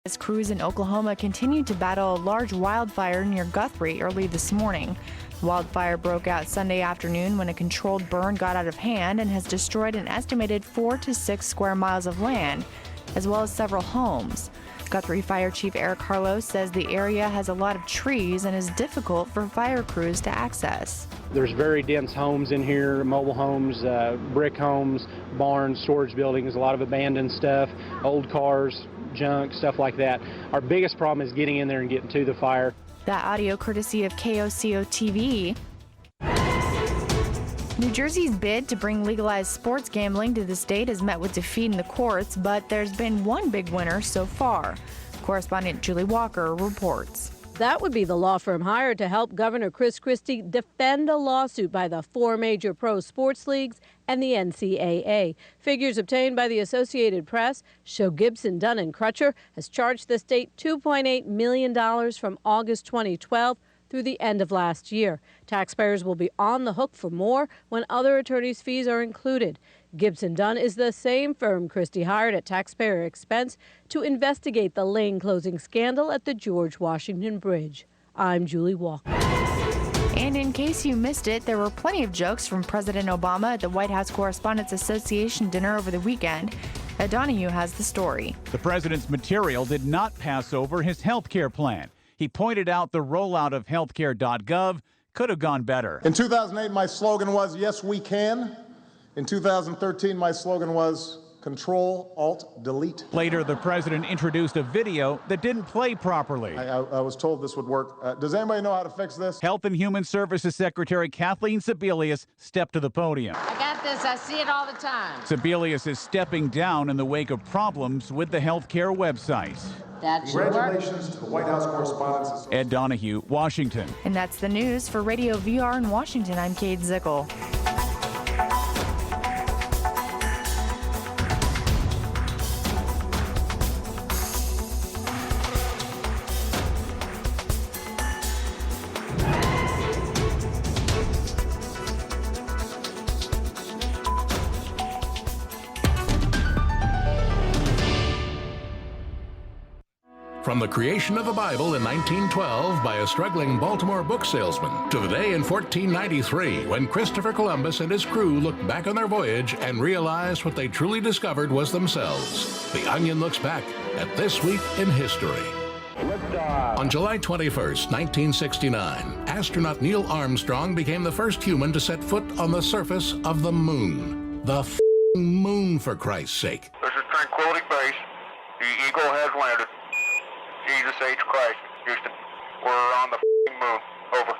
As crews in Oklahoma continued to battle a large wildfire near Guthrie early this morning. The wildfire broke out Sunday afternoon when a controlled burn got out of hand and has destroyed an estimated 4 to 6 square miles of land, as well as several homes. Guthrie Fire Chief Eric Harlow says the area has a lot of trees and is difficult for fire crews to access. There's very dense homes in here, mobile homes, brick homes, barns, storage buildings, a lot of abandoned stuff, old cars, junk, stuff like that. Our biggest problem is getting in there and getting to the fire. That audio courtesy of KOCO TV. New Jersey's bid to bring legalized sports gambling to the state has met with defeat in the courts, but there's been one big winner so far. Correspondent Julie Walker reports. That would be the law firm hired to help Governor Chris Christie defend a lawsuit by the 4 major pro sports leagues and the NCAA. Figures obtained by the Associated Press show Gibson, Dunn & Crutcher has charged the state $2.8 million from August 2012 through the end of last year. Taxpayers will be on the hook for more when other attorneys' fees are included. Gibson Dunn is the same firm Christie hired at taxpayer expense to investigate the lane closing scandal at the George Washington Bridge. I'm Julie Walker. And in case you missed it, there were plenty of jokes from President Obama at the White House Correspondents Association dinner over the weekend. Ed Donahue has the story. The president's material did not pass over his health care plan. He pointed out the rollout of healthcare.gov could have gone better. In 2008, my slogan was, "Yes, we can." In 2013, my slogan was, "Control, Alt, Delete." Later, the president introduced a video that didn't play properly. I was told this would work. Does anybody know how to fix this? Health and Human Services Secretary Kathleen Sebelius stepped to the podium. I got this. I see it all the time. Sebelius is stepping down in the wake of problems with the healthcare website. That should work. Congratulations to the White House Correspondents. Ed Donahue, Washington. And that's the news for Radio VR in Washington. I'm Kate Zickel. From the creation of the Bible in 1912 by a struggling Baltimore book salesman to the day in 1493 when Christopher Columbus and his crew looked back on their voyage and realized what they truly discovered was themselves. The Onion looks back at This Week in History. On July 21st, 1969, astronaut Neil Armstrong became the first human to set foot on the surface of the moon. The moon, for Christ's sake. This is Tranquility Base. The Eagle has landed. Jesus H. Christ, Houston. We're on the moon. Over.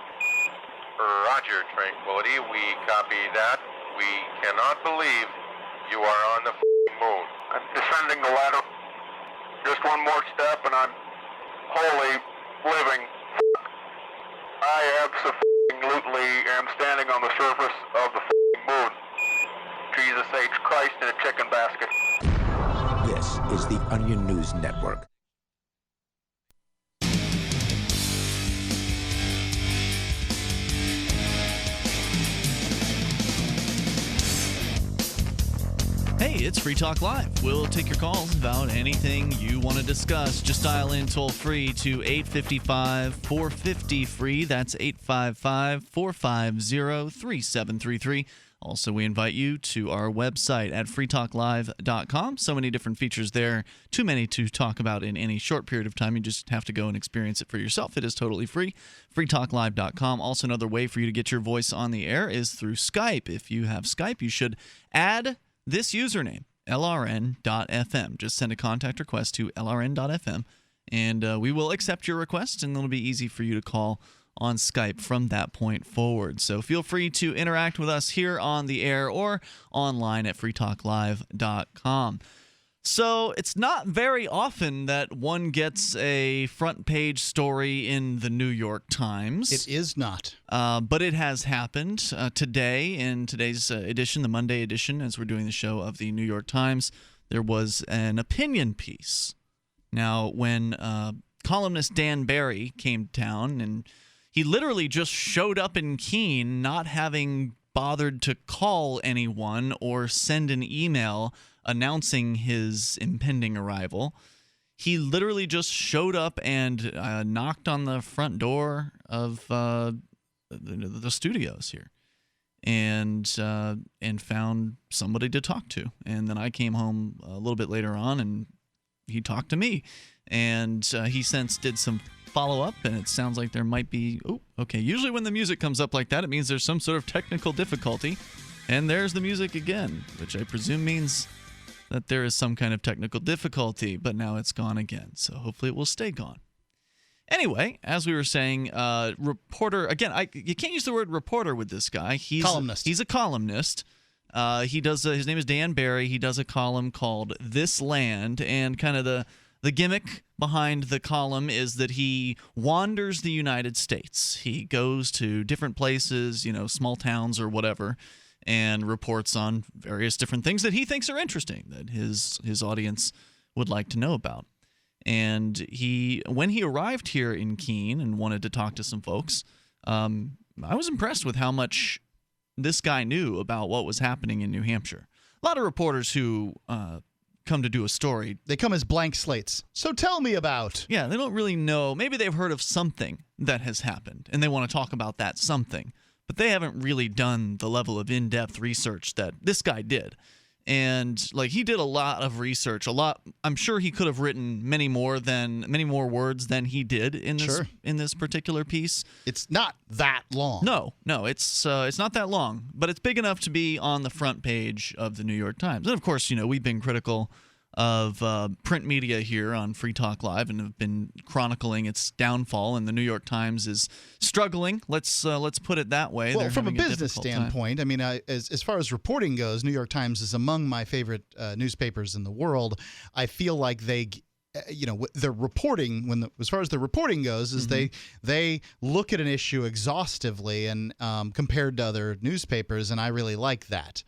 Roger, Tranquility. We copy that. We cannot believe you are on the moon. I'm descending the ladder. Just one more step and I'm wholly living. I absolutely am standing on the surface of the moon. Jesus H. Christ in a chicken basket. This is the Onion News Network. Hey, it's Free Talk Live. We'll take your calls about anything you want to discuss. Just dial in toll-free to 855-450-FREE. That's 855-450-3733. Also, we invite you to our website at freetalklive.com. So many different features there. Too many to talk about in any short period of time. You just have to go and experience it for yourself. It is totally free. freetalklive.com. Also, another way for you to get your voice on the air is through Skype. If you have Skype, you should add this username, lrn.fm. Just send a contact request to lrn.fm, and we will accept your request, and it'll be easy for you to call on Skype from that point forward. So feel free to interact with us here on the air or online at freetalklive.com. So it's not very often that one gets a front page story in the New York Times. It is not. But it has happened today in today's edition, the Monday edition, as we're doing the show of the New York Times. There was an opinion piece. Now, when columnist Dan Barry came to town, and he literally just showed up in Keene, not having bothered to call anyone or send an email announcing his impending arrival. He literally just showed up and knocked on the front door of the studios here, and found somebody to talk to. And then I came home a little bit later on, and he talked to me. And he since did some follow-up, and it sounds like there might be... Oh, okay. Usually when the music comes up like that, it means there's some sort of technical difficulty. And there's the music again, which I presume means that there is some kind of technical difficulty, but now it's gone again. So hopefully it will stay gone. Anyway, as we were saying, reporter, again, you can't use the word reporter with this guy. Columnist. He's a columnist. He does. His name is Dan Barry. He does a column called This Land, and kind of the gimmick behind the column is that he wanders the United States. He goes to different places, small towns or whatever, and reports on various different things that he thinks are interesting, that his audience would like to know about. And when he arrived here in Keene and wanted to talk to some folks, I was impressed with how much this guy knew about what was happening in New Hampshire. A lot of reporters who come to do a story, they come as blank slates. So tell me about. Yeah, they don't really know. Maybe they've heard of something that has happened, and they want to talk about that something. But they haven't really done the level of in-depth research that this guy did. And he did a lot of research, I'm sure he could have written many more words than he did in this particular piece. It's not that long. No, it's not that long, but it's big enough to be on the front page of the New York Times. And of course, we've been critical of print media here on Free Talk Live and have been chronicling its downfall, and the New York Times is struggling. Let's put it that way. Well, from a business standpoint, I mean, as far as reporting goes, New York Times is among my favorite newspapers in the world. I feel like they, their reporting, as far as the reporting goes, is they look at an issue exhaustively and compared to other newspapers, and I really like that.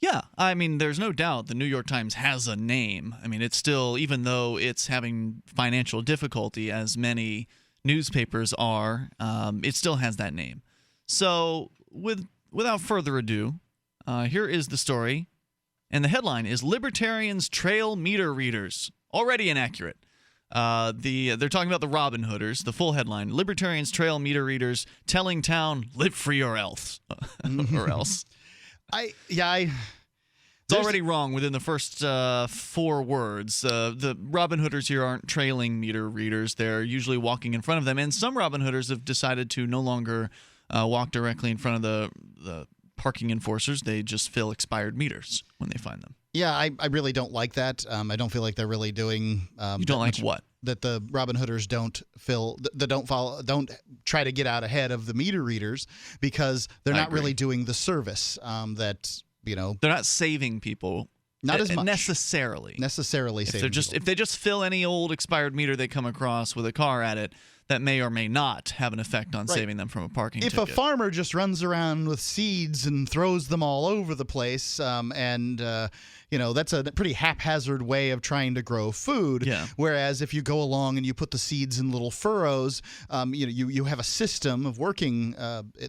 Yeah, I mean, there's no doubt the New York Times has a name. I mean, it's still, even though it's having financial difficulty, as many newspapers are, it still has that name. So, without further ado, here is the story, and the headline is "Libertarians Trail Meter Readers." Already inaccurate. They're talking about the Robin Hooders. The full headline: "Libertarians Trail Meter Readers, telling town live free or else." Or else. It's already wrong within the first 4 words. The Robin Hooders here aren't trailing meter readers. They're usually walking in front of them. And some Robin Hooders have decided to no longer walk directly in front of the parking enforcers. They just fill expired meters when they find them. Yeah, I really don't like that. I don't feel like they're really doing. You don't like what? That the Robin Hooders don't try to get out ahead of the meter readers, because they're not really doing the service that they're not saving people. Not as much necessarily. Saving people. If they just fill any old expired meter they come across with a car at it, that may or may not have an effect on saving them from a parking ticket. If a farmer just runs around with seeds and throws them all over the place, that's a pretty haphazard way of trying to grow food. Yeah. Whereas if you go along and you put the seeds in little furrows, you have a system of working,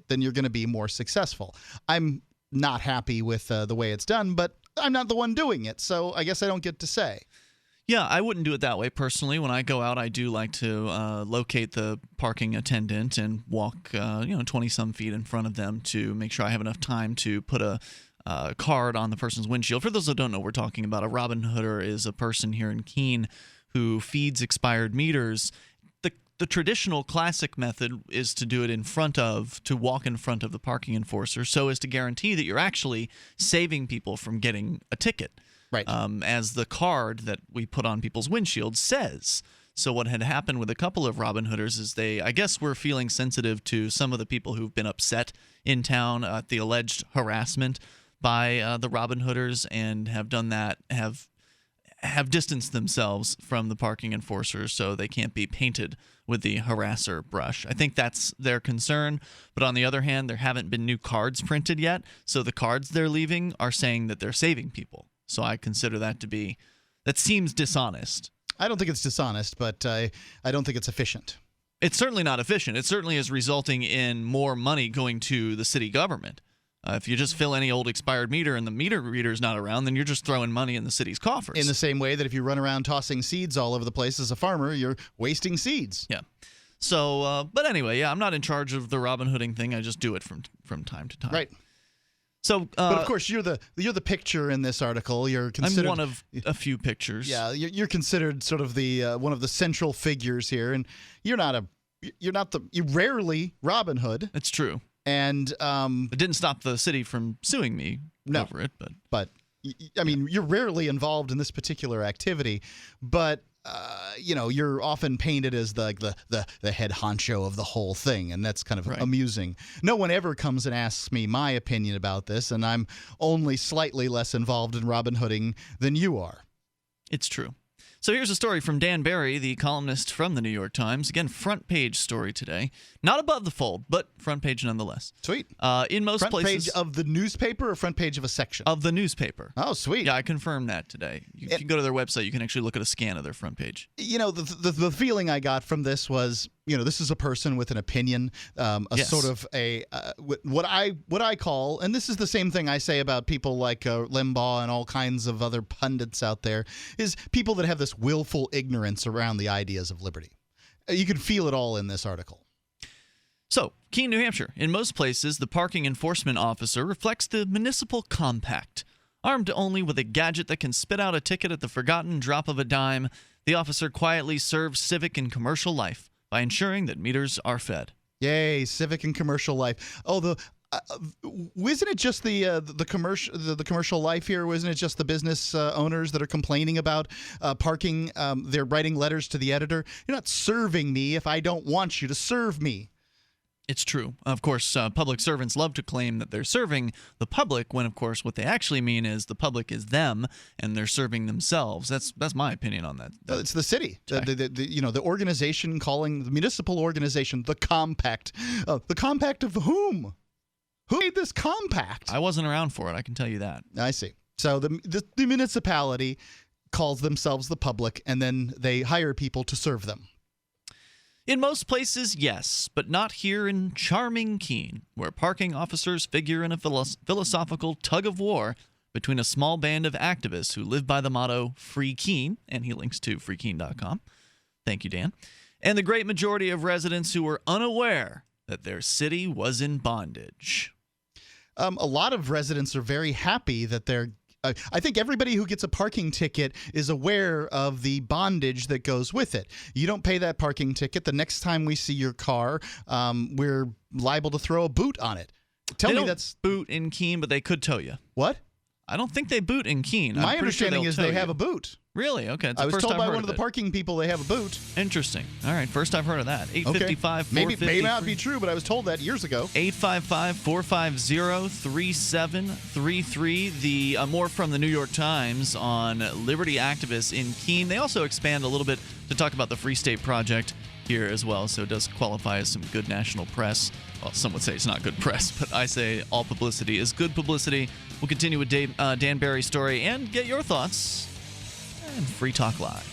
then you're going to be more successful. I'm not happy with the way it's done, but I'm not the one doing it, so I guess I don't get to say. Yeah, I wouldn't do it that way personally. When I go out, I do like to locate the parking attendant and walk 20-some feet in front of them to make sure I have enough time to put a card on the person's windshield. For those that don't know, we're talking about a Robin Hooder is a person here in Keene who feeds expired meters. The traditional classic method is to do it to walk in front of the parking enforcer, so as to guarantee that you're actually saving people from getting a ticket. Right. As the card that we put on people's windshields says. So what had happened with a couple of Robin Hooders is I guess were feeling sensitive to some of the people who've been upset in town at the alleged harassment by the Robin Hooders, and have done that, have distanced themselves from the parking enforcers so they can't be painted with the harasser brush. I think that's their concern. But on the other hand, there haven't been new cards printed yet, so the cards they're leaving are saying that they're saving people. So I consider that seems dishonest. I don't think it's dishonest, but I don't think it's efficient. It's certainly not efficient. It certainly is resulting in more money going to the city government. If you just fill any old expired meter and the meter reader's not around, then you're just throwing money in the city's coffers. In the same way that if you run around tossing seeds all over the place as a farmer, you're wasting seeds. Yeah. So, but anyway, yeah, I'm not in charge of the Robin Hooding thing. I just do it from time to time. Right. So, but of course, you're the picture in this article. You're considered. I'm one of a few pictures. Yeah, you're considered sort of the one of the central figures here, and you rarely Robin Hood. It's true. And it didn't stop the city from suing me over it, but I mean, you're rarely involved in this particular activity, but. You're often painted as the head honcho of the whole thing, and that's kind of amusing. No one ever comes and asks me my opinion about this, and I'm only slightly less involved in Robin Hooding than you are. It's true. So here's a story from Dan Barry, the columnist from the New York Times. Again, front page story today. Not above the fold, but front page nonetheless. Sweet. In most front places. Front page of the newspaper or front page of a section? Of the newspaper. Oh, sweet. Yeah, I confirmed that today. You can go to their website. You can actually look at a scan of their front page. The feeling I got from this was, this is a person with an opinion, sort of what I call, and this is the same thing I say about people like Limbaugh and all kinds of other pundits out there, is people that have this willful ignorance around the ideas of liberty. You can feel it all in this article. So, Keene, New Hampshire. In most places, the parking enforcement officer reflects the municipal compact. Armed only with a gadget that can spit out a ticket at the forgotten drop of a dime, the officer quietly serves civic and commercial life by ensuring that meters are fed. Yay, civic and commercial life. Oh, isn't it just the commercial life here? Isn't it just the business owners that are complaining about parking? They're writing letters to the editor. You're not serving me if I don't want you to serve me. It's true. Of course, public servants love to claim that they're serving the public when, of course, what they actually mean is the public is them and they're serving themselves. That's my opinion on that. It's the city, the organization calling the municipal organization the compact. The compact of whom? Who made this compact? I wasn't around for it. I can tell you that. I see. So the municipality calls themselves the public, and then they hire people to serve them. In most places, yes, but not here in charming Keene, where parking officers figure in a philosophical tug-of-war between a small band of activists who live by the motto, Free Keene, and he links to freekeene.com. Thank you, Dan. And the great majority of residents who were unaware that their city was in bondage. A lot of residents are very happy that they're I think everybody who gets a parking ticket is aware of the bondage that goes with it. You don't pay that parking ticket. The next time we see your car, we're liable to throw a boot on it. They don't boot in Keene, but they could tow you. What? I don't think they boot in Keene. My understanding is they have a boot. Really? Okay. It's I was told by one of the parking people they have a boot. Interesting. All right. First I've heard of that. 855 Maybe it may not be true, but I was told that years ago. 855-450-3733. The more from the New York Times on liberty activists in Keene. They also expand a little bit to talk about the Free State Project here as well, so it does qualify as some good national press. Well, some would say it's not good press, but I say all publicity is good publicity. We'll continue with Dan Barry's story and get your thoughts and Free Talk Live.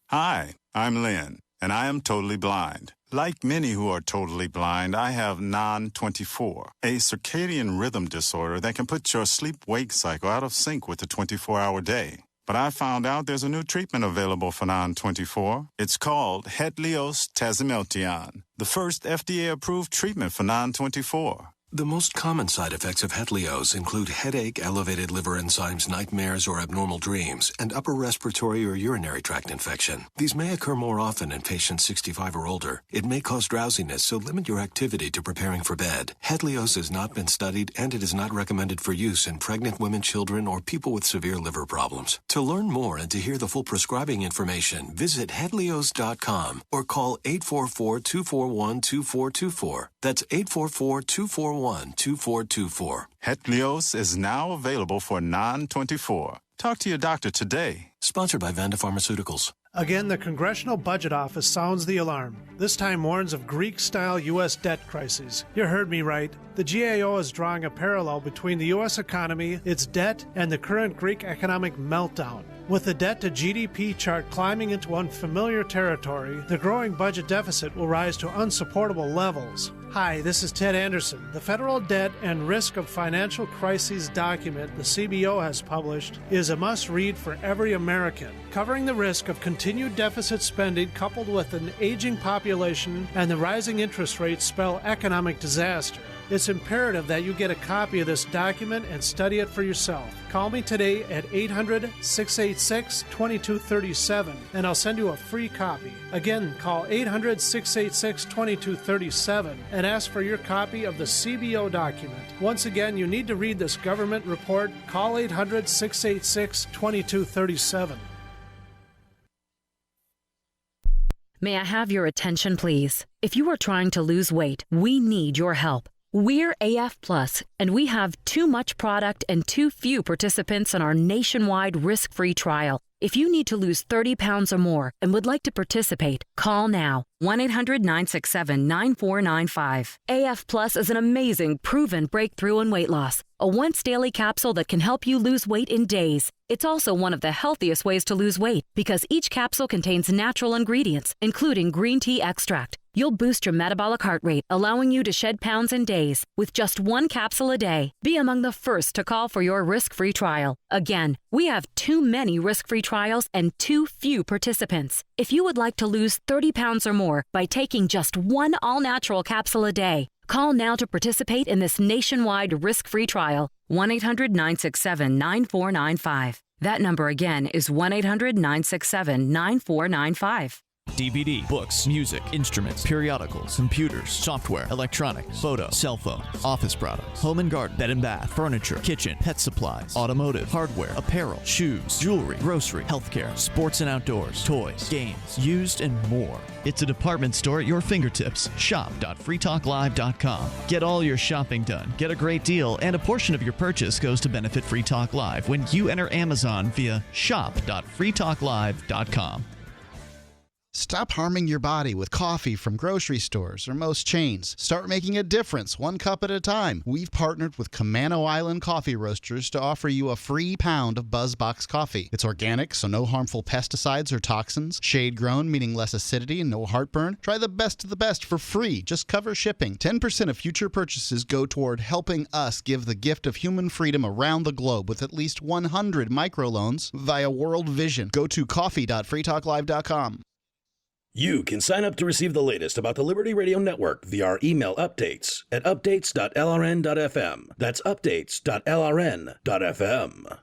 Hi, I'm Lynn, and I am totally blind. Like many who are totally blind, I have non-24, a circadian rhythm disorder that can put your sleep-wake cycle out of sync with the 24-hour day. But I found out there's a new treatment available for non-24. It's called Hetlioz Tazimiltian, the first FDA-approved treatment for non-24. The most common side effects of Hetlioz include headache, elevated liver enzymes, nightmares or abnormal dreams, and upper respiratory or urinary tract infection. These may occur more often in patients 65 or older. It may cause drowsiness, so limit your activity to preparing for bed. Hetlioz has not been studied, and it is not recommended for use in pregnant women, children, or people with severe liver problems. To learn more and to hear the full prescribing information, visit Hetlioz.com or call 844-241-2424. That's 844-241-2424. Hetlioz is now available for non-24. Talk to your doctor today. Sponsored by Vanda Pharmaceuticals. Again, the Congressional Budget Office sounds the alarm. This time warns of Greek-style U.S. debt crises. You heard me right. The GAO is drawing a parallel between the U.S. economy, its debt, and the current Greek economic meltdown. With the debt to GDP chart climbing into unfamiliar territory, the growing budget deficit will rise to unsupportable levels. Hi, this is Ted Anderson. The Federal Debt and Risk of Financial Crises document the CBO has published is a must-read for every American, covering the risk of continued deficit spending coupled with an aging population and the rising interest rates spell economic disaster. It's imperative that you get a copy of this document and study it for yourself. Call me today at 800-686-2237 and I'll send you a free copy. Again, call 800-686-2237 and ask for your copy of the CBO document. Once again, you need to read this government report. Call 800-686-2237. May I have your attention, please? If you are trying to lose weight, we need your help. We're AF Plus, and we have too much product and too few participants in our nationwide risk-free trial. If you need to lose 30 pounds or more and would like to participate, call now. 1-800-967-9495. AF Plus is an amazing, proven breakthrough in weight loss. A once-daily capsule that can help you lose weight in days. It's also one of the healthiest ways to lose weight because each capsule contains natural ingredients, including green tea extract. You'll boost your metabolic heart rate, allowing you to shed pounds in days with just one capsule a day. Be among the first to call for your risk-free trial. Again, we have too many risk-free trials and too few participants. If you would like to lose 30 pounds or more by taking just one all-natural capsule a day, call now to participate in this nationwide risk-free trial. 1-800-967-9495. That number again is 1-800-967-9495. DVD, books, music, instruments, periodicals, computers, software, electronics, photo, cell phone, office products, home and garden, bed and bath, furniture, kitchen, pet supplies, automotive, hardware, apparel, shoes, jewelry, grocery, healthcare, sports and outdoors, toys, games, used, and more. It's a department store at your fingertips. Shop.freetalklive.com. Get all your shopping done, get a great deal, and a portion of your purchase goes to benefit Free Talk Live when you enter Amazon via shop.freetalklive.com. Stop harming your body with coffee from grocery stores or most chains. Start making a difference, one cup at a time. We've partnered with Camano Island Coffee Roasters to offer you a free pound of BuzzBox coffee. It's organic, so no harmful pesticides or toxins. Shade-grown, meaning less acidity and no heartburn. Try the best of the best for free. Just cover shipping. 10% of future purchases go toward helping us give the gift of human freedom around the globe with at least 100 microloans via World Vision. Go to coffee.freetalklive.com. You can sign up to receive the latest about the Liberty Radio Network via our email updates at updates.lrn.fm. That's updates.lrn.fm.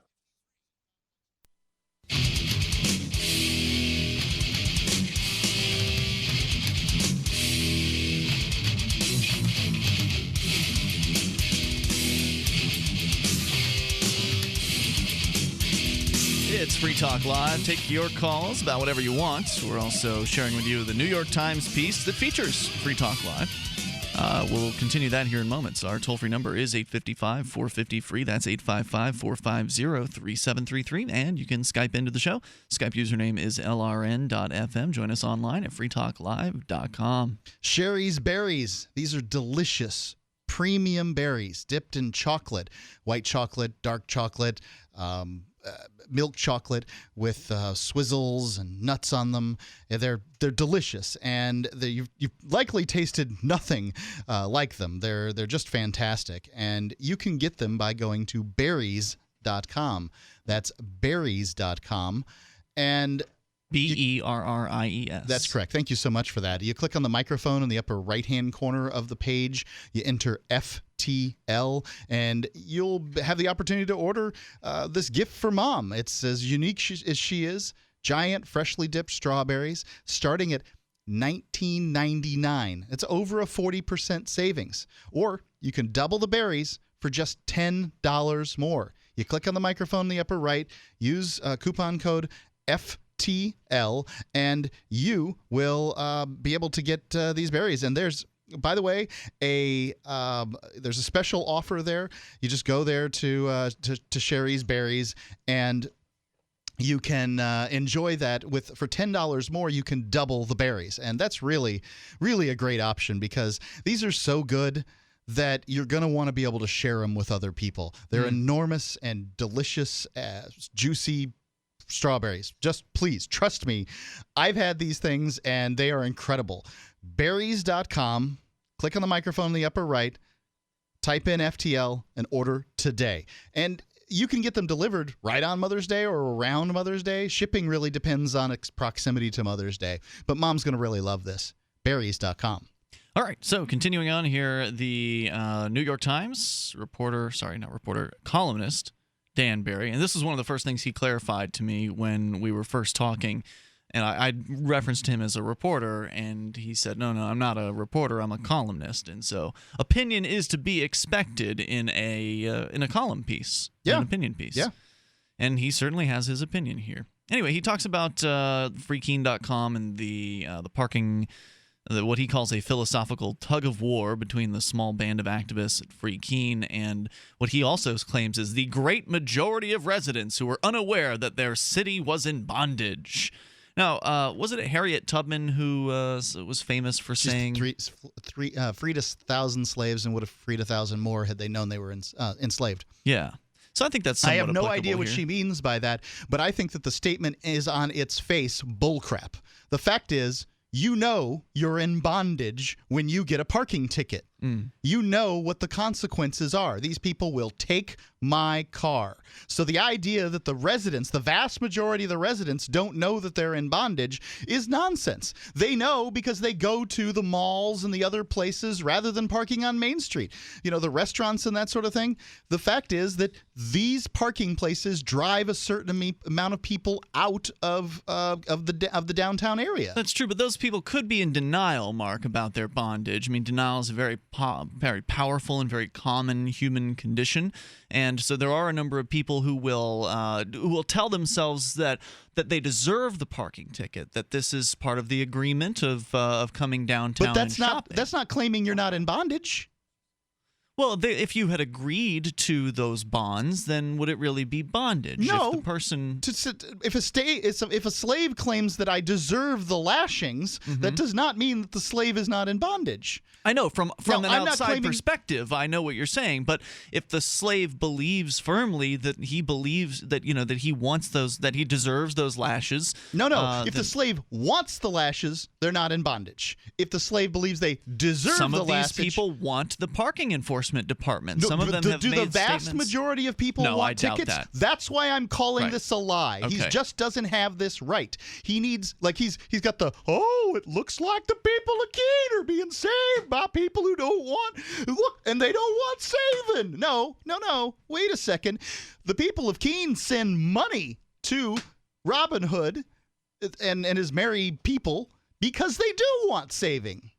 It's Free Talk Live. Take your calls about whatever you want. We're also sharing with you the New York Times piece that features Free Talk Live. We'll continue that here in moments. Our toll-free number is 855-450-FREE. That's 855-450-3733. And you can Skype into the show. Skype username is lrn.fm. Join us online at freetalklive.com. Sherry's Berries. These are delicious premium berries dipped in chocolate. White chocolate, dark chocolate, milk chocolate with swizzles and nuts on them. They're delicious, and you've likely tasted nothing like them. They're just fantastic, and you can get them by going to berries.com. That's berries.com, and Berries. That's correct. Thank you so much for that. You click on the microphone in the upper right-hand corner of the page. You enter FTL, and you'll have the opportunity to order this gift for Mom. It's as unique as she is. Giant, freshly dipped strawberries, starting at $19.99. It's over a 40% savings. Or you can double the berries for just $10 more. You click on the microphone in the upper right, use coupon code FTL, and you will be able to get these berries. And there's, by the way, there's a special offer there. You just go there to Sherry's Berries, and you can enjoy that for $10 more. You can double the berries, and that's really, really a great option because these are so good that you're going to want to be able to share them with other people. They're enormous and delicious, juicy, strawberries. Just please trust me. I've had these things and they are incredible. Berries.com. Click on the microphone in the upper right. Type in FTL and order today. And you can get them delivered right on Mother's Day or around Mother's Day. Shipping really depends on its proximity to Mother's Day. But Mom's going to really love this. Berries.com. All right, so continuing on here, the New York Times columnist, Dan Barry, and this is one of the first things he clarified to me when we were first talking, and I referenced him as a reporter, and he said, no, I'm not a reporter, I'm a columnist, and so opinion is to be expected in a column piece, an opinion piece. Yeah. And he certainly has his opinion here. Anyway, he talks about freekeene.com and the parking, what he calls a philosophical tug of war between the small band of activists at Free Keene and what he also claims is the great majority of residents who were unaware that their city was in bondage. Now, was it Harriet Tubman who was famous for saying... freed 1,000 slaves and would have freed 1,000 more had they known they were enslaved. Yeah. So I think that's somewhat I have no idea what here. she means by that, but I think that the statement is on its face bullcrap. The fact is, you know you're in bondage when you get a parking ticket. You know what the consequences are. These people will take my car. So the idea that the residents, the vast majority of the residents, don't know that they're in bondage is nonsense. They know because they go to the malls and the other places rather than parking on Main Street. You know, the restaurants and that sort of thing. The fact is that these parking places drive a certain amount of people out of the downtown area. That's true, but those people could be in denial, Mark, about their bondage. I mean, denial is a very powerful and very common human condition, and so there are a number of people who will tell themselves that they deserve the parking ticket, that this is part of the agreement of coming downtown. But shopping. That's not claiming you're not in bondage. Well, if you had agreed to those bonds, then would it really be bondage? No. If the person... If a slave claims that I deserve the lashings, that does not mean that the slave is not in bondage. I know from an outside perspective, I know what you're saying, but if the slave believes firmly that he believes that that he wants that he deserves those lashes, if the slave wants the lashes, they're not in bondage. If the slave believes they deserve some the of these lashes, people want the parking enforcement department. Some of them have do made the vast statements. majority of people want I doubt tickets? that. That's why I'm calling this a lie. Okay. He just doesn't have this right. He needs he's got the it looks like the people of Keene are being saved by people who don't want and they don't want saving. No. Wait a second. The people of Keene send money to Robin Hood and his merry people because they do want saving.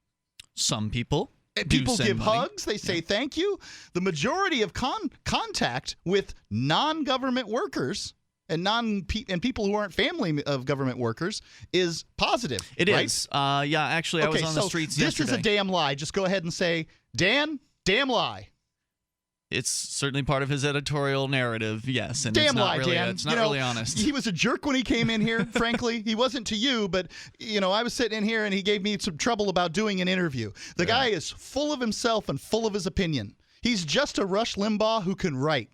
Some people. People give hugs. They say thank you. The majority of contact with non-government workers and people who aren't family of government workers is positive. It right? is. Yeah, actually, I was on the streets yesterday. This is a damn lie. Just go ahead and say, Dan, damn lie. It's certainly part of his editorial narrative, yes. And damn it's not lie, really, Dan. It's not really honest. He was a jerk when he came in here, frankly. He wasn't to you, but, I was sitting in here and he gave me some trouble about doing an interview. The guy is full of himself and full of his opinion. He's just a Rush Limbaugh who can write.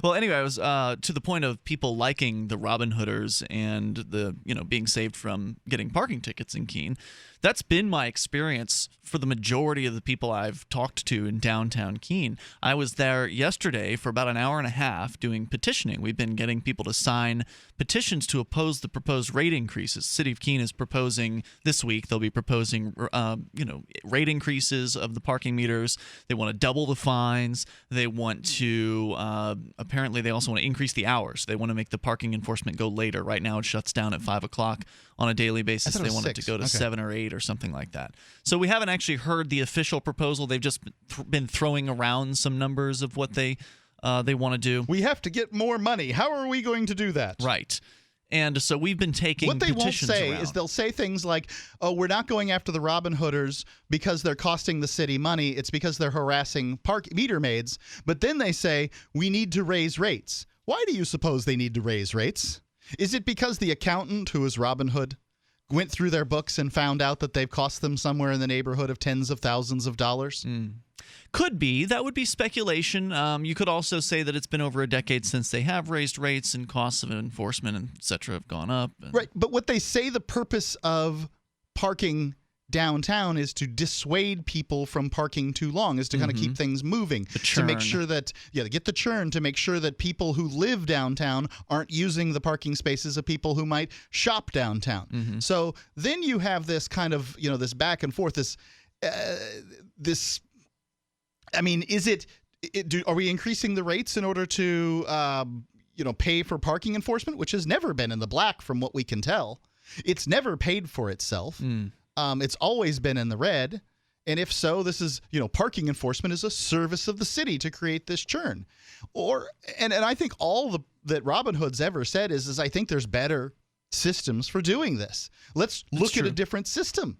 Well, anyway, I was to the point of people liking the Robin Hooders and the being saved from getting parking tickets in Keene. That's been my experience for the majority of the people I've talked to in downtown Keene. I was there yesterday for about an hour and a half doing petitioning. We've been getting people to sign petitions to oppose the proposed rate increases. The city of Keene is proposing this week. They'll be proposing, rate increases of the parking meters. They want to double the fines. They want to apparently they also want to increase the hours. They want to make the parking enforcement go later. Right now, it shuts down at 5 o'clock on a daily basis. They want it to go to 7 or 8 or something like that. So we haven't actually heard the official proposal. They've just been throwing around some numbers of what they want to do. We have to get more money. How are we going to do that? Right. And so we've been taking what they won't say around. Is they'll say things like, oh, we're not going after the Robin Hooders because they're costing the city money. It's because they're harassing meter maids. But then they say, we need to raise rates. Why do you suppose they need to raise rates? Is it because the accountant, who is Robin Hood, went through their books and found out that they've cost them somewhere in the neighborhood of tens of thousands of dollars? Could be. That would be speculation. You could also say that it's been over a decade since they have raised rates and costs of enforcement, and et cetera, have gone up. Right. But what they say the purpose of parking downtown is to dissuade people from parking too long, is to kind of keep things moving, to make sure that, to get the churn, to make sure that people who live downtown aren't using the parking spaces of people who might shop downtown. So then you have this kind of, this back and forth, I mean, are we increasing the rates in order to, pay for parking enforcement, which has never been in the black from what we can tell? It's never paid for itself. It's always been in the red. And if so, this is, parking enforcement is a service of the city to create this churn. And I think all that Robin Hood's ever said is I think there's better systems for doing this. Let's look at a different system.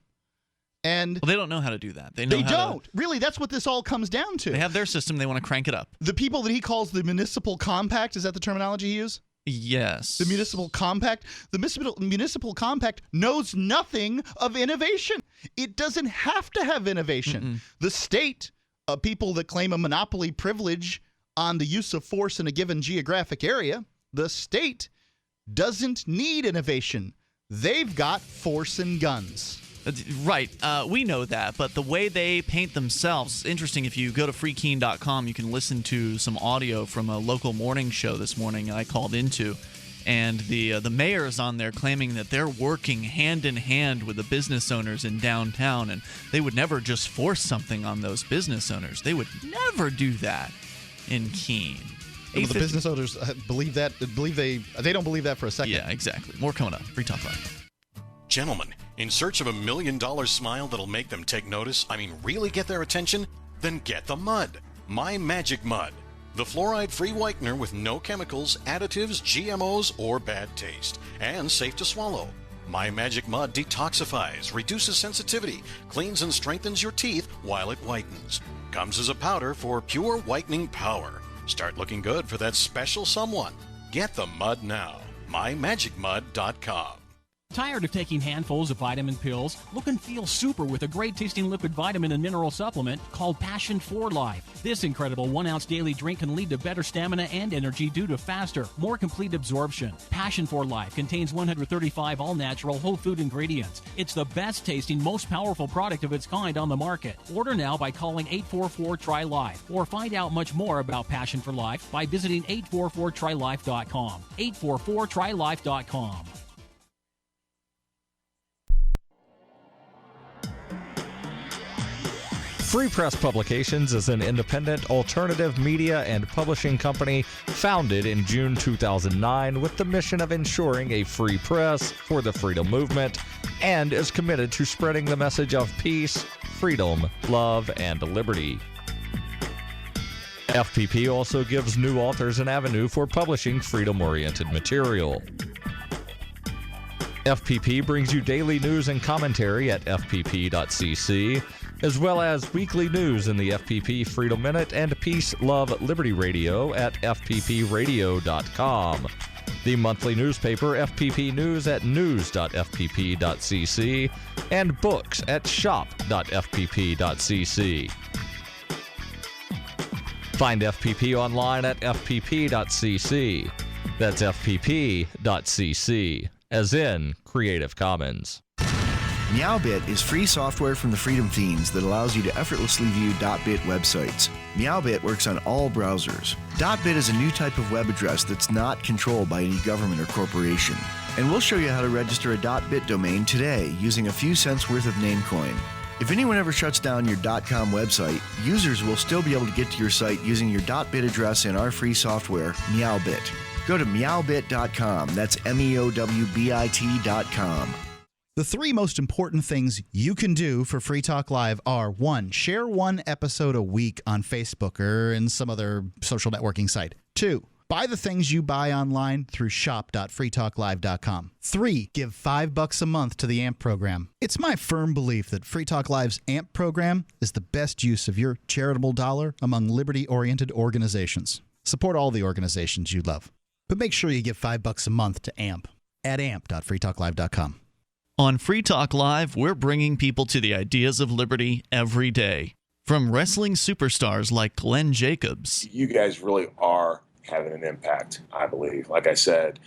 And they don't know how to do that. They don't. Really, that's what this all comes down to. They have their system. They want to crank it up. The people that he calls the municipal compact, is that the terminology he used? Yes. The municipal compact. The municipal compact knows nothing of innovation. It doesn't have to have innovation. The state, people that claim a monopoly privilege on the use of force in a given geographic area, the state doesn't need innovation. They've got force and guns. Right. We know that, but the way they paint themselves, interesting. If you go to freekeene.com, you can listen to some audio from a local morning show this morning I called into, and the mayor is on there claiming that they're working hand in hand with the business owners in downtown, and they would never just force something on those business owners. They would never do that in Keene. Well, the business owners believe that. They don't believe that for a second. Yeah, exactly. More coming up. Free Talk Live. Gentlemen, in search of $1 million smile that'll make them take notice, really get their attention? Then get the mud. My Magic Mud. The fluoride-free whitener with no chemicals, additives, GMOs, or bad taste. And safe to swallow. My Magic Mud detoxifies, reduces sensitivity, cleans and strengthens your teeth while it whitens. Comes as a powder for pure whitening power. Start looking good for that special someone. Get the mud now. MyMagicMud.com. Tired of taking handfuls of vitamin pills? Look and feel super with a great-tasting liquid vitamin and mineral supplement called Passion for Life. This incredible 1-ounce daily drink can lead to better stamina and energy due to faster, more complete absorption. Passion for Life contains 135 all-natural whole food ingredients. It's the best-tasting, most powerful product of its kind on the market. Order now by calling 844-TRY-LIFE or find out much more about Passion for Life by visiting 844TryLife.com. 844TryLife.com. Free Press Publications is an independent alternative media and publishing company founded in June 2009 with the mission of ensuring a free press for the freedom movement and is committed to spreading the message of peace, freedom, love, and liberty. FPP also gives new authors an avenue for publishing freedom-oriented material. FPP brings you daily news and commentary at fpp.cc, as well as weekly news in the FPP Freedom Minute and Peace, Love, Liberty Radio at fppradio.com. The monthly newspaper FPP News at news.fpp.cc and books at shop.fpp.cc. Find FPP online at fpp.cc. That's fpp.cc, as in Creative Commons. Meowbit is free software from the Freedom Fiends that allows you to effortlessly view .bit websites. Meowbit works on all browsers. .bit is a new type of web address that's not controlled by any government or corporation. And we'll show you how to register a .bit domain today using a few cents worth of Namecoin. If anyone ever shuts down your .com website, users will still be able to get to your site using your .bit address in our free software, Meowbit. Go to meowbit.com. That's meowbit.com. The three most important things you can do for Free Talk Live are: 1, share one episode a week on Facebook or in some other social networking site. 2, buy the things you buy online through shop.freetalklive.com. 3, give $5 a month to the AMP program. It's my firm belief that Free Talk Live's AMP program is the best use of your charitable dollar among liberty-oriented organizations. Support all the organizations you love, but make sure you give $5 a month to AMP at amp.freetalklive.com. On Free Talk Live, we're bringing people to the ideas of liberty every day. From wrestling superstars like Glenn Jacobs. You guys really are having an impact, I believe. Like I said,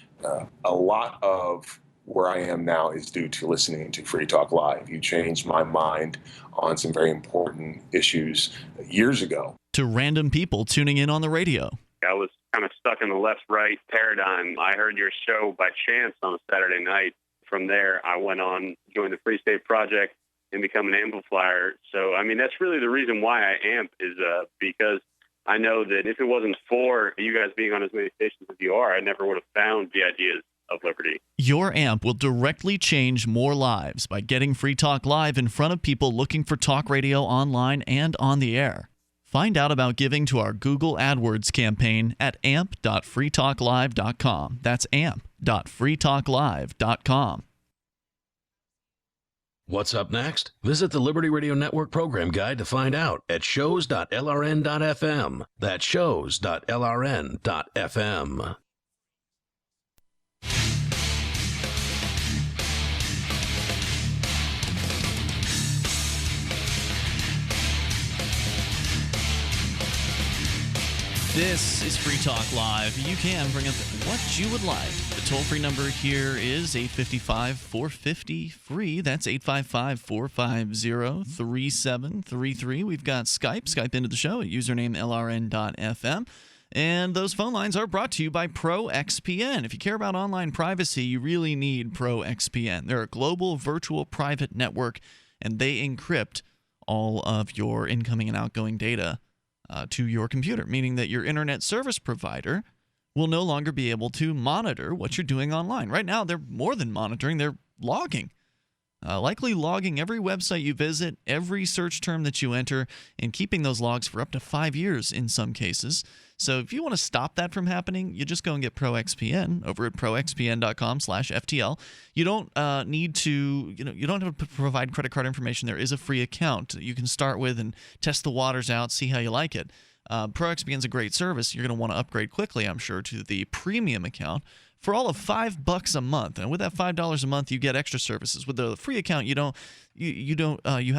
a lot of where I am now is due to listening to Free Talk Live. You changed my mind on some very important issues years ago. To random people tuning in on the radio. I was kind of stuck in the left-right paradigm. I heard your show by chance on a Saturday night. From there, I went on, joined the Free State Project, and become an amplifier. So, I mean, that's really the reason why I amp is because I know that if it wasn't for you guys being on as many stations as you are, I never would have found the ideas of liberty. Your amp will directly change more lives by getting Free Talk Live in front of people looking for talk radio online and on the air. Find out about giving to our Google AdWords campaign at amp.freetalklive.com. That's amp.freetalklive.com. What's up next? Visit the Liberty Radio Network program guide to find out at shows.lrn.fm. That's shows.lrn.fm. This is Free Talk Live. You can bring up what you would like. The toll-free number here is 855-450-FREE. That's 855-450-3733. We've got Skype into the show at username LRN.FM. And those phone lines are brought to you by ProXPN. If you care about online privacy, you really need ProXPN. They're a global virtual private network, and they encrypt all of your incoming and outgoing data to your computer, meaning that your internet service provider will no longer be able to monitor what you're doing online. Right now, they're more than monitoring, they're logging. Likely logging every website you visit, every search term that you enter, and keeping those logs for up to 5 years in some cases. So if you want to stop that from happening, you just go and get ProXPN over at proxpn.com/FTL. You don't need to, you don't have to provide credit card information. There is a free account you can start with and test the waters out, see how you like it. ProXPN is a great service. You're going to want to upgrade quickly, I'm sure, to the premium account for all of $5 a month. And with that $5 a month, you get extra services. With the free account, you have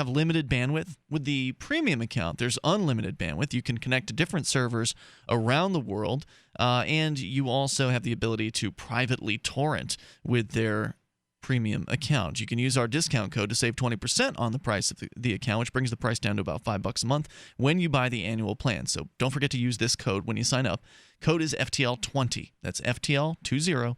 limited bandwidth. With the premium account, there's unlimited bandwidth. You can connect to different servers around the world, and you also have the ability to privately torrent with their premium account. You can use our discount code to save 20% on the price of the account, which brings the price down to about $5 a month when you buy the annual plan. So don't forget to use this code when you sign up. Code is FTL20. That's FTL20,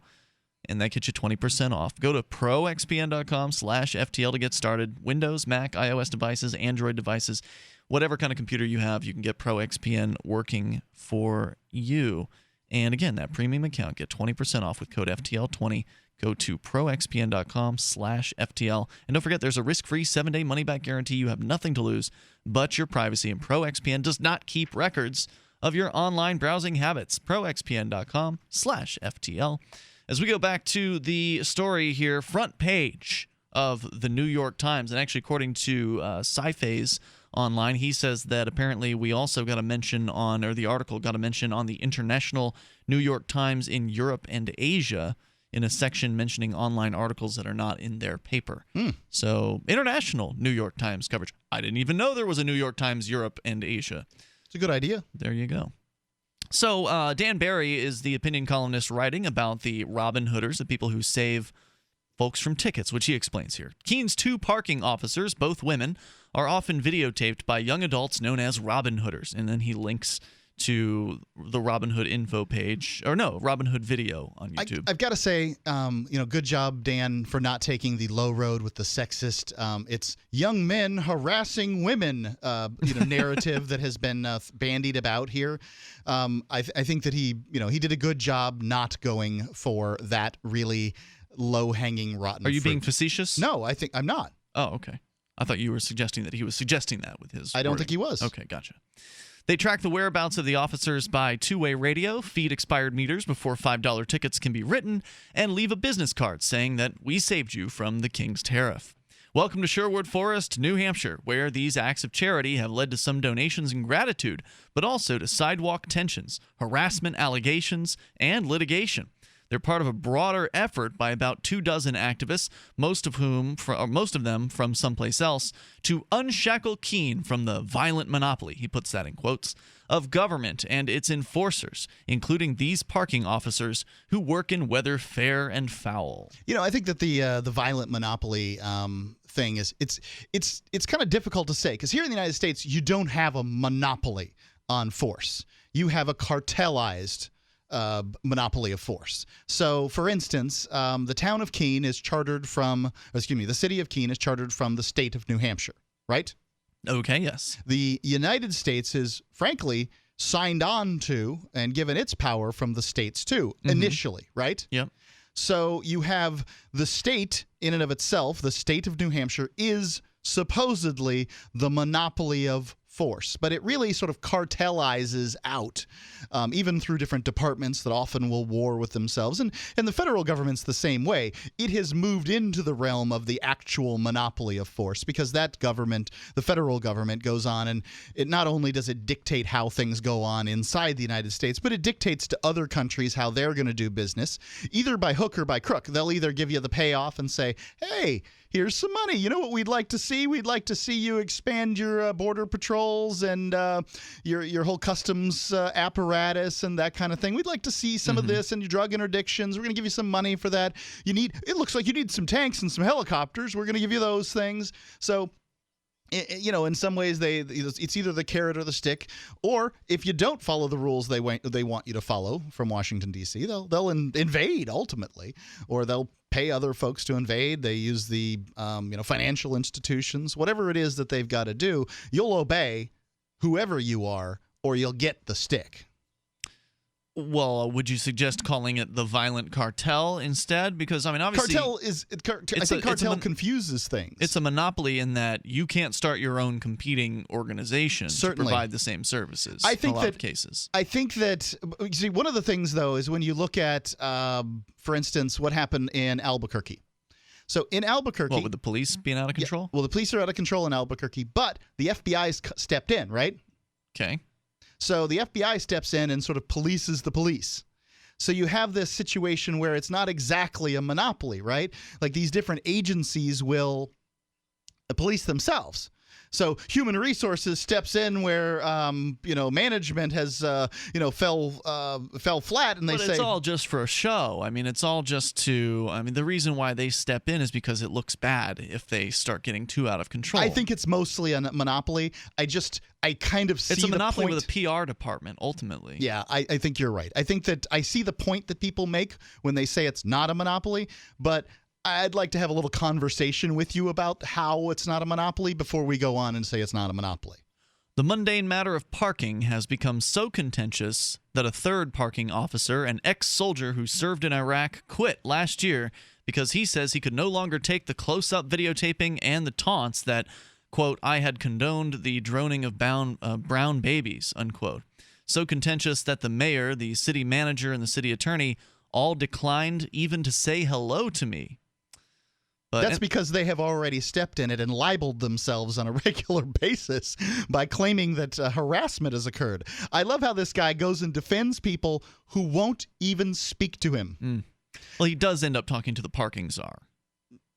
and that gets you 20% off. Go to proxpn.com/FTL to get started. Windows, Mac, iOS devices, Android devices, whatever kind of computer you have, you can get ProXPN working for you. And again, that premium account, get 20% off with code FTL20. Go to proxpn.com/FTL. And don't forget, there's a risk-free 7-day money-back guarantee. You have nothing to lose but your privacy. And ProXPN does not keep records of your online browsing habits. proxpn.com/FTL. As we go back to the story here, front page of the New York Times, and actually according to Sci-Phase online, he says that apparently we also got a mention on, or the article got a mention on the International New York Times in Europe and Asia, in a section mentioning online articles that are not in their paper. So, international New York Times coverage. I didn't even know there was a New York Times Europe and Asia. It's a good idea. There you go. So, Dan Barry is the opinion columnist writing about the Robin Hooders, the people who save folks from tickets, which he explains here. Keene's 2 parking officers, both women, are often videotaped by young adults known as Robin Hooders. And then he links to the Robin Hood info page, or no, Robin Hood video on YouTube. I've got to say, good job, Dan, for not taking the low road with the sexist, it's young men harassing women, narrative that has been bandied about here. I think that he did a good job not going for that really low-hanging rotten Are you fruit. being facetious? No, I'm not. Oh, okay. I thought you were suggesting that he was suggesting that with his I don't wording. think he was. Okay, gotcha. They track the whereabouts of the officers by two-way radio, feed expired meters before $5 tickets can be written, and leave a business card saying that we saved you from the King's Tariff. Welcome to Sherwood Forest, New Hampshire, where these acts of charity have led to some donations and gratitude, but also to sidewalk tensions, harassment allegations, and litigation. They're part of a broader effort by about 24 activists, most of them from someplace else, to unshackle Keene from the violent monopoly, he puts that in quotes, of government and its enforcers, including these parking officers who work in weather fair and foul. I think that the violent monopoly thing is it's kind of difficult to say, because here in the United States you don't have a monopoly on force. You have a cartelized monopoly of force. So, for instance, the town of Keene is chartered from, the city of Keene is chartered from the state of New Hampshire, right? Okay, yes. The United States is, frankly, signed on to and given its power from the states too, initially, right? Yep. So you have the state in and of itself, the state of New Hampshire is supposedly the monopoly of force, but it really sort of cartelizes out, even through different departments that often will war with themselves. And the federal government's the same way. It has moved into the realm of the actual monopoly of force, because that government, the federal government, goes on and it not only does it dictate how things go on inside the United States, but it dictates to other countries how they're going to do business, either by hook or by crook. They'll either give you the payoff and say, hey, here's some money. You know what we'd like to see? We'd like to see you expand your border patrols and your whole customs apparatus and that kind of thing. We'd like to see some of this and your drug interdictions. We're going to give you some money for that. It looks like you need some tanks and some helicopters. We're going to give you those things. So, in some ways, it's either the carrot or the stick, or if you don't follow the rules they want you to follow from Washington, D.C., they'll invade ultimately, or they'll pay other folks to invade. They use the financial institutions, whatever it is that they've got to do. You'll obey whoever you are, or you'll get the stick. Well, would you suggest calling it the violent cartel instead? Because, obviously... Cartel confuses things. It's a monopoly in that you can't start your own competing organization to provide the same services in a lot of cases. I think that... See, one of the things, though, is when you look at, for instance, what happened in Albuquerque. So in Albuquerque... What, with the police being out of control? Yeah, well, the police are out of control in Albuquerque, but the FBI's stepped in, right? Okay. So the FBI steps in and sort of polices the police. So you have this situation where it's not exactly a monopoly, right? Like these different agencies will police themselves. So human resources steps in where management has fell flat, and they say, but it's all just for a show. It's all just to. The reason why they step in is because it looks bad if they start getting too out of control. I think it's mostly a monopoly. I kind of see it's a monopoly the point. with a PR department ultimately. Yeah, I think you're right. I think that I see the point that people make when they say it's not a monopoly, but I'd like to have a little conversation with you about how it's not a monopoly before we go on and say it's not a monopoly. The mundane matter of parking has become so contentious that a third parking officer, an ex-soldier who served in Iraq, quit last year because he says he could no longer take the close-up videotaping and the taunts that, quote, I had condoned the droning of brown babies, unquote. So contentious that the mayor, the city manager, and the city attorney all declined even to say hello to me. That's because they have already stepped in it and libeled themselves on a regular basis by claiming that harassment has occurred. I love how this guy goes and defends people who won't even speak to him. Well, he does end up talking to the parking czar.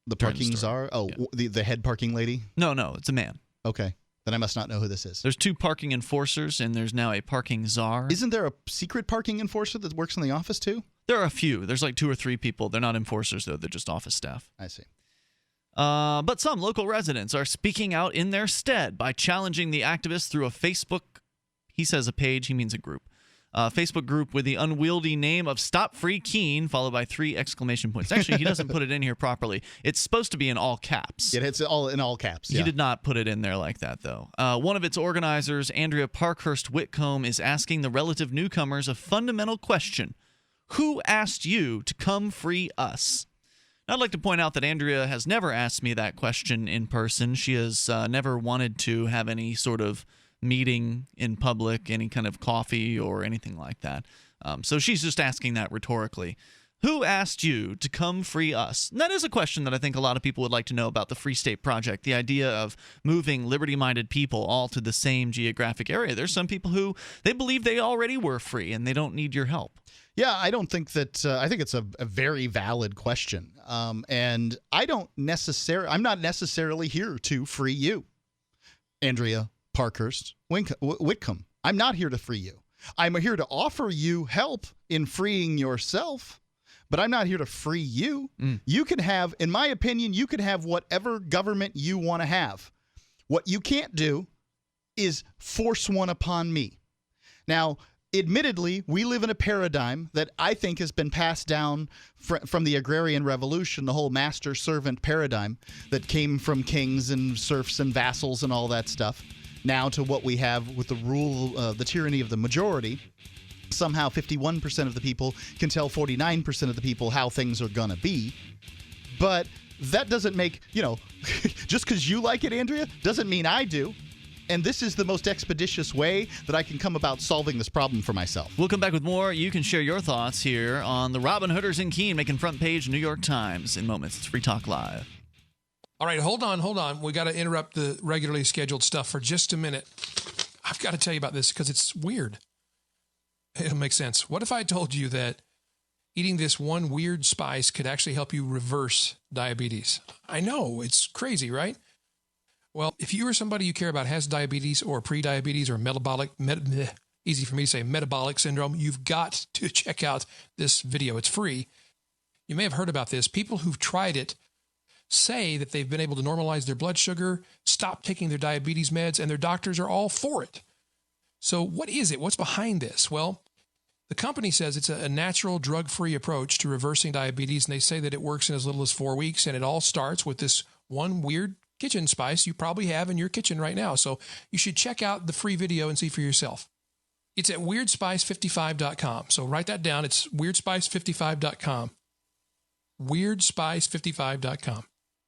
The parking czar? Oh, yeah. the head parking lady? No, it's a man. Okay. Then I must not know who this is. There's 2 parking enforcers, and there's now a parking czar. Isn't there a secret parking enforcer that works in the office, too? There are a few. There's like 2 or 3 people. They're not enforcers, though. They're just office staff. I see. But some local residents are speaking out in their stead by challenging the activists through a Facebook, he says a page, he means a group, Facebook group with the unwieldy name of Stop Free Keene, followed by 3 exclamation points. Actually, he doesn't put it in here properly. It's supposed to be in all caps. It's all in all caps. Yeah. He did not put it in there like that, though. One of its organizers, Andrea Parkhurst Whitcomb, is asking the relative newcomers a fundamental question. Who asked you to come free us? I'd like to point out that Andrea has never asked me that question in person. She has never wanted to have any sort of meeting in public, any kind of coffee or anything like that. So she's just asking that rhetorically. Who asked you to come free us? And that is a question that I think a lot of people would like to know about the Free State Project, the idea of moving liberty-minded people all to the same geographic area. There's some people who they believe they already were free and they don't need your help. Yeah, I don't think that. I think it's a very valid question, and I'm not necessarily here to free you, Andrea Parkhurst Whitcomb. I'm not here to free you. I'm here to offer you help in freeing yourself, but I'm not here to free you. You can have, in my opinion, you can have whatever government you want to have. What you can't do is force one upon me. Now, admittedly, we live in a paradigm that I think has been passed down from the agrarian revolution, the whole master-servant paradigm that came from kings and serfs and vassals and all that stuff, now to what we have with the rule, the tyranny of the majority. Somehow 51% of the people can tell 49% of the people how things are going to be. But that doesn't make, just because you like it, Andrea, doesn't mean I do. And this is the most expeditious way that I can come about solving this problem for myself. We'll come back with more. You can share your thoughts here on the Robin Hooders in Keene, making front page New York Times in moments. It's Free Talk Live. All right, hold on. We got to interrupt the regularly scheduled stuff for just a minute. I've got to tell you about this because it's weird. It'll make sense. What if I told you that eating this one weird spice could actually help you reverse diabetes? I know, it's crazy, right? Well, if you or somebody you care about has diabetes or pre-diabetes or easy for me to say, metabolic syndrome, you've got to check out this video. It's free. You may have heard about this. People who've tried it say that they've been able to normalize their blood sugar, stop taking their diabetes meds, and their doctors are all for it. So what is it? What's behind this? Well, the company says it's a natural drug-free approach to reversing diabetes, and they say that it works in as little as 4 weeks, and it all starts with this one weird kitchen spice you probably have in your kitchen right now. So you should check out the free video and see for yourself. It's at weirdspice55.com. So write that down. It's weirdspice55.com. Weirdspice55.com.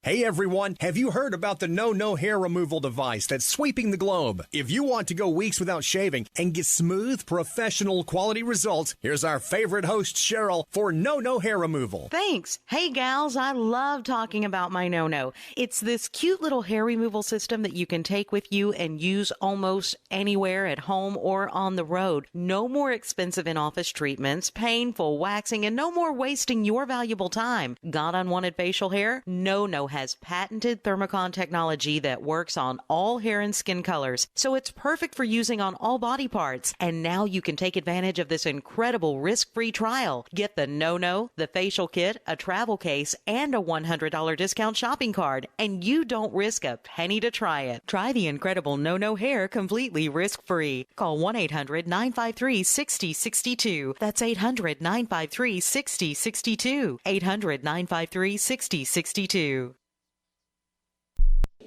Hey everyone, have you heard about the No hair removal device that's sweeping the globe? If you want to go weeks without shaving and get smooth, professional quality results, here's our favorite host, Cheryl, for No hair removal. Thanks. Hey gals, I love talking about my No. It's this cute little hair removal system that you can take with you and use almost anywhere at home or on the road. No more expensive in-office treatments, painful waxing, and no more wasting your valuable time. Got unwanted facial hair? No has patented thermocon technology that works on all hair and skin colors, so it's perfect for using on all body parts. And now you can take advantage of this incredible risk-free trial. Get the No, the facial kit, a travel case, and a $100 discount shopping card, and you don't risk a penny to try it. Try the incredible No hair completely risk-free. Call 1-800-953-6062. That's 800-953-6062. 800-953-6062.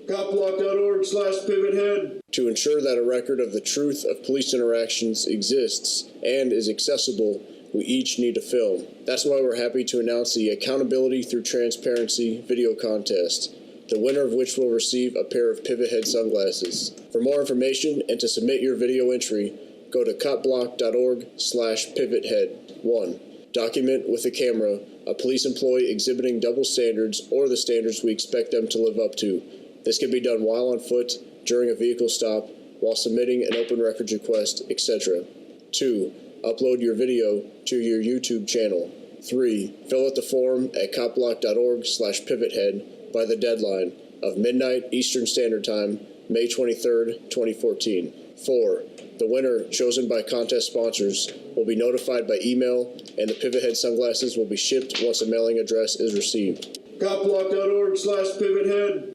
Copblock.org/pivothead. To ensure that a record of the truth of police interactions exists and is accessible, we each need a film. That's why we're happy to announce the Accountability Through Transparency video contest, the winner of which will receive a pair of Pivot Head sunglasses. For more information and to submit your video entry, go to copblock.org/pivothead. 1. Document with a camera a police employee exhibiting double standards or the standards we expect them to live up to. This can be done while on foot, during a vehicle stop, while submitting an open records request, etc. 2. Upload your video to your YouTube channel. 3. Fill out the form at copblock.org/pivothead by the deadline of midnight Eastern Standard Time, May 23rd, 2014. 4. The winner, chosen by contest sponsors, will be notified by email, and the Pivot Head sunglasses will be shipped once a mailing address is received. Copblock.org/pivothead.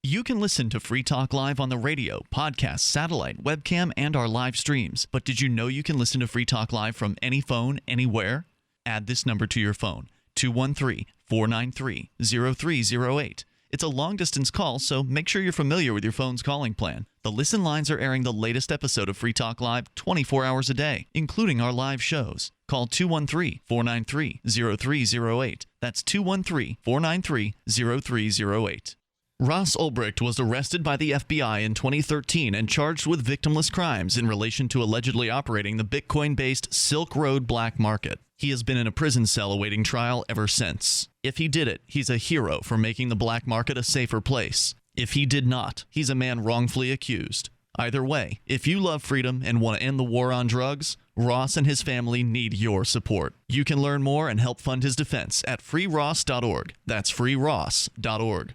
You can listen to Free Talk Live on the radio, podcast, satellite, webcam, and our live streams. But did you know you can listen to Free Talk Live from any phone, anywhere? Add this number to your phone, 213-493-0308. It's a long-distance call, so make sure you're familiar with your phone's calling plan. The Listen lines are airing the latest episode of Free Talk Live 24 hours a day, including our live shows. Call 213-493-0308. That's 213-493-0308. Ross Ulbricht was arrested by the FBI in 2013 and charged with victimless crimes in relation to allegedly operating the Bitcoin-based Silk Road black market. He has been in a prison cell awaiting trial ever since. If he did it, he's a hero for making the black market a safer place. If he did not, he's a man wrongfully accused. Either way, if you love freedom and want to end the war on drugs, Ross and his family need your support. You can learn more and help fund his defense at freeross.org. That's freeross.org.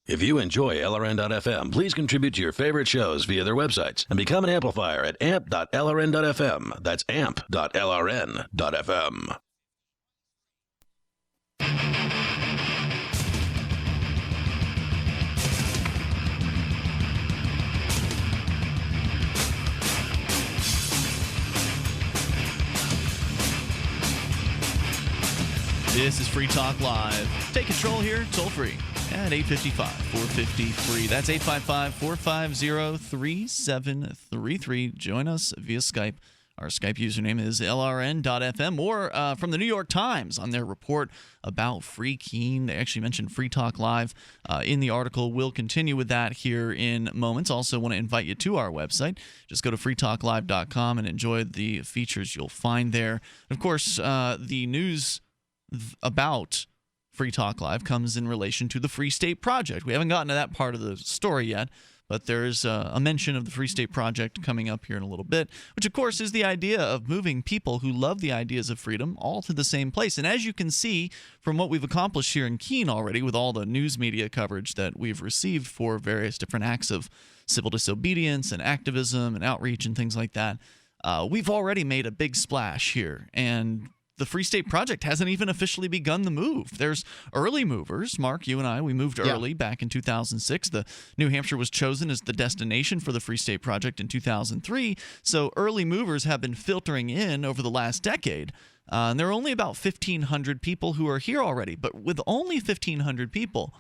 If you enjoy LRN.FM, please contribute to your favorite shows via their websites and become an amplifier at amp.lrn.fm. That's amp.lrn.fm. This is Free Talk Live. Take control here, toll free at 855-450-FREE. That's 855-450-3733. Join us via Skype. Our Skype username is LRN.FM, or from the New York Times on their report about Free Keene. They actually mentioned Free Talk Live in the article. We'll continue with that here in moments. Also want to invite you to our website. Just go to freetalklive.com and enjoy the features you'll find there. Of course, the news about Free Talk Live comes in relation to the Free State Project. We haven't gotten to that part of the story yet, but there's a mention of the Free State Project coming up here in a little bit, which of course is the idea of moving people who love the ideas of freedom all to the same place. And as you can see from what we've accomplished here in Keene already with all the news media coverage that we've received for various different acts of civil disobedience and activism and outreach and things like that, we've already made a big splash here. And the Free State Project hasn't even officially begun the move. There's early movers. Mark, you and I, we moved early back in 2006. The New Hampshire was chosen as the destination for the Free State Project in 2003. So early movers have been filtering in over the last decade. And there are only about 1,500 people who are here already. But with only 1,500 people,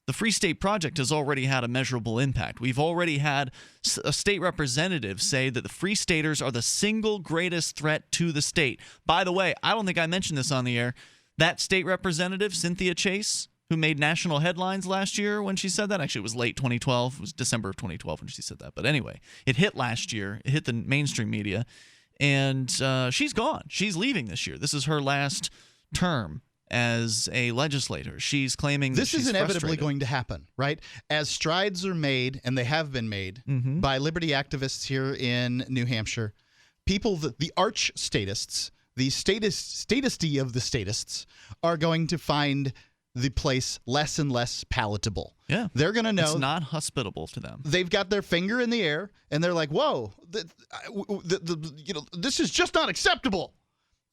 the Free State Project has already had a measurable impact. We've already had a state representative say that the Free Staters are the single greatest threat to the state. By the way, I don't think I mentioned this on the air. That state representative, Cynthia Chase, who made national headlines last year when she said that. Actually, it was late 2012. It was December of 2012 when she said that. But anyway, it hit last year. It hit the mainstream media. And she's gone. She's leaving this year. This is her last term as a legislator. She's claiming this that she's is inevitably frustrated. going to happen, right? As strides are made, and they have been made by liberty activists here in New Hampshire, people, the Arch-Statists, the statisty of the statists, are going to find the place less and less palatable. Yeah. They're going to know it's not hospitable to them. They've got their finger in the air, and they're like, whoa, this is just not acceptable.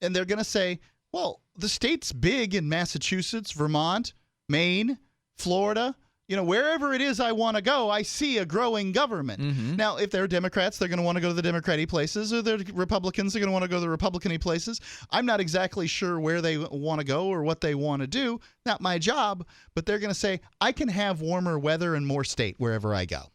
And they're going to say, well, the state's big in Massachusetts, Vermont, Maine, Florida. Wherever it is I want to go, I see a growing government. Now, if they're Democrats, they're going to want to go to the Democratic places, or they're Republicans, they're going to want to go to the Republican-y places. I'm not exactly sure where they want to go or what they want to do. Not my job, but they're going to say, I can have warmer weather and more state wherever I go.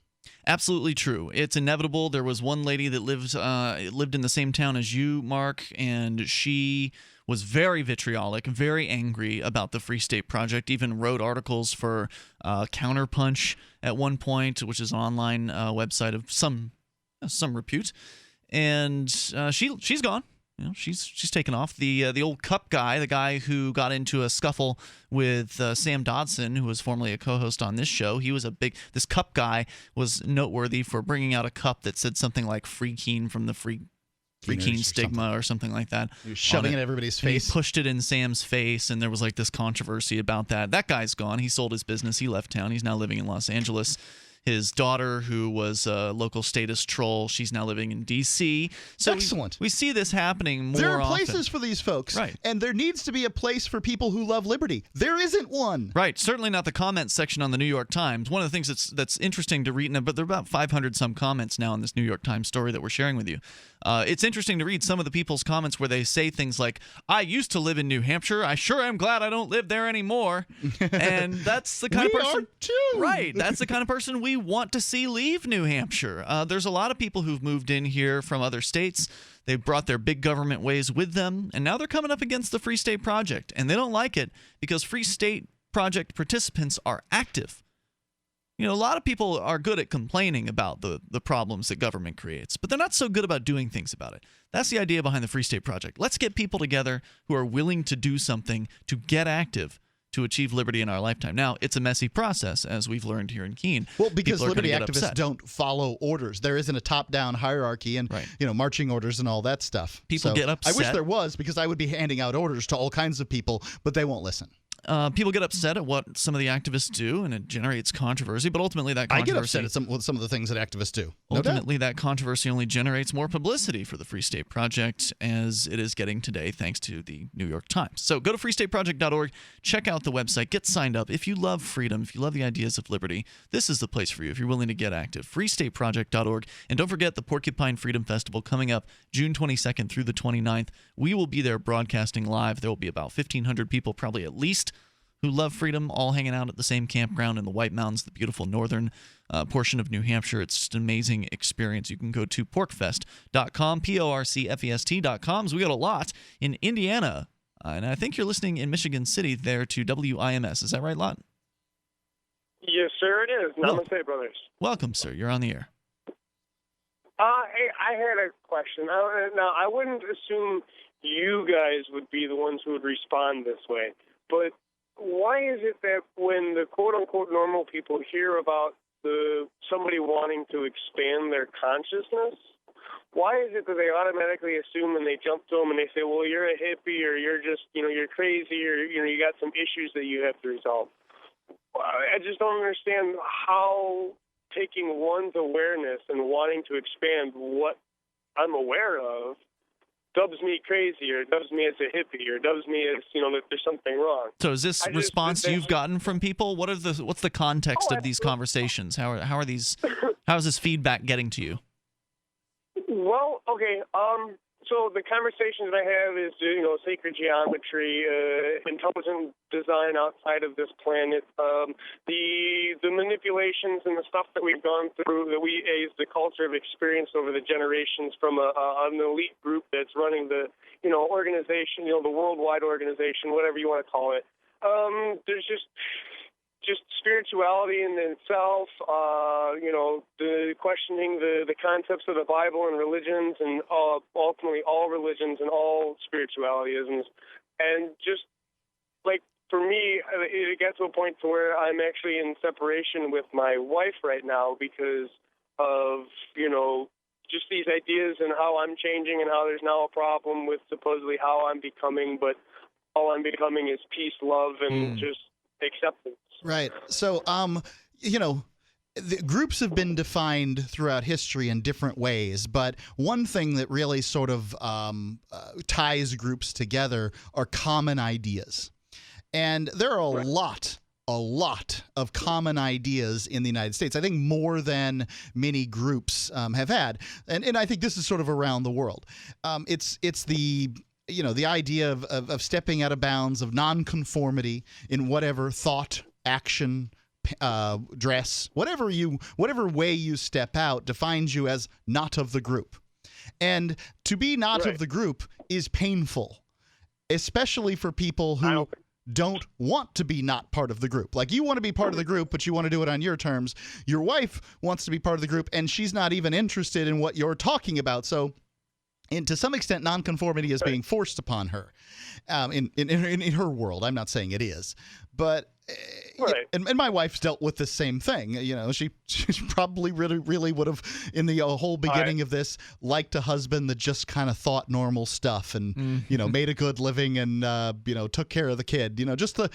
Absolutely true. It's inevitable. There was one lady that lived in the same town as you, Mark, and she was very vitriolic, very angry about the Free State Project, even wrote articles for Counterpunch at one point, which is an online website of some repute. And she's gone. She's taken off. The old Cup guy, the guy who got into a scuffle with Sam Dodson, who was formerly a co-host on this show. He was this Cup guy was noteworthy for bringing out a cup that said something like "Free Keene" from the Free Keene stigma or something like that. He was shoving it in everybody's face. He pushed it in Sam's face, and there was like this controversy about that. That guy's gone. He sold his business. He left town. He's now living in Los Angeles. His daughter, who was a local statist troll, she's now living in D.C. So excellent. We see this happening more often. There are places for these folks, right? And there needs to be a place for people who love liberty. There isn't one. Right. Certainly not the comments section on the New York Times. One of the things that's interesting to read, but there are about 500 some comments now in this New York Times story that we're sharing with you. It's interesting to read some of the people's comments where they say things like, I used to live in New Hampshire. I sure am glad I don't live there anymore. And that's the kind of person. We are too. Right. That's the kind of person we want to see leave New Hampshire. There's a lot of people who've moved in here from other states. They've brought their big government ways with them, and now they're coming up against the Free State Project. And they don't like it because Free State Project participants are active. A lot of people are good at complaining about the problems that government creates, but they're not so good about doing things about it. That's the idea behind the Free State Project. Let's get people together who are willing to do something, to get active, to achieve liberty in our lifetime. Now, it's a messy process, as we've learned here in Keene. Well, because People are liberty gonna get activists upset. don't follow orders. There isn't a top-down hierarchy and marching orders and all that stuff. People get upset. I wish there was, because I would be handing out orders to all kinds of people, but they won't listen. People get upset at what some of the activists do, and it generates controversy. But ultimately, that controversy, I get upset at some of the things that activists do. No doubt. ultimately, that controversy only generates more publicity for the Free State Project, as it is getting today, thanks to the New York Times. So go to freestateproject.org, check out the website, get signed up. If you love freedom, if you love the ideas of liberty, this is the place for you. If you're willing to get active, freestateproject.org, and don't forget the Porcupine Freedom Festival coming up June 22nd through the 29th. We will be there broadcasting live. There will be about 1,500 people, probably at least, who love freedom, all hanging out at the same campground in the White Mountains, the beautiful northern portion of New Hampshire. It's just an amazing experience. You can go to porcfest.com, porcfest.com. So we got a lot in Indiana, and I think you're listening in Michigan City there to WIMS. Is that right, Lot? Yes, sir, it is. Namaste, brothers. Welcome, sir. You're on the air. Hey, I had a question. Now, I wouldn't assume you guys would be the ones who would respond this way, but why is it that when the quote-unquote normal people hear about somebody wanting to expand their consciousness, why is it that they automatically assume and they jump to them and they say, well, you're a hippie, or you're just, you're crazy, or, you got some issues that you have to resolve? I just don't understand how taking one's awareness and wanting to expand what I'm aware of dubs me crazy, or dubs me as a hippie, or dubs me as, that there's something wrong. So is this response you've gotten from people? What's the context of these conversations? How is this feedback getting to you? Well, okay. So the conversations that I have is, sacred geometry, intelligent design outside of this planet, the manipulations and the stuff that we've gone through, that we, as the culture, have experienced over the generations from an elite group that's running the, organization, the worldwide organization, whatever you want to call it. There's just spirituality in itself, the questioning the concepts of the Bible and religions, and ultimately all religions and all spiritualisms. And just, like, for me, it gets to a point to where I'm actually in separation with my wife right now because of, just these ideas and how I'm changing and how there's now a problem with supposedly how I'm becoming, but all I'm becoming is peace, love, and just acceptance. Right. So, the groups have been defined throughout history in different ways, but one thing that really sort of ties groups together are common ideas. And there are a lot of common ideas in the United States. I think more than many groups have had. And I think this is sort of around the world. It's the the idea of stepping out of bounds, of nonconformity in whatever thought, action, dress, whatever way you step out defines you as not of the group. And to be not of the group is painful, especially for people who don't want to be not part of the group. Like, you want to be part of the group, but you want to do it on your terms. Your wife wants to be part of the group, and she's not even interested in what you're talking about. So, and to some extent, nonconformity is being forced upon her in her world. I'm not saying it is, but and my wife's dealt with the same thing. She probably really would have, in the whole beginning of this, liked a husband that just kind of thought normal stuff and made a good living and took care of the kid. Just the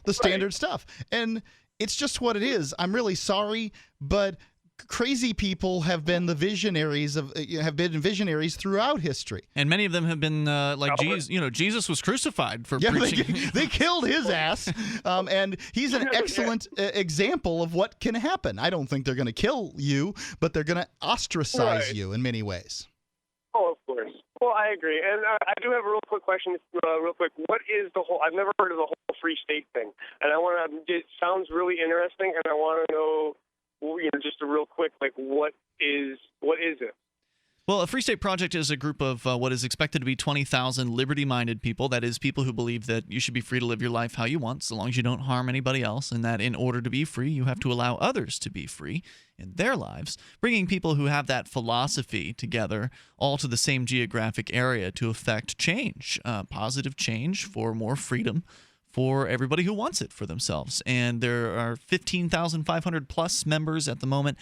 standard stuff. And it's just what it is. I'm really sorry, but crazy people have been visionaries throughout history, and many of them have been Jesus. Jesus was crucified for preaching. They killed his ass, and he's an excellent example of what can happen. I don't think they're going to kill you, but they're going to ostracize you in many ways. Oh, of course. Well, I agree, and I do have a real quick question. Real quick, what is the whole? I've never heard of the whole free state thing, and I want to. It sounds really interesting, and I want to know. Just a real quick, what is it? Well, a Free State Project is a group of what is expected to be 20,000 liberty-minded people. That is, people who believe that you should be free to live your life how you want, so long as you don't harm anybody else, and that in order to be free, you have to allow others to be free in their lives. Bringing people who have that philosophy together, all to the same geographic area, to effect change, positive change for more freedom for everybody who wants it for themselves. And there are 15,500 plus members at the moment,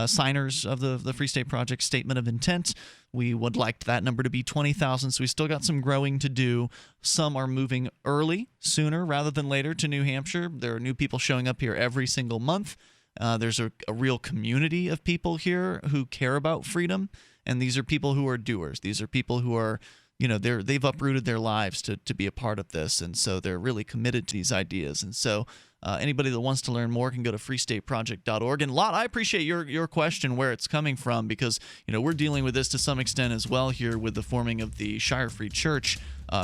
signers of the Free State Project Statement of Intent. We would like that number to be 20,000, so we still got some growing to do. Some are moving early, sooner rather than later, to New Hampshire. There are new people showing up here every single month. There's a real community of people here who care about freedom, and these are people who are doers. These are people who are, they've uprooted their lives to be a part of this, and so they're really committed to these ideas. And so anybody that wants to learn more can go to freestateproject.org. And Lot, I appreciate your question, where it's coming from, because we're dealing with this to some extent as well here with the forming of the Shire Free Church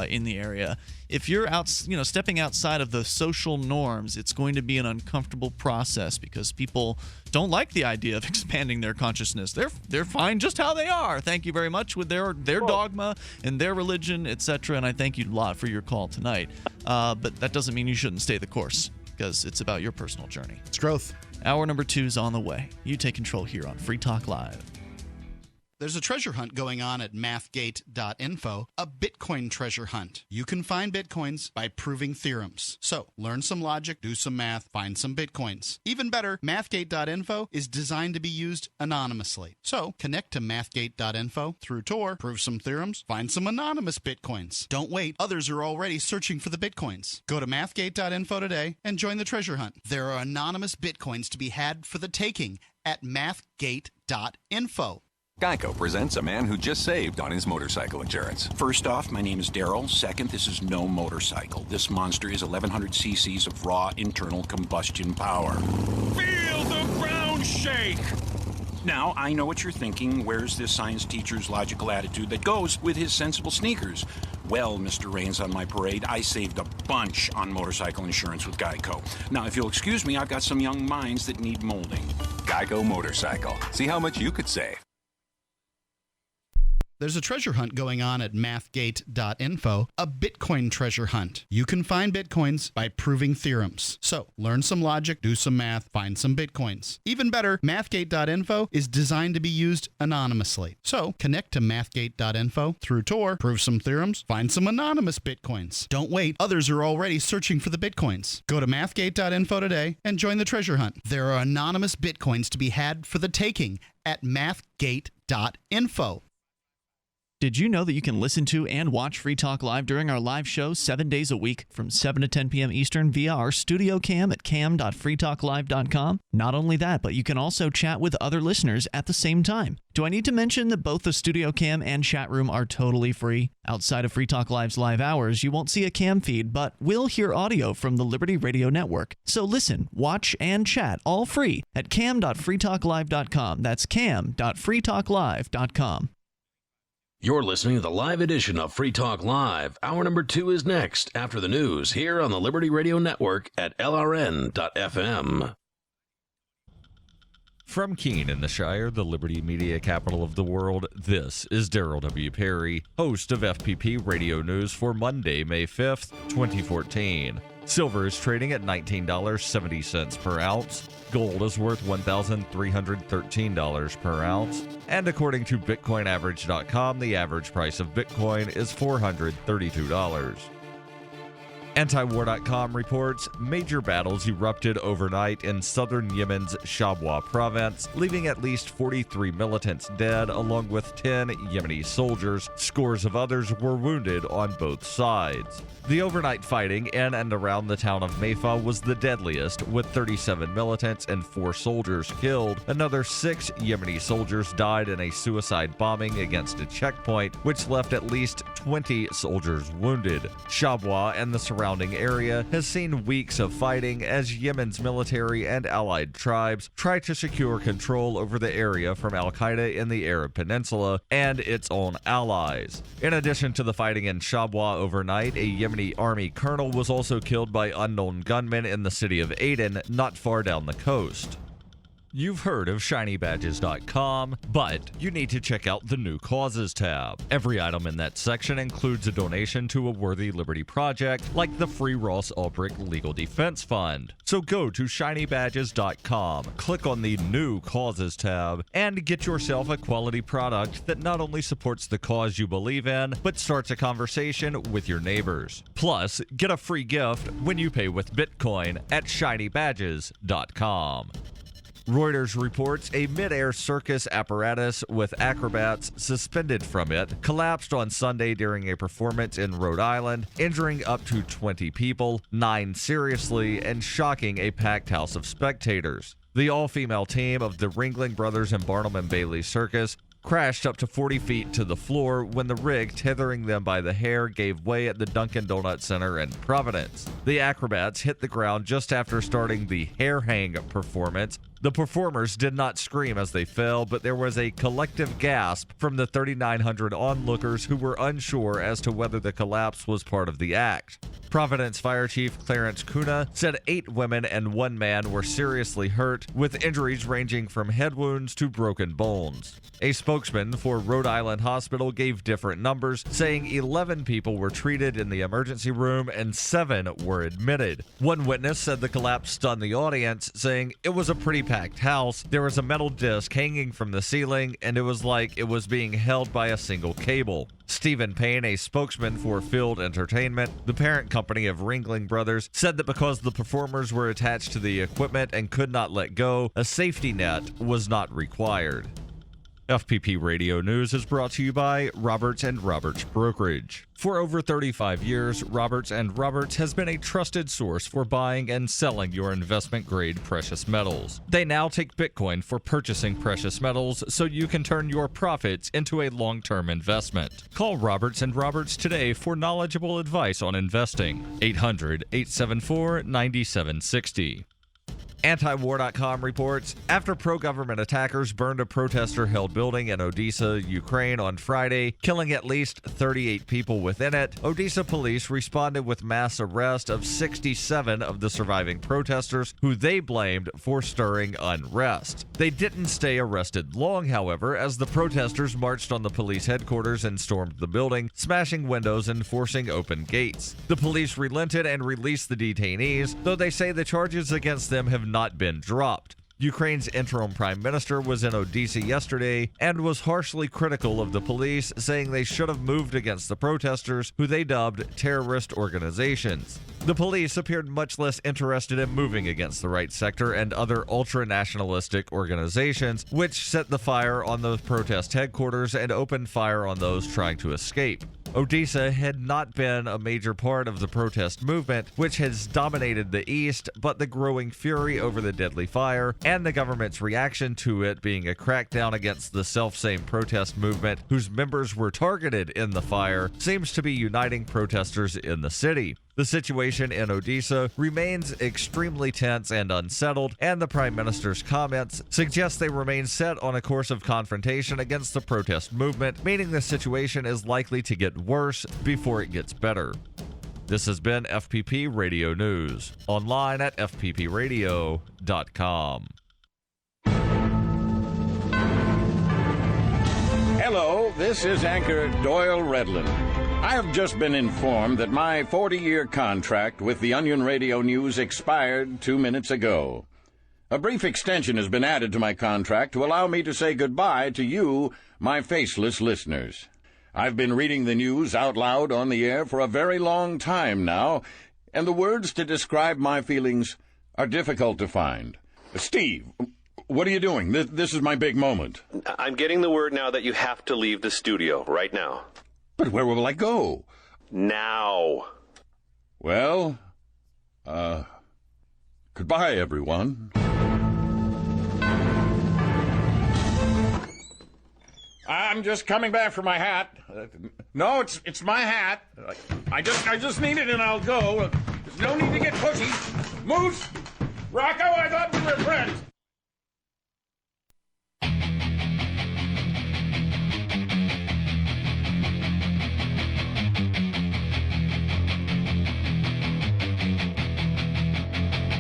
in the area. If you're stepping outside of the social norms, it's going to be an uncomfortable process because people don't like the idea of expanding their consciousness. They're fine just how they are. Thank you very much with their dogma and their religion, etc. And I thank you a lot for your call tonight. But that doesn't mean you shouldn't stay the course, because it's about your personal journey. It's growth. Hour number 2 is on the way. You take control here on Free Talk Live. There's a treasure hunt going on at mathgate.info, a Bitcoin treasure hunt. You can find Bitcoins by proving theorems. So, learn some logic, do some math, find some Bitcoins. Even better, mathgate.info is designed to be used anonymously. So, connect to mathgate.info through Tor, prove some theorems, find some anonymous Bitcoins. Don't wait, others are already searching for the Bitcoins. Go to mathgate.info today and join the treasure hunt. There are anonymous Bitcoins to be had for the taking at mathgate.info. Geico presents a man who just saved on his motorcycle insurance. First off, my name is Daryl. Second, this is no motorcycle. This monster is 1,100 cc's of raw internal combustion power. Feel the ground shake! Now, I know what you're thinking. Where's this science teacher's logical attitude that goes with his sensible sneakers? Well, Mr. Rains on my parade, I saved a bunch on motorcycle insurance with Geico. Now, if you'll excuse me, I've got some young minds that need molding. Geico Motorcycle. See how much you could save. There's a treasure hunt going on at mathgate.info, a Bitcoin treasure hunt. You can find Bitcoins by proving theorems. So, learn some logic, do some math, find some Bitcoins. Even better, mathgate.info is designed to be used anonymously. So, connect to mathgate.info through Tor, prove some theorems, find some anonymous Bitcoins. Don't wait, others are already searching for the Bitcoins. Go to mathgate.info today and join the treasure hunt. There are anonymous Bitcoins to be had for the taking at mathgate.info. Did you know that you can listen to and watch Free Talk Live during our live show 7 days a week from 7 to 10 p.m. Eastern via our studio cam at cam.freetalklive.com? Not only that, but you can also chat with other listeners at the same time. Do I need to mention that both the studio cam and chat room are totally free? Outside of Free Talk Live's live hours, you won't see a cam feed, but will hear audio from the Liberty Radio Network. So listen, watch, and chat all free at cam.freetalklive.com. That's cam.freetalklive.com. You're listening to the live edition of Free Talk Live. Hour number 2 is next after the news here on the Liberty Radio Network at LRN.FM. From Keene in the Shire, the Liberty Media capital of the world, this is Daryl W. Perry, host of FPP Radio News for Monday, May 5th, 2014. Silver is trading at $19.70 per ounce. Gold is worth $1,313 per ounce. And according to BitcoinAverage.com, the average price of Bitcoin is $432. Antiwar.com reports major battles erupted overnight in southern Yemen's Shabwa province, leaving at least 43 militants dead, along with 10 Yemeni soldiers. Scores of others were wounded on both sides. The overnight fighting in and around the town of Mayfa was the deadliest, with 37 militants and 4 soldiers killed. Another 6 Yemeni soldiers died in a suicide bombing against a checkpoint, which left at least 20 soldiers wounded. Shabwa and the surrounding area has seen weeks of fighting as Yemen's military and allied tribes try to secure control over the area from Al-Qaeda in the Arab Peninsula and its own allies. In addition to the fighting in Shabwa overnight, a Yemeni army colonel was also killed by unknown gunmen in the city of Aden, not far down the coast. You've heard of ShinyBadges.com, but you need to check out the New Causes tab. Every item in that section includes a donation to a worthy liberty project, like the Free Ross Ulbricht Legal Defense Fund. So go to ShinyBadges.com, click on the New Causes tab, and get yourself a quality product that not only supports the cause you believe in, but starts a conversation with your neighbors. Plus, get a free gift when you pay with Bitcoin at ShinyBadges.com. Reuters reports a mid-air circus apparatus with acrobats suspended from it collapsed on Sunday during a performance in Rhode Island, injuring up to 20 people, 9 seriously, and shocking a packed house of spectators. The all-female team of the Ringling Brothers and Barnum and Bailey Circus crashed up to 40 feet to the floor when the rig tethering them by the hair gave way at the Dunkin' Donut Center in Providence. The acrobats hit the ground just after starting the hair hang performance. The performers did not scream as they fell, but there was a collective gasp from the 3,900 onlookers who were unsure as to whether the collapse was part of the act. Providence Fire Chief Clarence Keene said 8 women and 1 man were seriously hurt, with injuries ranging from head wounds to broken bones. A spokesman for Rhode Island Hospital gave different numbers, saying 11 people were treated in the emergency room and 7 were admitted. One witness said the collapse stunned the audience, saying it was a pretty packed house. There was a metal disc hanging from the ceiling, and it was like it was being held by a single cable. Stephen Payne, a spokesman for Field Entertainment, the parent company of Ringling Brothers, said that because the performers were attached to the equipment and could not let go, a safety net was not required. FPP Radio News is brought to you by Roberts & Roberts Brokerage. For over 35 years, Roberts & Roberts has been a trusted source for buying and selling your investment-grade precious metals. They now take Bitcoin for purchasing precious metals so you can turn your profits into a long-term investment. Call Roberts & Roberts today for knowledgeable advice on investing. 800-874-9760. Antiwar.com reports, after pro-government attackers burned a protester-held building in Odessa, Ukraine on Friday, killing at least 38 people within it, Odessa police responded with mass arrest of 67 of the surviving protesters, who they blamed for stirring unrest. They didn't stay arrested long, however, as the protesters marched on the police headquarters and stormed the building, smashing windows and forcing open gates. The police relented and released the detainees, though they say the charges against them have not been dropped. Ukraine's interim prime minister was in Odessa yesterday and was harshly critical of the police, saying they should have moved against the protesters, who they dubbed terrorist organizations. The police appeared much less interested in moving against the right sector and other ultra-nationalistic organizations, which set the fire on the protest headquarters and opened fire on those trying to escape. Odessa had not been a major part of the protest movement, which has dominated the East, but the growing fury over the deadly fire and the government's reaction to it being a crackdown against the selfsame protest movement whose members were targeted in the fire seems to be uniting protesters in the city. The situation in Odessa remains extremely tense and unsettled, and the Prime Minister's comments suggest they remain set on a course of confrontation against the protest movement, meaning the situation is likely to get worse before it gets better. This has been FPP Radio News, online at fppradio.com. Hello, this is anchor Doyle Redland. I have just been informed that my 40-year contract with the Onion Radio News expired 2 minutes ago. A brief extension has been added to my contract to allow me to say goodbye to you, my faceless listeners. I've been reading the news out loud on the air for a very long time now, and the words to describe my feelings are difficult to find. Steve, what are you doing? This is my big moment. I'm getting the word now that you have to leave the studio right now. But where will I go? Now. Well, goodbye, everyone. I'm just coming back for my hat. No, it's my hat. I just need it and I'll go. There's no need to get pushy. Moose! Rocco, I thought we were friends.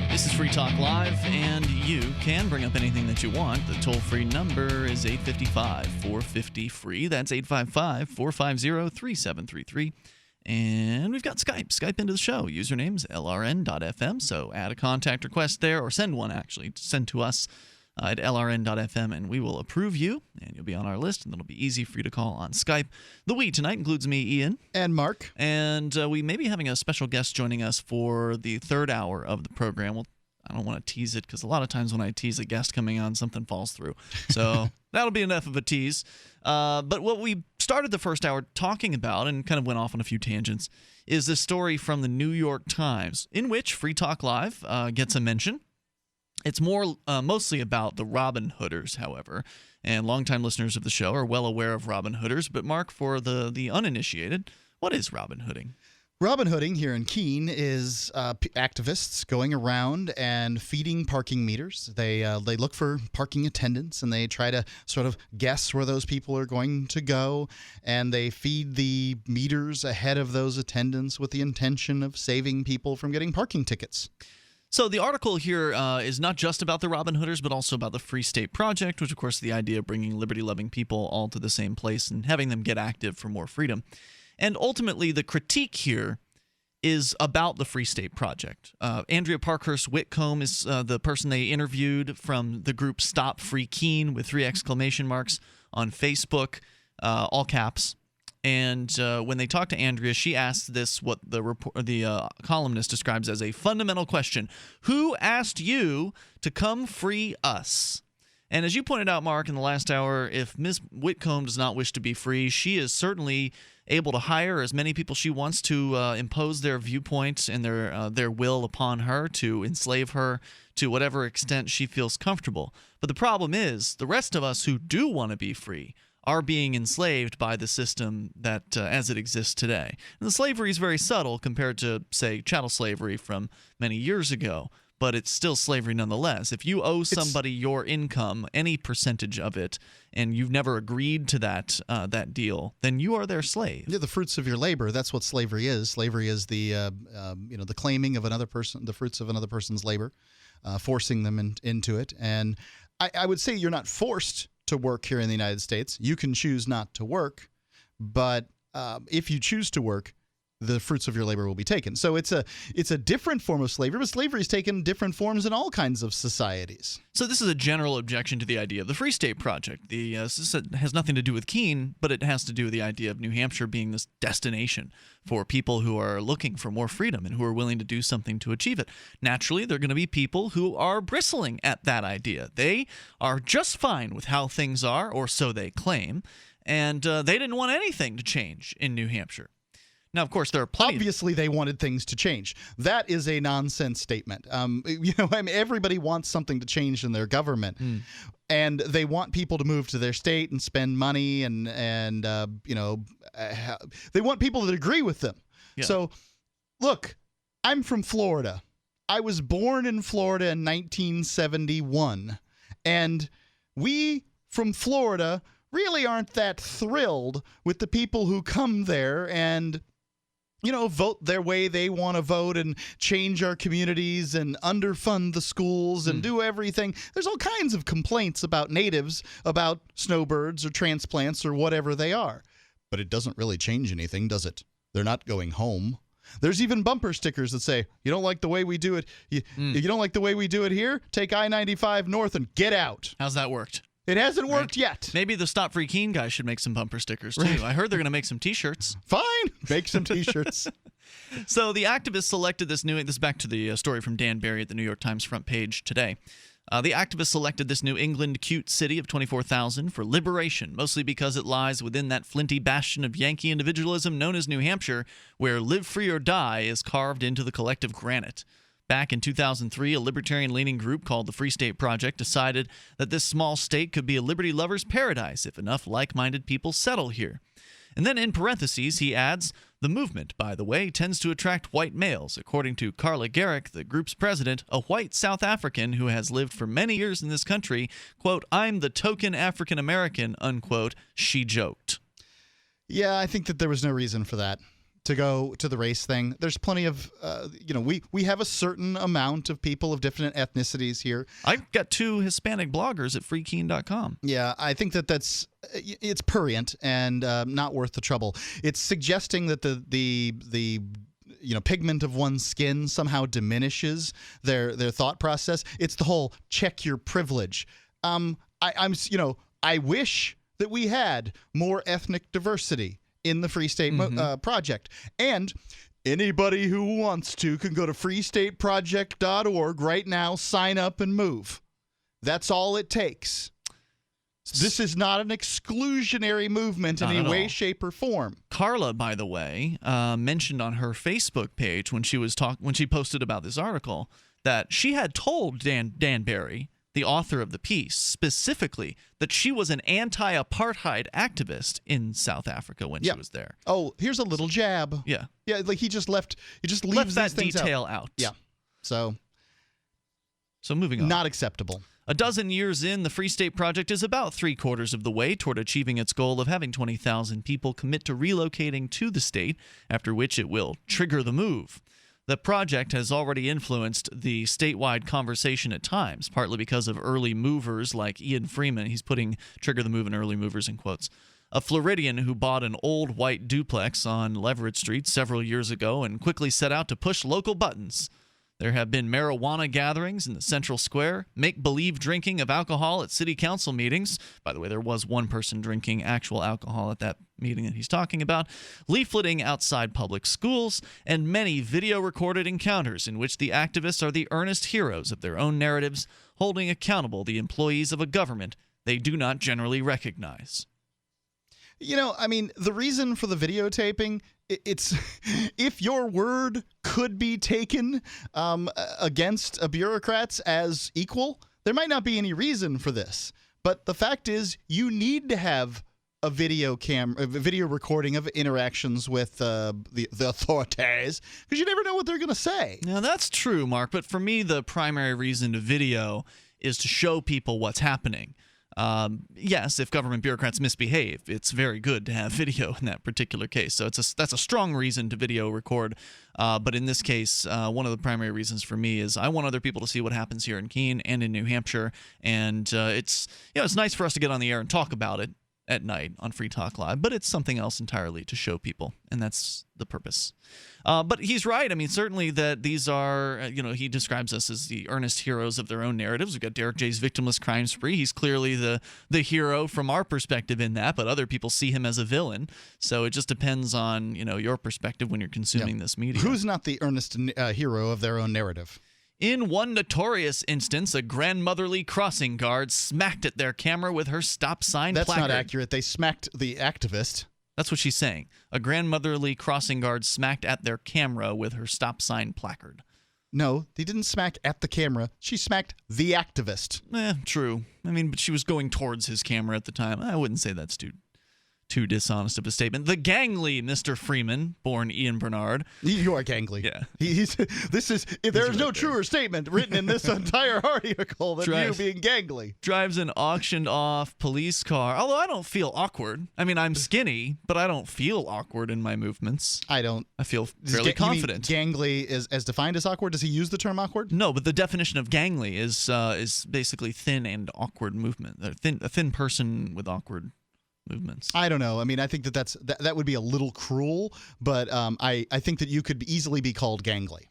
This is Free Talk Talk Live, and you can bring up anything that you want. The toll-free number is 855-450-FREE. That's 855-450-3733. And we've got Skype. Skype into the show. Username's lrn.fm, so add a contact request there, or send one, actually. Send to us at lrn.fm, and we will approve you, and you'll be on our list, and it'll be easy for you to call on Skype. The we tonight includes me, Ian. And Mark. And we may be having a special guest joining us for the third hour of the program. Well, I don't want to tease it, because a lot of times when I tease a guest coming on, something falls through. So that'll be enough of a tease. But what we started the first hour talking about, and kind of went off on a few tangents, is this story from the New York Times, in which Free Talk Live gets a mention. It's more mostly about the Robin Hooders, however, and longtime listeners of the show are well aware of Robin Hooders. But Mark, for the uninitiated, what is Robin Hooding? Robin Hooding here in Keene is activists going around and feeding parking meters. They look for parking attendants, and they try to sort of guess where those people are going to go, and they feed the meters ahead of those attendants with the intention of saving people from getting parking tickets. So the article here is not just about the Robin Hooders, but also about the Free State Project, which, of course, is the idea of bringing liberty-loving people all to the same place and having them get active for more freedom. And ultimately, the critique here is about the Free State Project. Andrea Parkhurst Whitcomb is the person they interviewed from the group Stop Free Keene with 3 exclamation marks on Facebook, all caps. And when they talked to Andrea, she asked this, what the columnist describes as a fundamental question. Who asked you to come free us? And as you pointed out, Mark, in the last hour, if Ms. Whitcomb does not wish to be free, she is certainly able to hire as many people she wants to impose their viewpoints and their will upon her, to enslave her to whatever extent she feels comfortable. But the problem is, the rest of us who do want to be free are being enslaved by the system that as it exists today. And the slavery is very subtle compared to, say, chattel slavery from many years ago, but it's still slavery nonetheless. If you owe somebody your income, any percentage of it, and you've never agreed to that deal, then you are their slave. Yeah, the fruits of your labor. That's what slavery is. Slavery is the the claiming of another person, the fruits of another person's labor, forcing them into it. And I would say you're not forced to work here in the United States. You can choose not to work, but if you choose to work, the fruits of your labor will be taken. So it's a different form of slavery, but slavery has taken different forms in all kinds of societies. So this is a general objection to the idea of the Free State Project. This has nothing to do with Keene, but it has to do with the idea of New Hampshire being this destination for people who are looking for more freedom and who are willing to do something to achieve it. Naturally, there are going to be people who are bristling at that idea. They are just fine with how things are, or so they claim, and they didn't want anything to change in New Hampshire. Now, of course, there are plenty. Obviously, they wanted things to change. That is a nonsense statement. Everybody wants something to change in their government, and they want people to move to their state and spend money, and they want people that agree with them. Yeah. So, look, I'm from Florida. I was born in Florida in 1971, and we from Florida really aren't that thrilled with the people who come there and vote their way they want to vote and change our communities and underfund the schools and do everything. There's all kinds of complaints about natives, about snowbirds or transplants or whatever they are. But it doesn't really change anything, does it? They're not going home. There's even bumper stickers that say, you don't like the way we do it. You don't like the way we do it here? Take I-95 north and get out. How's that worked? It hasn't worked yet. Maybe the Stop Free Keene guys should make some bumper stickers, too. Right. I heard they're going to make some T-shirts. Fine. Make some T-shirts. So the activists selected this is back to the story from Dan Barry at the New York Times front page today. The activists selected this New England cute city of 24,000 for liberation, mostly because it lies within that flinty bastion of Yankee individualism known as New Hampshire, where live free or die is carved into the collective granite. Back in 2003, a libertarian-leaning group called the Free State Project decided that this small state could be a liberty lover's paradise if enough like-minded people settle here. And then in parentheses, he adds, the movement, by the way, tends to attract white males, according to Carla Garrick, the group's president, a white South African who has lived for many years in this country. Quote, I'm the token African-American, unquote, she joked. Yeah, I think that there was no reason for that. to go to the race thing. There's plenty of, we have a certain amount of people of different ethnicities here. I've got 2 Hispanic bloggers at freekeene.com. Yeah, I think it's prurient and not worth the trouble. It's suggesting that the pigment of one's skin somehow diminishes their thought process. It's the whole check your privilege. I wish that we had more ethnic diversity in the Free State Project. And anybody who wants to can go to freestateproject.org right now, sign up and move. That's all it takes. This is not an exclusionary movement in any way, shape, or form. Carla, by the way, mentioned on her Facebook page when she posted about this article that she had told Dan Barry, the author of the piece, specifically that she was an anti-apartheid activist in South Africa when she was there. Oh, here's a little jab. Yeah. Yeah, like he just leaves that these detail out. Yeah. So moving on. Not acceptable. A dozen years in, the Free State Project is about 3/4 of the way toward achieving its goal of having 20,000 people commit to relocating to the state, after which it will trigger the move. The project has already influenced the statewide conversation at times, partly because of early movers like Ian Freeman. He's putting trigger the move and early movers in quotes. A Floridian who bought an old white duplex on Leverett Street several years ago and quickly set out to push local buttons. There have been marijuana gatherings in the Central Square, make-believe drinking of alcohol at city council meetings. By the way, there was one person drinking actual alcohol at that meeting that he's talking about, leafleting outside public schools, and many video-recorded encounters in which the activists are the earnest heroes of their own narratives, holding accountable the employees of a government they do not generally recognize. The reason for the videotaping, it's if your word could be taken against a bureaucrats as equal, there might not be any reason for this. But the fact is, you need to have a video recording of interactions with the authorities, because you never know what they're going to say. Now, that's true, Mark. But for me, the primary reason to video is to show people what's happening. Yes, if government bureaucrats misbehave, it's very good to have video in that particular case. So that's a strong reason to video record. But in this case, one of the primary reasons for me is I want other people to see what happens here in Keene and in New Hampshire. And it's nice for us to get on the air and talk about it at night on Free Talk Live, but it's something else entirely to show people, and that's the purpose. But he's right. I mean, certainly that these are, he describes us as the earnest heroes of their own narratives. We've got Derek J's victimless crime spree. He's clearly the hero from our perspective in that, but other people see him as a villain. So it just depends on, your perspective when you're consuming this media. Who's not the earnest hero of their own narrative? In one notorious instance, a grandmotherly crossing guard smacked at their camera with her stop sign placard. That's not accurate. They smacked the activist. That's what she's saying. A grandmotherly crossing guard smacked at their camera with her stop sign placard. No, they didn't smack at the camera. She smacked the activist. True. I mean, but she was going towards his camera at the time. I wouldn't say that's too dishonest of a statement. The gangly Mr. Freeman, born Ian Bernard. You are gangly. Yeah. There's no truer statement written in this entire article than you being gangly. Drives an auctioned-off police car. Although I don't feel awkward. I mean, I'm skinny, but I don't feel awkward in my movements. I don't. I feel fairly confident. You mean gangly is as defined as awkward? Does he use the term awkward? No, but the definition of gangly is basically thin and awkward movement. A thin person with awkward movements. I don't know. I mean, I think that would be a little cruel, but I think that you could easily be called gangly.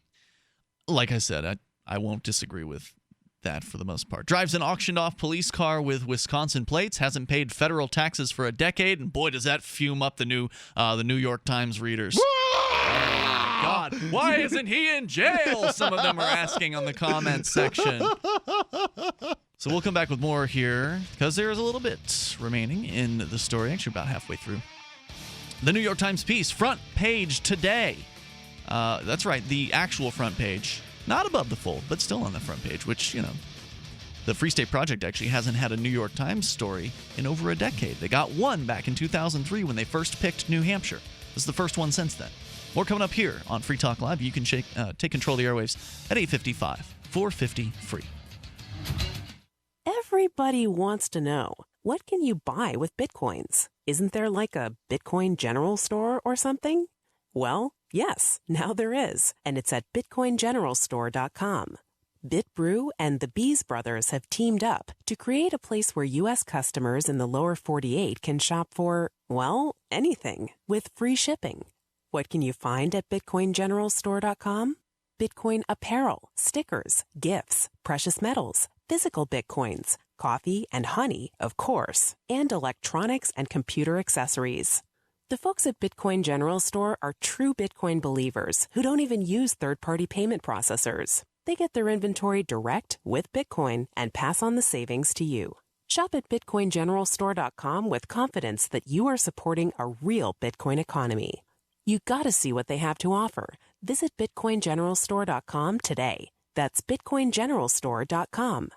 Like I said, I won't disagree with that for the most part. Drives an auctioned-off police car with Wisconsin plates, hasn't paid federal taxes for a decade, and boy, does that fume up the New York Times readers. Oh, God, why isn't he in jail? Some of them are asking on the comments section. So we'll come back with more here because there's a little bit remaining in the story, actually about halfway through. The New York Times piece, front page today. That's right, the actual front page. Not above the fold, but still on the front page, which, the Free State Project actually hasn't had a New York Times story in over a decade. They got one back in 2003 when they first picked New Hampshire. This is the first one since then. More coming up here on Free Talk Live. You can take control of the airwaves at 855 450 free. Everybody wants to know, what can you buy with Bitcoins? Isn't there like a Bitcoin general store or something? Well, yes, now there is, and it's at BitcoinGeneralStore.com. BitBrew and the Bees Brothers have teamed up to create a place where U.S. customers in the lower 48 can shop for, well, anything with free shipping. What can you find at BitcoinGeneralStore.com? Bitcoin apparel, stickers, gifts, precious metals, physical Bitcoins, coffee and honey, of course, and electronics and computer accessories. The folks at Bitcoin General Store are true Bitcoin believers who don't even use third-party payment processors. They get their inventory direct with Bitcoin and pass on the savings to you. Shop at BitcoinGeneralStore.com with confidence that you are supporting a real Bitcoin economy. You gotta see what they have to offer. Visit BitcoinGeneralStore.com today. That's BitcoinGeneralStore.com.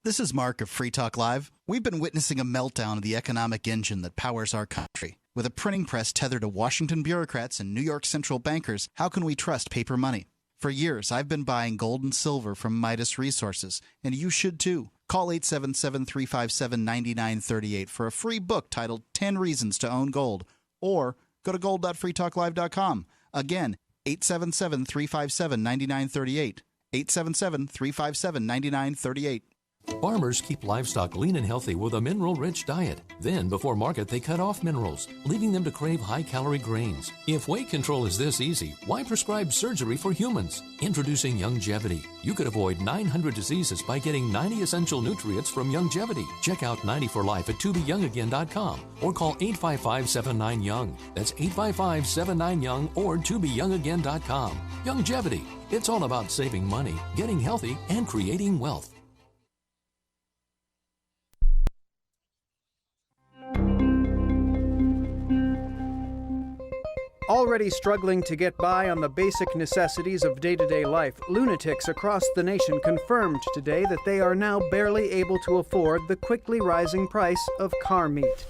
This is Mark of Free Talk Live. We've been witnessing a meltdown of the economic engine that powers our country. With a printing press tethered to Washington bureaucrats and New York central bankers, how can we trust paper money? For years, I've been buying gold and silver from Midas Resources, and you should too. Call 877-357-9938 for a free book titled 10 Reasons to Own Gold, or go to gold.freetalklive.com. Again, 877-357-9938. 877-357-9938. Farmers keep livestock lean and healthy with a mineral-rich diet. Then, before market, they cut off minerals, leaving them to crave high-calorie grains. If weight control is this easy, why prescribe surgery for humans? Introducing Youngevity. You could avoid 900 diseases by getting 90 essential nutrients from Youngevity. Check out 90 for Life at tobeyoungagain.com or call 855-79-YOUNG. That's 855-79-YOUNG or tobeyoungagain.com. Youngevity. It's all about saving money, getting healthy, and creating wealth. Already struggling to get by on the basic necessities of day-to-day life, lunatics across the nation confirmed today that they are now barely able to afford the quickly rising price of car meat.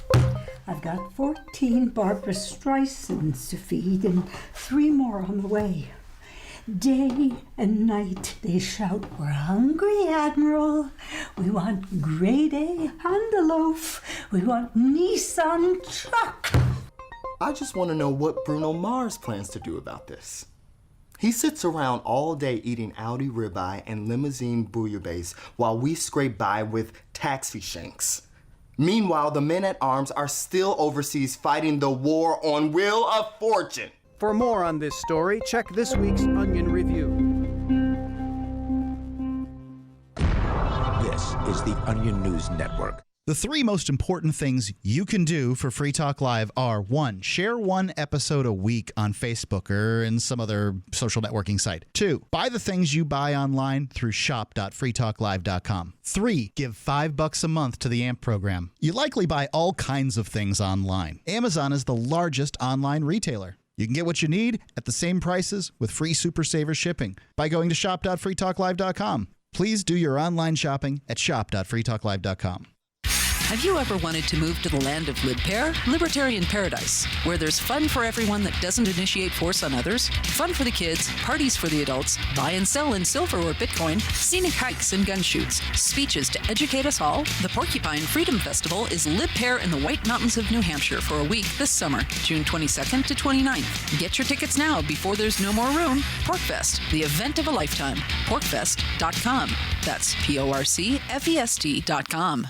I've got 14 Barbara Streisands to feed and 3 more on the way. Day and night they shout, "We're hungry, Admiral. We want grade A Handaloaf. We want Nissan truck." I just want to know what Bruno Mars plans to do about this. He sits around all day eating Audi ribeye and limousine bouillabaisse while we scrape by with taxi shanks. Meanwhile, the men at arms are still overseas fighting the war on Wheel of Fortune. For more on this story, check this week's Onion Review. This is the Onion News Network. The 3 most important things you can do for Free Talk Live are: 1. Share 1 episode a week on Facebook or in some other social networking site. 2. Buy the things you buy online through shop.freetalklive.com. 3. Give $5 a month to the AMP program. You likely buy all kinds of things online. Amazon is the largest online retailer. You can get what you need at the same prices with free Super Saver shipping by going to shop.freetalklive.com. Please do your online shopping at shop.freetalklive.com. Have you ever wanted to move to the land of Libpair? Libertarian paradise, where there's fun for everyone that doesn't initiate force on others, fun for the kids, parties for the adults, buy and sell in silver or Bitcoin, scenic hikes and gun shoots, speeches to educate us all. The Porcupine Freedom Festival is Libpair in the White Mountains of New Hampshire for a week this summer, June 22nd to 29th. Get your tickets now before there's no more room. PorcFest, the event of a lifetime. PorcFest.com. That's PorcFest.com.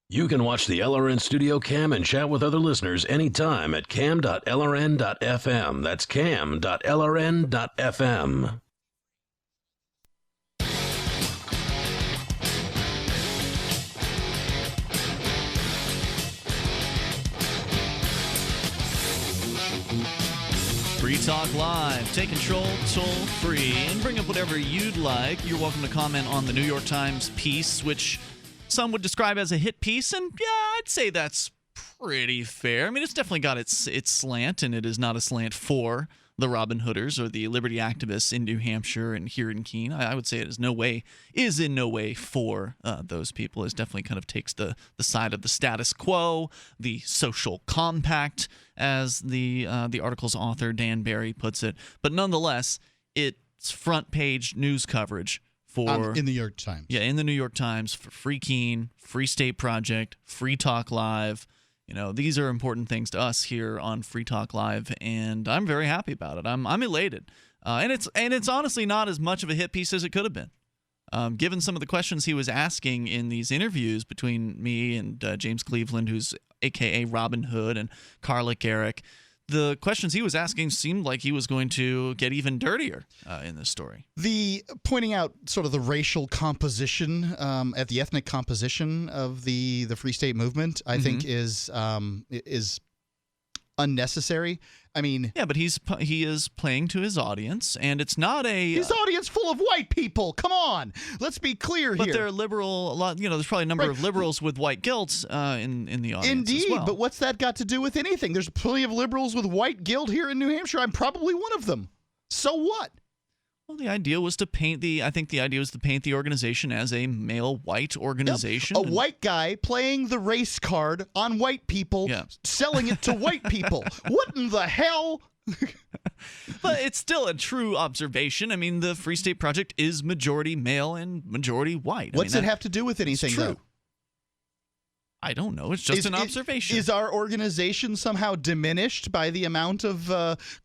You can watch the LRN Studio Cam and chat with other listeners anytime at cam.lrn.fm. That's cam.lrn.fm. Free Talk Live. Take control toll free and bring up whatever you'd like. You're welcome to comment on the New York Times piece, which some would describe as a hit piece, and yeah, I'd say that's pretty fair. I mean, it's definitely got its slant, and it is not a slant for the Robin Hooders or the liberty activists in New Hampshire and here in Keene. I would say it is in no way for those people. It definitely kind of takes the side of the status quo, the social compact, as the article's author Dan Barry puts it. But nonetheless, it's front page news coverage. In the New York Times. Yeah, in the New York Times for Free Keene, Free State Project, Free Talk Live, These are important things to us here on Free Talk Live, and I'm very happy about it. I'm elated, and it's honestly not as much of a hit piece as it could have been. Given some of the questions he was asking in these interviews between me and James Cleveland, who's a.k.a. Robin Hood, and Carla Garrick, the questions he was asking seemed like he was going to get even dirtier in this story. The pointing out sort of the racial composition, at the ethnic composition of the Free State movement, I think is unnecessary. I mean, yeah, but he is playing to his audience, and it's not his audience full of white people. Come on, let's be clear here. But they're liberal. A lot, there's probably a number of liberals with white guilt in the audience. Indeed, as well. But what's that got to do with anything? There's plenty of liberals with white guilt here in New Hampshire. I'm probably one of them. So what? Well, the idea was to paint the organization as a male white organization. Yep. A white guy playing the race card on white people, selling it to white people. What in the hell? But it's still a true observation. I mean, the Free State Project is majority male and majority white. What's it have to do with anything, though? I don't know. It's just an observation. Is our organization somehow diminished by the amount of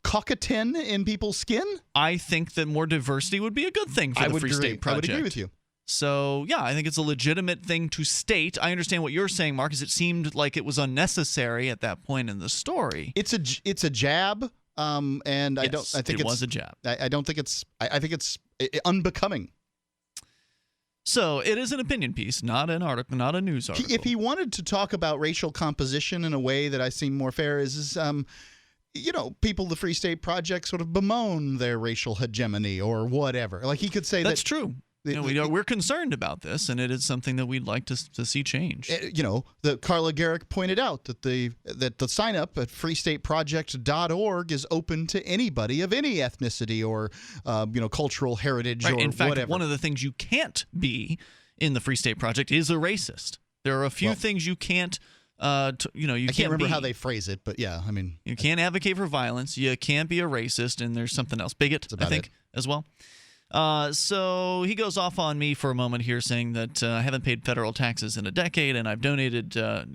cockatine in people's skin? I think that more diversity would be a good thing for the Free State Project. I would agree with you. So, yeah, I think it's a legitimate thing to state. I understand what you're saying, Mark, is it seemed like it was unnecessary at that point in the story. It's a jab, and yes, I think it was a jab. I don't think it's. I think it's unbecoming. So it is an opinion piece, not an article, not a news article. If he wanted to talk about racial composition in a way that I seem more fair, people, the Free State Project sort of bemoan their racial hegemony or whatever. Like he could say that's true. We're concerned about this, and it is something that we'd like to see change. The Carla Garrick pointed out that the sign up at freestateproject.org is open to anybody of any ethnicity or cultural heritage or in fact, whatever. One of the things you can't be in the Free State Project is a racist. There are a few things you can't. I can't remember how they phrase it, but yeah, I mean, you can't advocate for violence. You can't be a racist, and there's something else, bigot. I think as well. So he goes off on me for a moment here, saying that I haven't paid federal taxes in a decade, and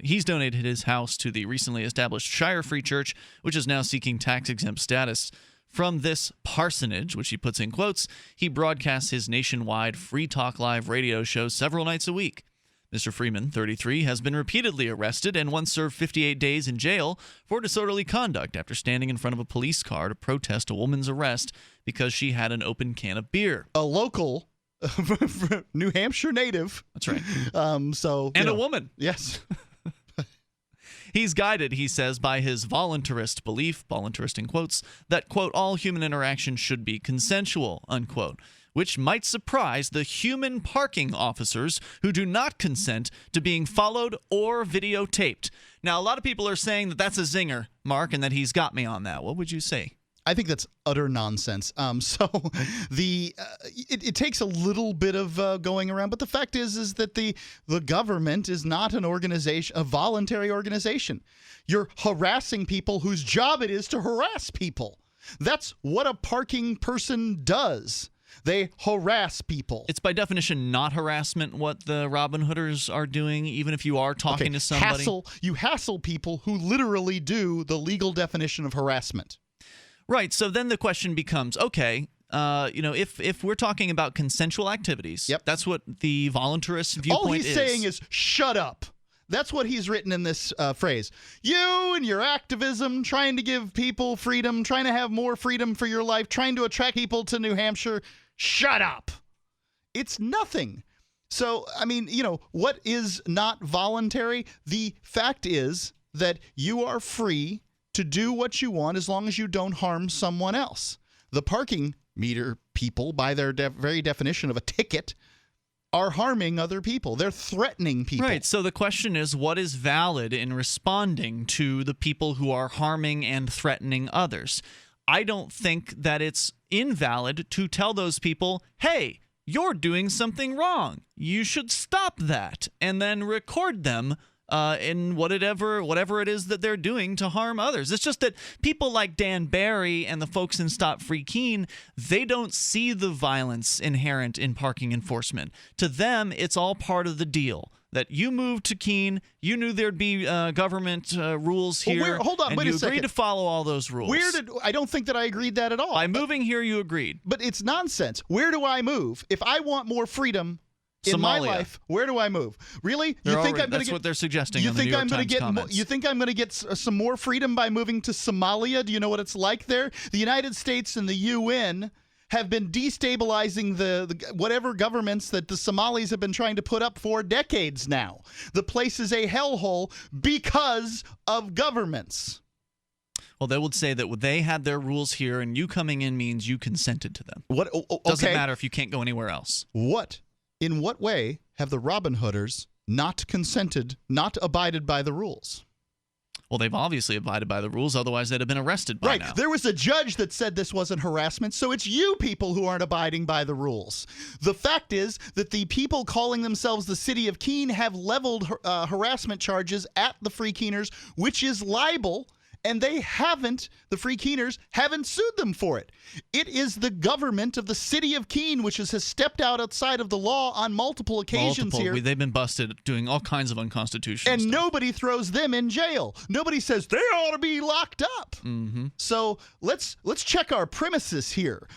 he's donated his house to the recently established Shire Free Church, which is now seeking tax-exempt status. From this parsonage, which he puts in quotes, he broadcasts his nationwide Free Talk Live radio show several nights a week. Mr. Freeman, 33, has been repeatedly arrested and once served 58 days in jail for disorderly conduct after standing in front of a police car to protest a woman's arrest because she had an open can of beer. A local New Hampshire native. That's right. A woman. Yes. He's guided, he says, by his voluntarist belief, voluntarist in quotes, that, quote, all human interaction should be consensual, unquote, which might surprise the human parking officers who do not consent to being followed or videotaped. Now, a lot of people are saying that that's a zinger, Mark, and that he's got me on that. What would you say? I think that's utter nonsense. It takes a little bit of going around, but the fact is that the government is not an organization, a voluntary organization. You're harassing people whose job it is to harass people. That's what a parking person does. They harass people. It's by definition not harassment what the Robin Hooders are doing, even if you are talking to somebody. You hassle people who literally do the legal definition of harassment. Right. So then the question becomes, okay, if we're talking about consensual activities, that's what the voluntarist viewpoint is. All he's saying is shut up. That's what he's written in this phrase. You and your activism, trying to give people freedom, trying to have more freedom for your life, trying to attract people to New Hampshire, shut up. It's nothing. So, I mean, what is not voluntary? The fact is that you are free to do what you want as long as you don't harm someone else. The parking meter people, by their very definition of a ticket, are harming other people. They're threatening people. Right. So the question is, what is valid in responding to the people who are harming and threatening others? I don't think that it's invalid to tell those people, hey, you're doing something wrong. You should stop that, and then record them in whatever it is that they're doing to harm others. It's just that people like Dan Barry and the folks in Stop Free Keene, they don't see the violence inherent in parking enforcement. To them, it's all part of the deal. that you moved to Keene, you knew there'd be government rules here. Hold on, and wait you a second. agreed to follow all those rules. I don't think that I agreed that at all. By moving here, you agreed. But it's nonsense. Where do I move? If I want more freedom in my life, where do I move? Really? That's what they're suggesting. You in the think New York I'm going to Times get? comments. You think I'm going to get some more freedom by moving to Somalia? Do you know what it's like there? The United States and the UN have been destabilizing the whatever governments that the Somalis have been trying to put up for decades now. The place is a hellhole because of governments. Well, they would say that they had their rules here, and you coming in means you consented to them. What? Doesn't matter if you can't go anywhere else. In what way have the Robin Hooders not abided by the rules? Well, they've obviously abided by the rules, otherwise they'd have been arrested by now. Right. There was a judge that said this wasn't harassment, so it's you people who aren't abiding by the rules. The fact is that the people calling themselves the City of Keene have leveled harassment charges at the Free Keeners, which is libel, and the Free Keeners haven't sued them for it. It is the government of the City of Keene which has stepped outside of the law on multiple occasions here. They've been busted doing all kinds of unconstitutional stuff. Nobody throws them in jail. Nobody says they ought to be locked up. Mm-hmm. So let's check our premises here.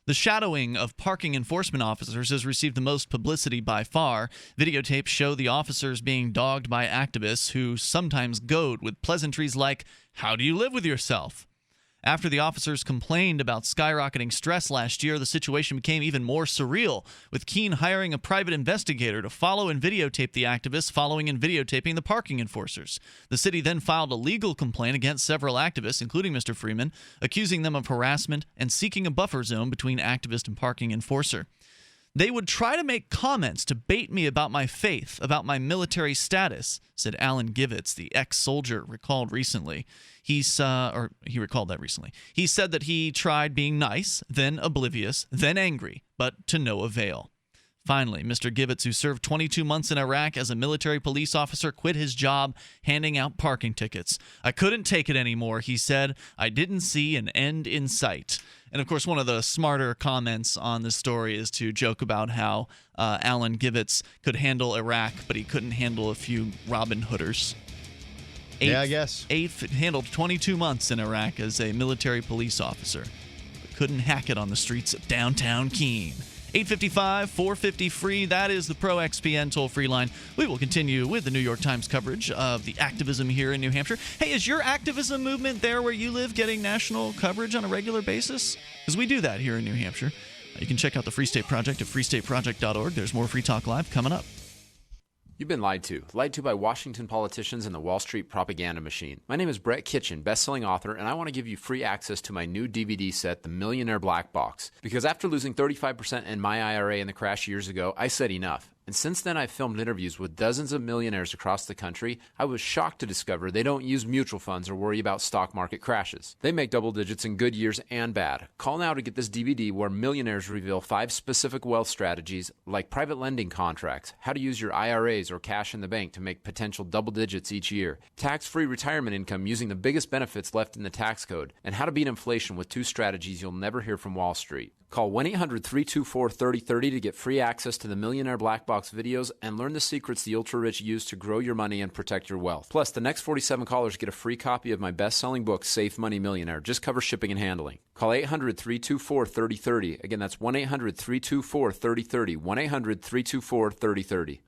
The shadowing of parking enforcement officers has received the most publicity by far. Videotapes show the officers being dogged by activists who sometimes goad with pleasantries like, "How do you live with yourself?" After the officers complained about skyrocketing stress last year, the situation became even more surreal, with Keene hiring a private investigator to follow and videotape the activists following and videotaping the parking enforcers. The city then filed a legal complaint against several activists, including Mr. Freeman, accusing them of harassment and seeking a buffer zone between activist and parking enforcer. "They would try to make comments to bait me about my faith, about my military status," said Alan Givitz, the ex-soldier, recalled recently. He recalled that recently. He said that he tried being nice, then oblivious, then angry, but to no avail. Finally, Mr. Givitz, who served 22 months in Iraq as a military police officer, quit his job handing out parking tickets. "I couldn't take it anymore," he said. "I didn't see an end in sight." And, of course, one of the smarter comments on this story is to joke about how Alan Givitz could handle Iraq, but he couldn't handle a few Robin Hooders. I guess. Handled 22 months in Iraq as a military police officer, but couldn't hack it on the streets of downtown Keene. 855-450-FREE. That is the Pro XPN toll-free line. We will continue with the New York Times coverage of the activism here in New Hampshire. Hey, is your activism movement there where you live getting national coverage on a regular basis? Because we do that here in New Hampshire. You can check out the Free State Project at freestateproject.org. There's more Free Talk Live coming up. You've been lied to by Washington politicians and the Wall Street propaganda machine. My name is Brett Kitchen, best-selling author, and I want to give you free access to my new DVD set, The Millionaire Black Box. Because after losing 35% in my IRA in the crash years ago, I said enough. And since then, I've filmed interviews with dozens of millionaires across the country. I was shocked to discover they don't use mutual funds or worry about stock market crashes. They make double digits in good years and bad. Call now to get this DVD where millionaires reveal 5 specific wealth strategies like private lending contracts, how to use your IRAs or cash in the bank to make potential double digits each year, tax-free retirement income using the biggest benefits left in the tax code, and how to beat inflation with 2 strategies you'll never hear from Wall Street. Call 1-800-324-3030 to get free access to the Millionaire Black Box videos and learn the secrets the ultra-rich use to grow your money and protect your wealth. Plus, the next 47 callers get a free copy of my best-selling book, Safe Money Millionaire. Just cover shipping and handling. Call 800-324-3030. Again, that's 1-800-324-3030. 1-800-324-3030.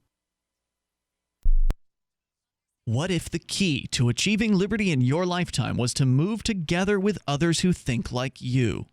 What if the key to achieving liberty in your lifetime was to move together with others who think like you?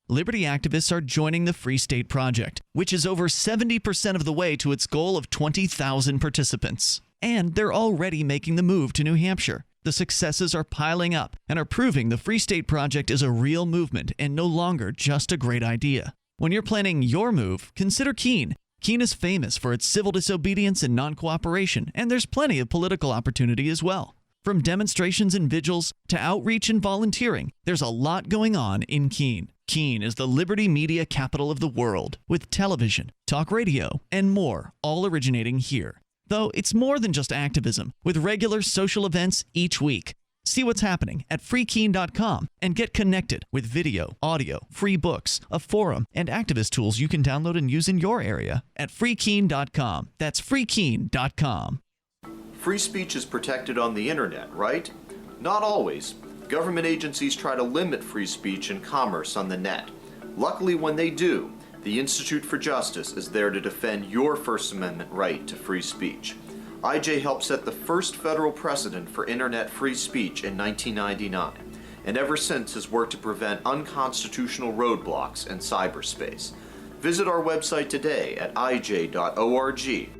Liberty activists are joining the Free State Project, which is over 70% of the way to its goal of 20,000 participants. And they're already making the move to New Hampshire. The successes are piling up and are proving the Free State Project is a real movement and no longer just a great idea. When you're planning your move, consider Keene. Keene is famous for its civil disobedience and non-cooperation, and there's plenty of political opportunity as well. From demonstrations and vigils to outreach and volunteering, there's a lot going on in Keene. Keene is the liberty media capital of the world, with television, talk radio, and more, all originating here. Though it's more than just activism, with regular social events each week. See what's happening at freekeene.com and get connected with video, audio, free books, a forum, and activist tools you can download and use in your area at freekeene.com. That's freekeene.com. Free speech is protected on the internet, right? Not always. Government agencies try to limit free speech and commerce on the net. Luckily, when they do, the Institute for Justice is there to defend your First Amendment right to free speech. IJ helped set the first federal precedent for internet free speech in 1999, and ever since has worked to prevent unconstitutional roadblocks in cyberspace. Visit our website today at ij.org.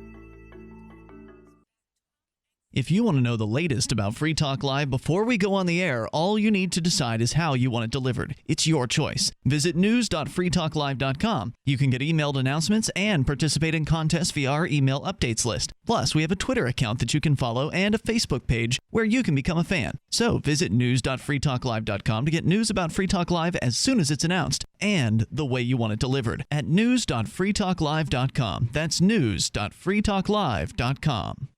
If you want to know the latest about Free Talk Live before we go on the air, all you need to decide is how you want it delivered. It's your choice. Visit news.freetalklive.com. You can get emailed announcements and participate in contests via our email updates list. Plus, we have a Twitter account that you can follow and a Facebook page where you can become a fan. So visit news.freetalklive.com to get news about Free Talk Live as soon as it's announced and the way you want it delivered at news.freetalklive.com. That's news.freetalklive.com.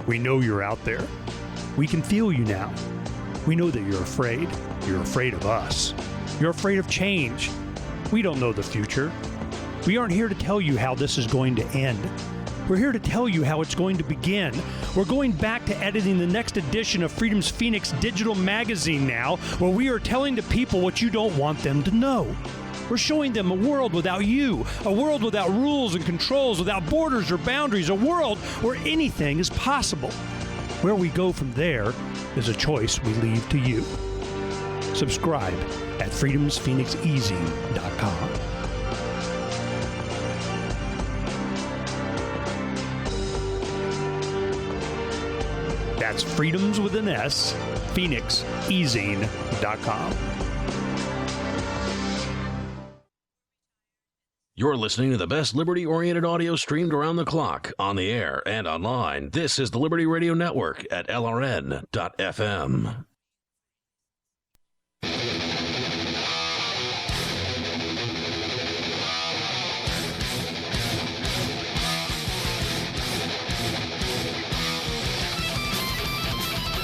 We know you're out there. We can feel you now. We know that you're afraid. You're afraid of us. You're afraid of change. We don't know the future. We aren't here to tell you how this is going to end. We're here to tell you how it's going to begin. We're going back to editing the next edition of Freedom's Phoenix digital magazine now, where we are telling the people what you don't want them to know. We're showing them a world without you, a world without rules and controls, without borders or boundaries, a world where anything is possible. Where we go from there is a choice we leave to you. Subscribe at freedomsphoenixeasy.com. That's freedoms with an S, phoenixeasy.com. You're listening to the best liberty-oriented audio streamed around the clock, on the air, and online. This is the Liberty Radio Network at LRN.FM.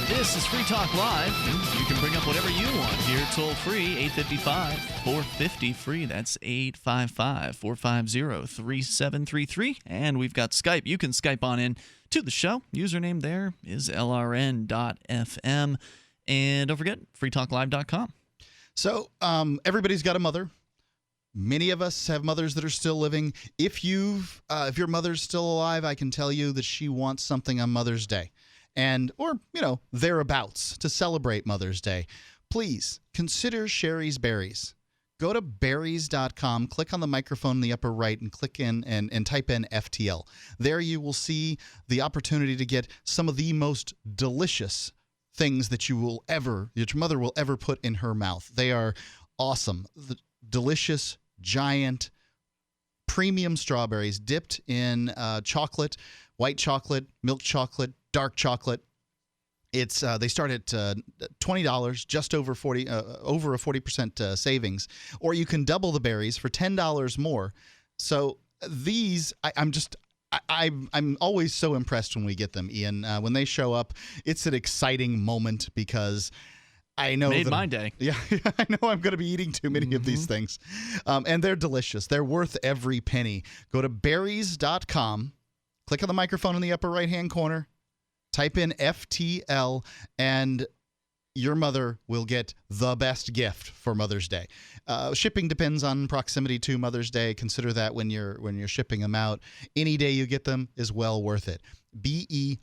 This is Free Talk Live. You can bring up whatever you want here toll free, 855-450-FREE. That's 855-450-3733. And we've got Skype. You can Skype on in to the show. Username there is LRN.FM. And don't forget, freetalklive.com. So everybody's got a mother. Many of us have mothers that are still living. If your mother's still alive, I can tell you that she wants something on Mother's Day. Or thereabouts to celebrate Mother's Day, please consider Sherry's Berries. Go to berries.com, click on the microphone in the upper right, and click in and type in FTL. There you will see the opportunity to get some of the most delicious things that your mother will ever put in her mouth. They are awesome. The delicious, giant, premium strawberries dipped in chocolate, white chocolate, milk chocolate, dark chocolate. It's they start at $20, just over 40, over a 40% savings, or you can double the berries for $10 more. So these, I'm always so impressed when we get them, Ian. When they show up, it's an exciting moment because I know made my day. Yeah, I know I'm going to be eating too many of these things, and they're delicious. They're worth every penny. Go to berries.com, click on the microphone in the upper right-hand corner. Type in FTL, and your mother will get the best gift for Mother's Day. Shipping depends on proximity to Mother's Day. Consider that when you're shipping them out. Any day you get them is well worth it. BERRIES.com.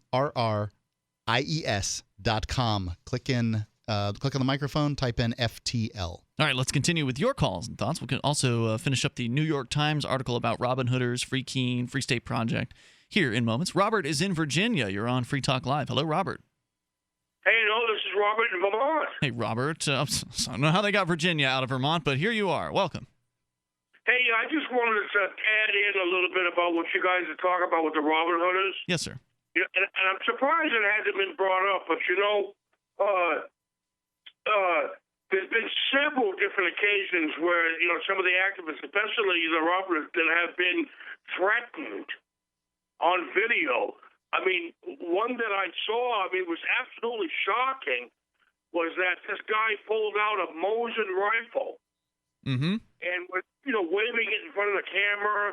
Click on the microphone. Type in FTL. All right, let's continue with your calls and thoughts. We can also finish up the New York Times article about Robin Hooders, Free Keene, Free State Project here in moments. Robert is in Virginia. You're on Free Talk Live. Hello, Robert. Hey, this is Robert in Vermont. Hey, Robert. I don't know how they got Virginia out of Vermont, but here you are. Welcome. Hey, I just wanted to add in a little bit about what you guys are talking about with the Robin Hooders. Yes, sir. And I'm surprised it hasn't been brought up, but there's been several different occasions where some of the activists, especially the Robin Hooders, that have been threatened on video. I mean, one that I saw, was absolutely shocking, was that this guy pulled out a Mosin rifle and was, waving it in front of the camera.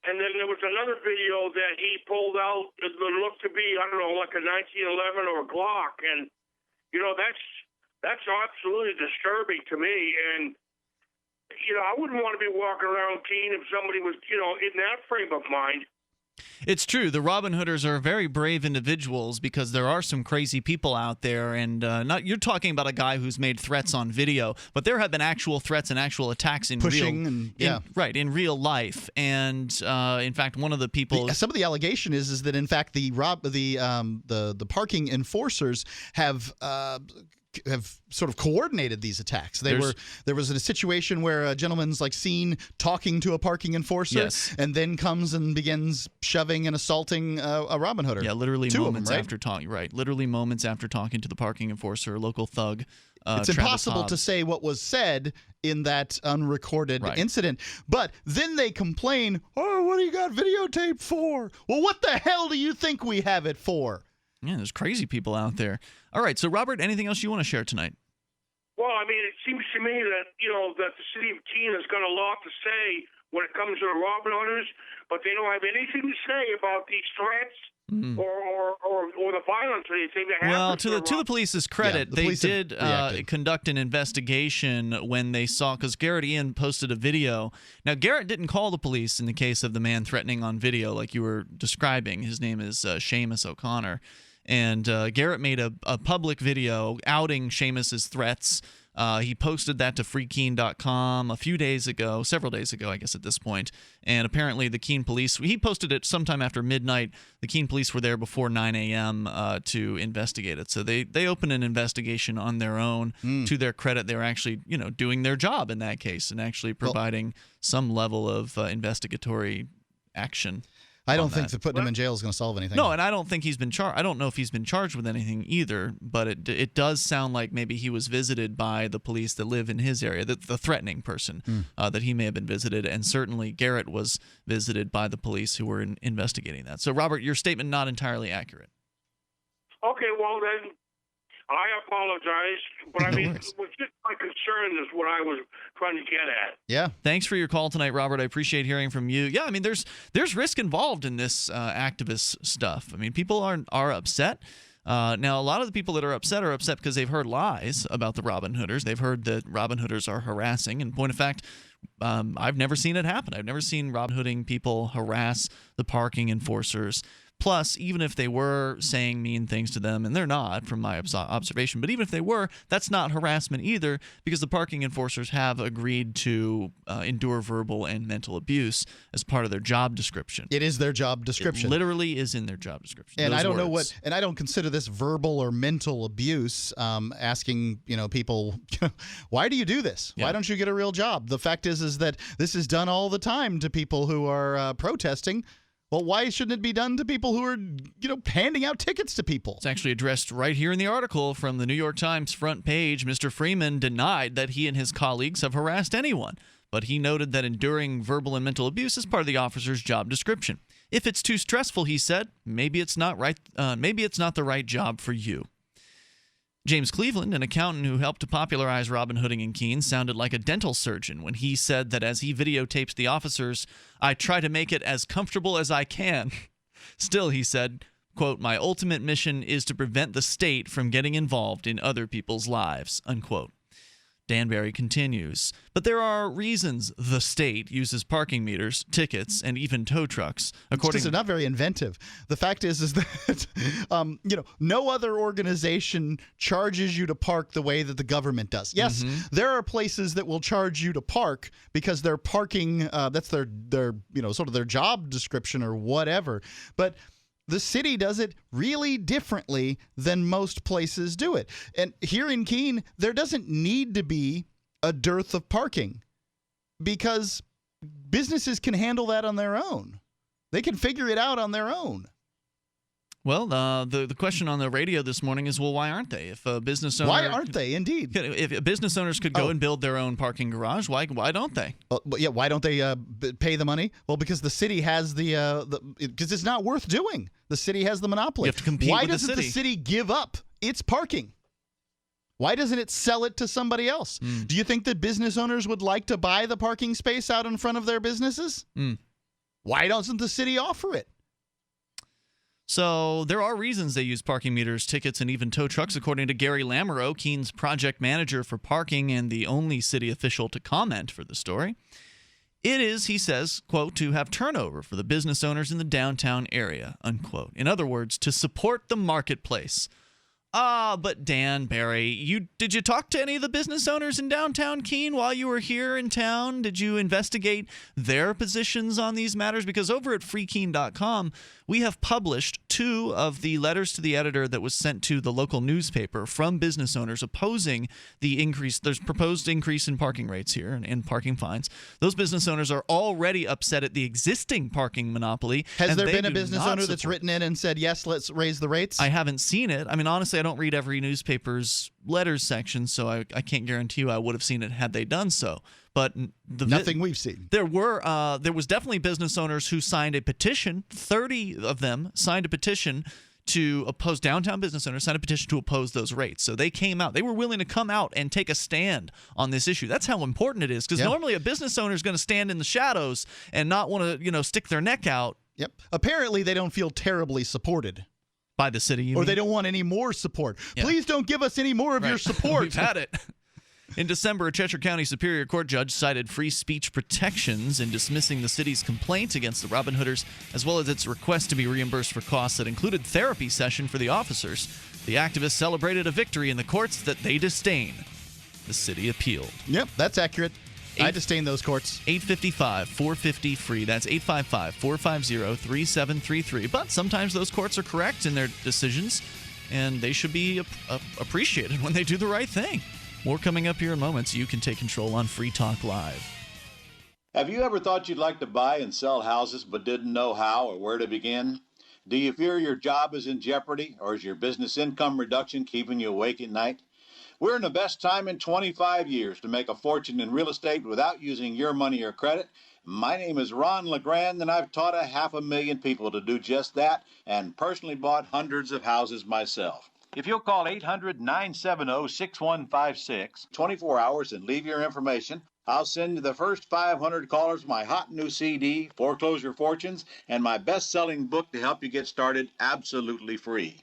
And then there was another video that he pulled out that looked to be, like a 1911 or a Glock. And, that's absolutely disturbing to me. And, I wouldn't want to be walking around Keene if somebody was, in that frame of mind. It's true. The Robin Hooders are very brave individuals because there are some crazy people out there, and you're talking about a guy who's made threats on video, but there have been actual threats and actual attacks in in real life. And in fact, one of the people, some of the allegation is that in fact the parking enforcers have sort of coordinated these attacks. There was a situation where a gentleman's seen talking to a parking enforcer, and then comes and begins shoving and assaulting a Robin Hooder. Yeah, literally moments after talking. Right, literally moments after talking to the parking enforcer, a local thug. It's impossible to say what was said in that unrecorded incident. But then they complain, "Oh, what do you got videotape for?" Well, what the hell do you think we have it for? Yeah, there's crazy people out there. All right, so Robert, anything else you want to share tonight? Well, it seems to me that, that the city of Keene has got a lot to say when it comes to the Robin Hooders, but they don't have anything to say about these threats or the violence or anything that happens. Well, to the police's credit, they did conduct an investigation when they saw, because Garrett Ian posted a video. Now, Garrett didn't call the police in the case of the man threatening on video like you were describing. His name is Seamus O'Connor. And Garrett made a public video outing Seamus's threats. He posted that to freekeene.com several days ago, I guess at this point. And apparently the Keene police, he posted it sometime after midnight. The Keene police were there before 9 a.m. To investigate it. So they opened an investigation on their own. To their credit, they were actually doing their job in that case and actually providing some level of investigatory action. I don't think that putting him in jail is going to solve anything. No, and I don't think he's been charged. I don't know if he's been charged with anything either, but it does sound like maybe he was visited by the police that live in his area, the threatening person, that he may have been visited, and certainly Garrett was visited by the police who were investigating that. So, Robert, your statement not entirely accurate. Okay, well then, I apologize, but just my concern is what I was trying to get at. Yeah. Thanks for your call tonight, Robert. I appreciate hearing from you. Yeah, there's risk involved in this activist stuff. People are upset. Now, a lot of the people that are upset because they've heard lies about the Robin Hooders. They've heard that Robin Hooders are harassing. In point of fact, I've never seen it happen. I've never seen Robin Hooding people harass the parking enforcers. Plus, even if they were saying mean things to them, and they're not from my observation, but even if they were, that's not harassment either, because the parking enforcers have agreed to endure verbal and mental abuse as part of their job description. It is their job description. It literally is in their job description. And I don't know and I don't consider this verbal or mental abuse. Asking people, why do you do this? Yeah. Why don't you get a real job? The fact is that this is done all the time to people who are protesting. Well, why shouldn't it be done to people who are, handing out tickets to people? It's actually addressed right here in the article from the New York Times front page. Mr. Freeman denied that he and his colleagues have harassed anyone, but he noted that enduring verbal and mental abuse is part of the officer's job description. If it's too stressful, he said, maybe it's not right. Maybe it's not the right job for you. James Cleveland, an accountant who helped to popularize Robin Hooding in Keene, sounded like a dental surgeon when he said that as he videotapes the officers, I try to make it as comfortable as I can. Still, he said, quote, my ultimate mission is to prevent the state from getting involved in other people's lives, unquote. Danbury continues, but there are reasons the state uses parking meters, tickets, and even tow trucks. According, they're not very inventive. The fact is that no other organization charges you to park the way that the government does. Yes, there are places that will charge you to park because they're parking. That's their sort of their job description or whatever. But the city does it really differently than most places do it. And here in Keene, there doesn't need to be a dearth of parking because businesses can handle that on their own. They can figure it out on their own. Well, the question on the radio this morning is, well, why aren't they? If a business owner, why aren't they? Indeed, if business owners could go and build their own parking garage, why don't they? Why don't they pay the money? Well, because the city has because it's not worth doing. The city has the monopoly. You have to compete why with doesn't the city give up its parking? Why doesn't it sell it to somebody else? Do you think that business owners would like to buy the parking space out in front of their businesses? Why doesn't the city offer it? So there are reasons they use parking meters, tickets, and even tow trucks, according to Gary Lamoureux, Keene's project manager for parking and the only city official to comment for the story. It is, he says, quote, to have turnover for the business owners in the downtown area, unquote. In other words, to support the marketplace. But Dan, Barry, did you talk to any of the business owners in downtown Keene while you were here in town? Did you investigate their positions on these matters? Because over at freekeene.com, we have published 2 of the letters to the editor that was sent to the local newspaper from business owners opposing the increase. There's proposed increase in parking rates here and parking fines. Those business owners are already upset at the existing parking monopoly. Has there been a business owner that's written in and said, yes, let's raise the rates? I haven't seen it. I mean, honestly, I don't read every newspaper's letters section, so I can't guarantee you I would have seen it had they done so. But nothing we've seen. There was definitely business owners who signed a petition. 30 of them signed a petition to oppose. Downtown business owners signed a petition to oppose those rates. So they came out. They were willing to come out and take a stand on this issue. That's how important it is. Because normally a business owner is going to stand in the shadows and not want to, stick their neck out. Yep. Apparently, they don't feel terribly supported by the city, or they don't want any more support. Yeah. Please don't give us any more of your support. We've had it. In December, a Cheshire County Superior Court judge cited free speech protections in dismissing the city's complaint against the Robin Hooders, as well as its request to be reimbursed for costs that included therapy session for the officers. The activists celebrated a victory in the courts that they disdain. The city appealed. Yep, that's accurate. I disdain those courts. 855-450-FREE. That's 855-450-3733. But sometimes those courts are correct in their decisions, and they should be appreciated when they do the right thing. More coming up here in moments. You can take control on Free Talk Live. Have you ever thought you'd like to buy and sell houses but didn't know how or where to begin? Do you fear your job is in jeopardy, or is your business income reduction keeping you awake at night? We're in the best time in 25 years to make a fortune in real estate without using your money or credit. My name is Ron LeGrand, and I've taught 500,000 people to do just that and personally bought hundreds of houses myself. If you'll call 800-970-6156, 24 hours, and leave your information, I'll send you the first 500 callers my hot new CD, Foreclosure Fortunes, and my best-selling book to help you get started absolutely free.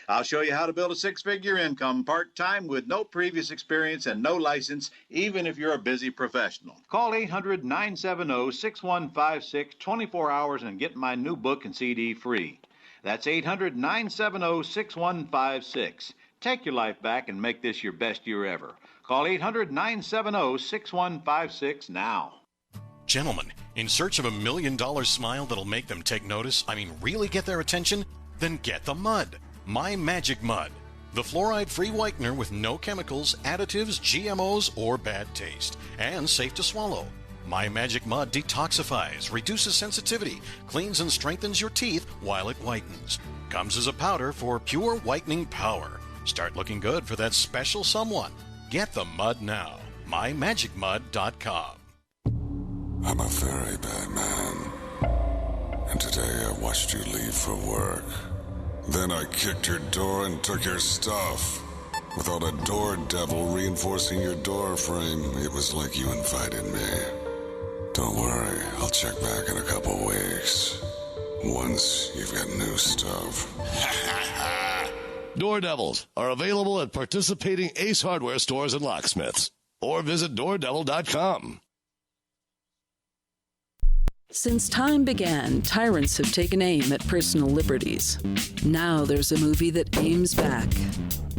I'll show you how to build a 6-figure income part-time with no previous experience and no license, even if you're a busy professional. Call 800-970-6156, 24 hours, and get my new book and CD free. That's 800-970-6156. Take your life back and make this your best year ever. Call 800-970-6156 now. Gentlemen, in search of $1 million smile that'll make them take notice, really get their attention? Then get the mud. My Magic Mud. The fluoride-free whitener with no chemicals, additives, GMOs, or bad taste. And safe to swallow. My Magic Mud detoxifies, reduces sensitivity, cleans and strengthens your teeth while it whitens. Comes as a powder for pure whitening power. Start looking good for that special someone. Get the mud now. MyMagicMud.com. I'm a very bad man. And today I watched you leave for work. Then I kicked your door and took your stuff. Without a door devil reinforcing your door frame, it was like you invited me. Don't worry, I'll check back in a couple weeks. Once you've got new stuff. Door Devils are available at participating Ace Hardware stores and locksmiths. Or visit doordevil.com. Since time began, tyrants have taken aim at personal liberties. Now there's a movie that aims back.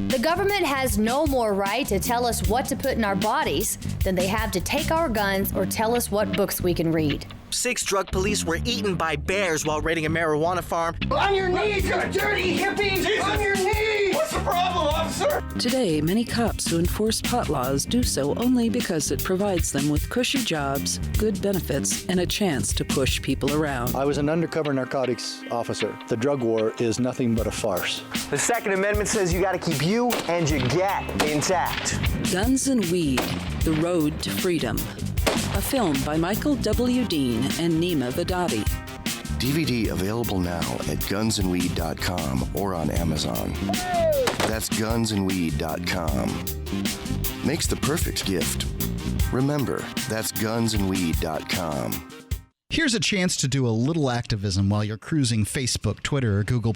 The government has no more right to tell us what to put in our bodies than they have to take our guns or tell us what books we can read. 6 drug police were eaten by bears while raiding a marijuana farm. On your knees, you dirty hippie! Jesus. On your knees! What's the problem, officer? Today, many cops who enforce pot laws do so only because it provides them with cushy jobs, good benefits, and a chance to push people around. I was an undercover narcotics officer. The drug war is nothing but a farce. The Second Amendment says you gotta keep you and your gat intact. Guns and Weed, The Road to Freedom. A film by Michael W. Dean and Nima Vadadi. DVD available now at gunsandweed.com or on Amazon. That's gunsandweed.com. Makes the perfect gift. Remember, that's gunsandweed.com. Here's a chance to do a little activism while you're cruising Facebook, Twitter, or Google+.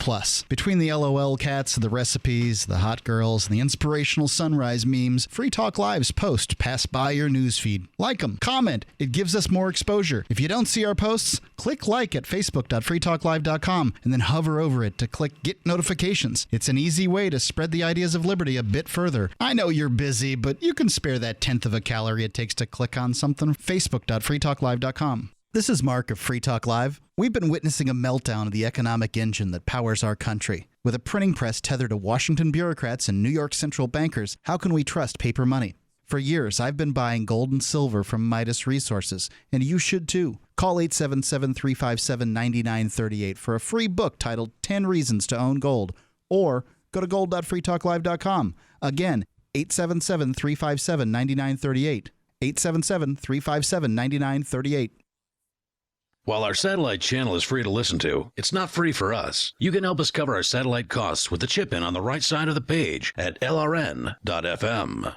Between the LOL cats, the recipes, the hot girls, and the inspirational sunrise memes, Free Talk Live's post pass by your newsfeed. Like them, comment. It gives us more exposure. If you don't see our posts, click like at facebook.freetalklive.com and then hover over it to click Get Notifications. It's an easy way to spread the ideas of liberty a bit further. I know you're busy, but you can spare that 1/10 of a calorie it takes to click on something. Facebook.freetalklive.com. This is Mark of Free Talk Live. We've been witnessing a meltdown of the economic engine that powers our country. With a printing press tethered to Washington bureaucrats and New York central bankers, how can we trust paper money? For years, I've been buying gold and silver from Midas Resources, and you should too. Call 877-357-9938 for a free book titled 10 Reasons to Own Gold, or go to gold.freetalklive.com. Again, 877-357-9938. 877-357-9938. While our satellite channel is free to listen to, it's not free for us. You can help us cover our satellite costs with the chip-in on the right side of the page at lrn.fm.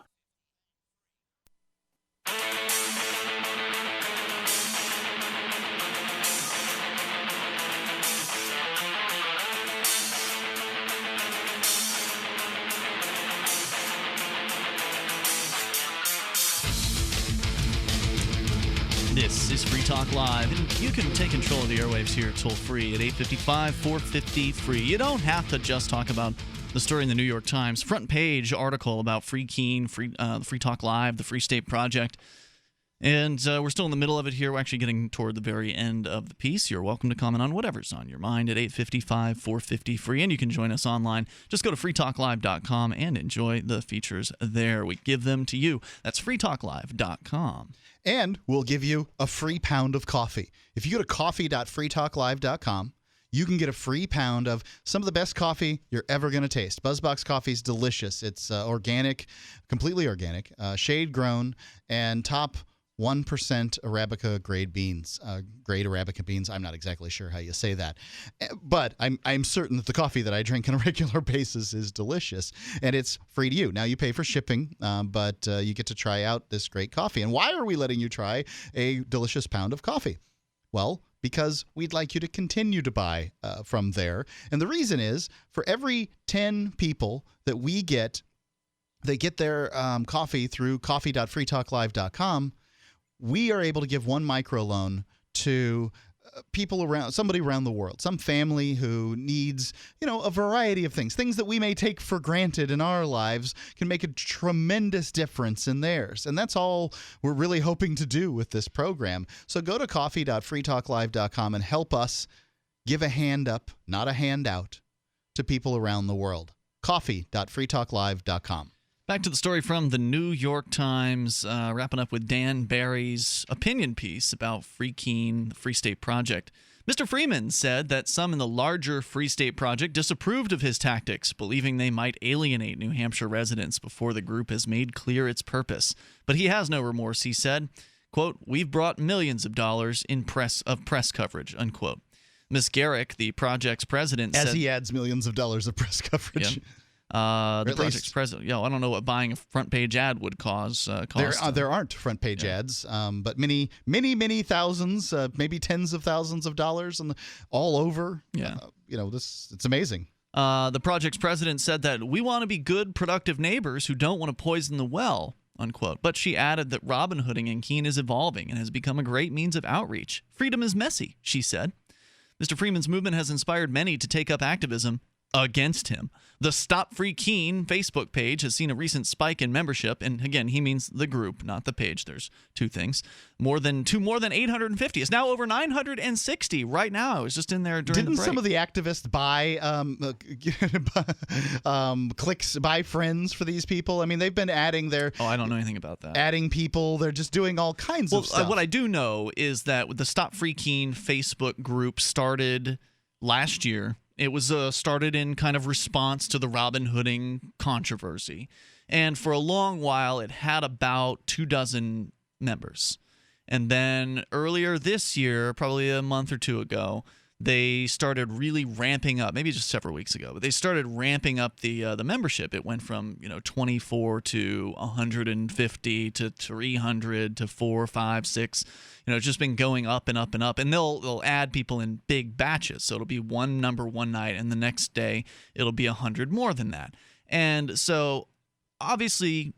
This is Free Talk Live, and you can take control of the airwaves here toll-free at 855-450-FREE. You don't have to just talk about the story in the New York Times. Front page article about Free Keene, Free Talk Live, the Free State Project. And we're still in the middle of it here. We're actually getting toward the very end of the piece. You're welcome to comment on whatever's on your mind at 855-450-FREE. And you can join us online. Just go to freetalklive.com and enjoy the features there. We give them to you. That's freetalklive.com. And we'll give you a free pound of coffee. If you go to coffee.freetalklive.com, you can get a free pound of some of the best coffee you're ever going to taste. BuzzBox coffee is delicious. It's organic, completely organic, shade grown, and top 1% Arabica grade beans. Grade Arabica beans. I'm not exactly sure how you say that. But I'm certain that the coffee that I drink on a regular basis is delicious. And it's free to you. Now, you pay for shipping, but you get to try out this great coffee. And why are we letting you try a delicious pound of coffee? Well, because we'd like you to continue to buy from there. And the reason is, for every 10 people that we get, they get their coffee through coffee.freetalklive.com, we are able to give one microloan to people around, somebody around the world, some family who needs, a variety of things that we may take for granted in our lives can make a tremendous difference in theirs. And that's all we're really hoping to do with this program. So go to coffee.freetalklive.com and help us give a hand up, not a handout, to people around the world. Coffee.freetalklive.com. Back to the story from the New York Times, wrapping up with Dan Barry's opinion piece about Free Keene, the Free State Project. Mr. Freeman said that some in the larger Free State Project disapproved of his tactics, believing they might alienate New Hampshire residents before the group has made clear its purpose. But he has no remorse, he said. Quote, "We've brought millions of dollars in press coverage," unquote. Ms. Garrick, the project's president, said... As he adds millions of dollars of press coverage. Yeah. The project's president. I don't know what buying a front page ad would cost. There aren't front page ads, but many thousands, maybe tens of thousands of dollars, and all over. It's amazing. The project's president said that we want to be good, productive neighbors who don't want to poison the well, unquote. But she added that Robin Hooding in Keene is evolving and has become a great means of outreach. Freedom is messy, she said. Mr. Freeman's movement has inspired many to take up activism. against him. The Stop Free Keene Facebook page has seen a recent spike in membership, and again, he means the group, not the page. There's two things. More than 850. It's now over 960 right now. I was just in there during the break. Didn't some of the activists buy clicks, buy friends for these people? I mean, they've been adding their... Oh, I don't know anything about that. Adding people. They're just doing all kinds of stuff. What I do know is that the Stop Free Keene Facebook group started last year. It was started in kind of response to the Robin Hooding controversy. And for a long while, it had about 24 members. And then earlier this year, probably a month or two ago, they started really ramping up, maybe just several weeks ago, but they started ramping up the membership. It went from 24 to 150 to 300 to 4, 5, 6. It's just been going up and up and up. And they'll add people in big batches. So it'll be one number one night, and the next day it'll be 100 more than that. And so obviously,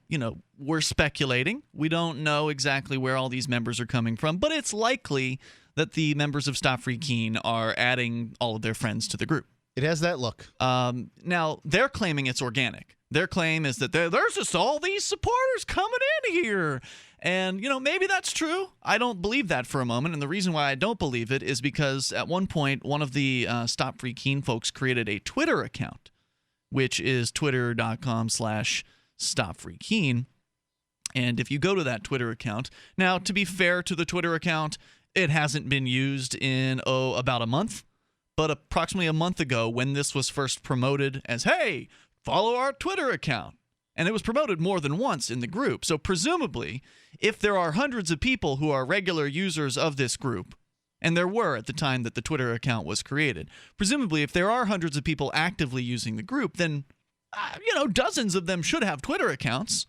we're speculating. We don't know exactly where all these members are coming from, but it's likely that the members of Stop Free Keene are adding all of their friends to the group. It has that look. Now, they're claiming it's organic. Their claim is that there's just all these supporters coming in here. And, maybe that's true. I don't believe that for a moment. And the reason why I don't believe it is because at one point, one of the Stop Free Keene folks created a Twitter account, which is twitter.com/StopFreeKeene. And if you go to that Twitter account, now, to be fair to the Twitter account, it hasn't been used in, about a month. But approximately a month ago, when this was first promoted as, hey, follow our Twitter account. And it was promoted more than once in the group. So presumably, if there are hundreds of people who are regular users of this group, and there were at the time that the Twitter account was created, presumably if there are hundreds of people actively using the group, then, dozens of them should have Twitter accounts.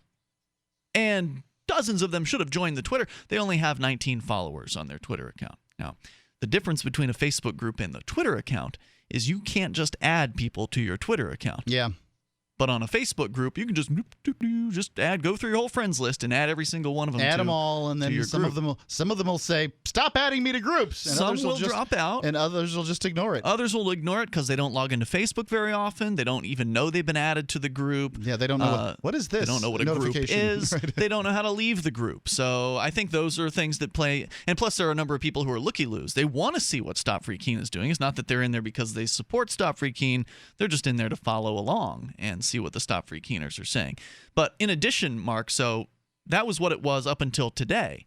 And dozens of them should have joined the Twitter. They only have 19 followers on their Twitter account. Now, the difference between a Facebook group and the Twitter account is you can't just add people to your Twitter account. Yeah. But on a Facebook group, you can just go through your whole friends list and add every single one of them. Add them all, and then some of them will say, "Stop adding me to groups." And some will drop out, and others will just ignore it. Others will ignore it because they don't log into Facebook very often. They don't even know they've been added to the group. Yeah, they don't know what is this. They don't know what a group is. Right. They don't know how to leave the group. So I think those are things that play. And plus, there are a number of people who are looky-loos. They want to see what Stop Free Keene is doing. It's not that they're in there because they support Stop Free Keene. They're just in there to follow along and see what the Stop Free Keeners are saying. But in addition, Mark, so that was what it was up until today.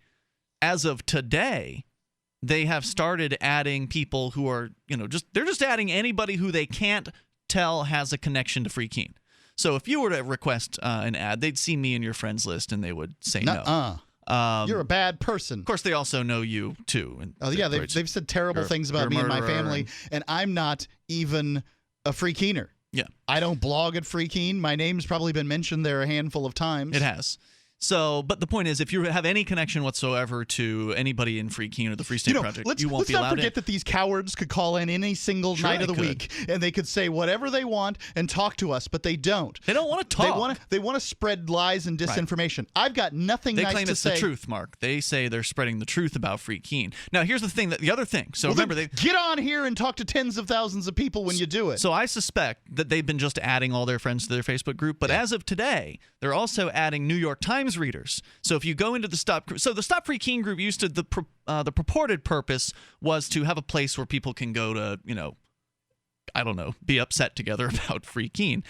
As of today, they have started adding people who are, they're just adding anybody who they can't tell has a connection to Free Keene. So if you were to request an ad, they'd see me in your friends list and they would say no. You're a bad person. Of course, they also know you too. And they've said terrible things about me and my family, and I'm not even a Free Keener. Yeah. I don't blog at Free Keene. My name's probably been mentioned there a handful of times. It has. So, but the point is, if you have any connection whatsoever to anybody in Free Keene or the Free State Project, you won't be allowed in. Let's not forget that these cowards could call in any single night of the week, and they could say whatever they want and talk to us, but they don't. They don't want to talk. They want to spread lies and disinformation. Right. I've got nothing nice to say. They claim it's the truth, Mark. They say they're spreading the truth about Free Keene. Now, here's the other thing. So remember, get on here and talk to tens of thousands of people when you do it. So I suspect that they've been just adding all their friends to their Facebook group, but as of today, they're also adding New York Times readers. So if you go into the Stop Free Keene group used to the purported purpose was to have a place where people can go to, be upset together about Free Keene.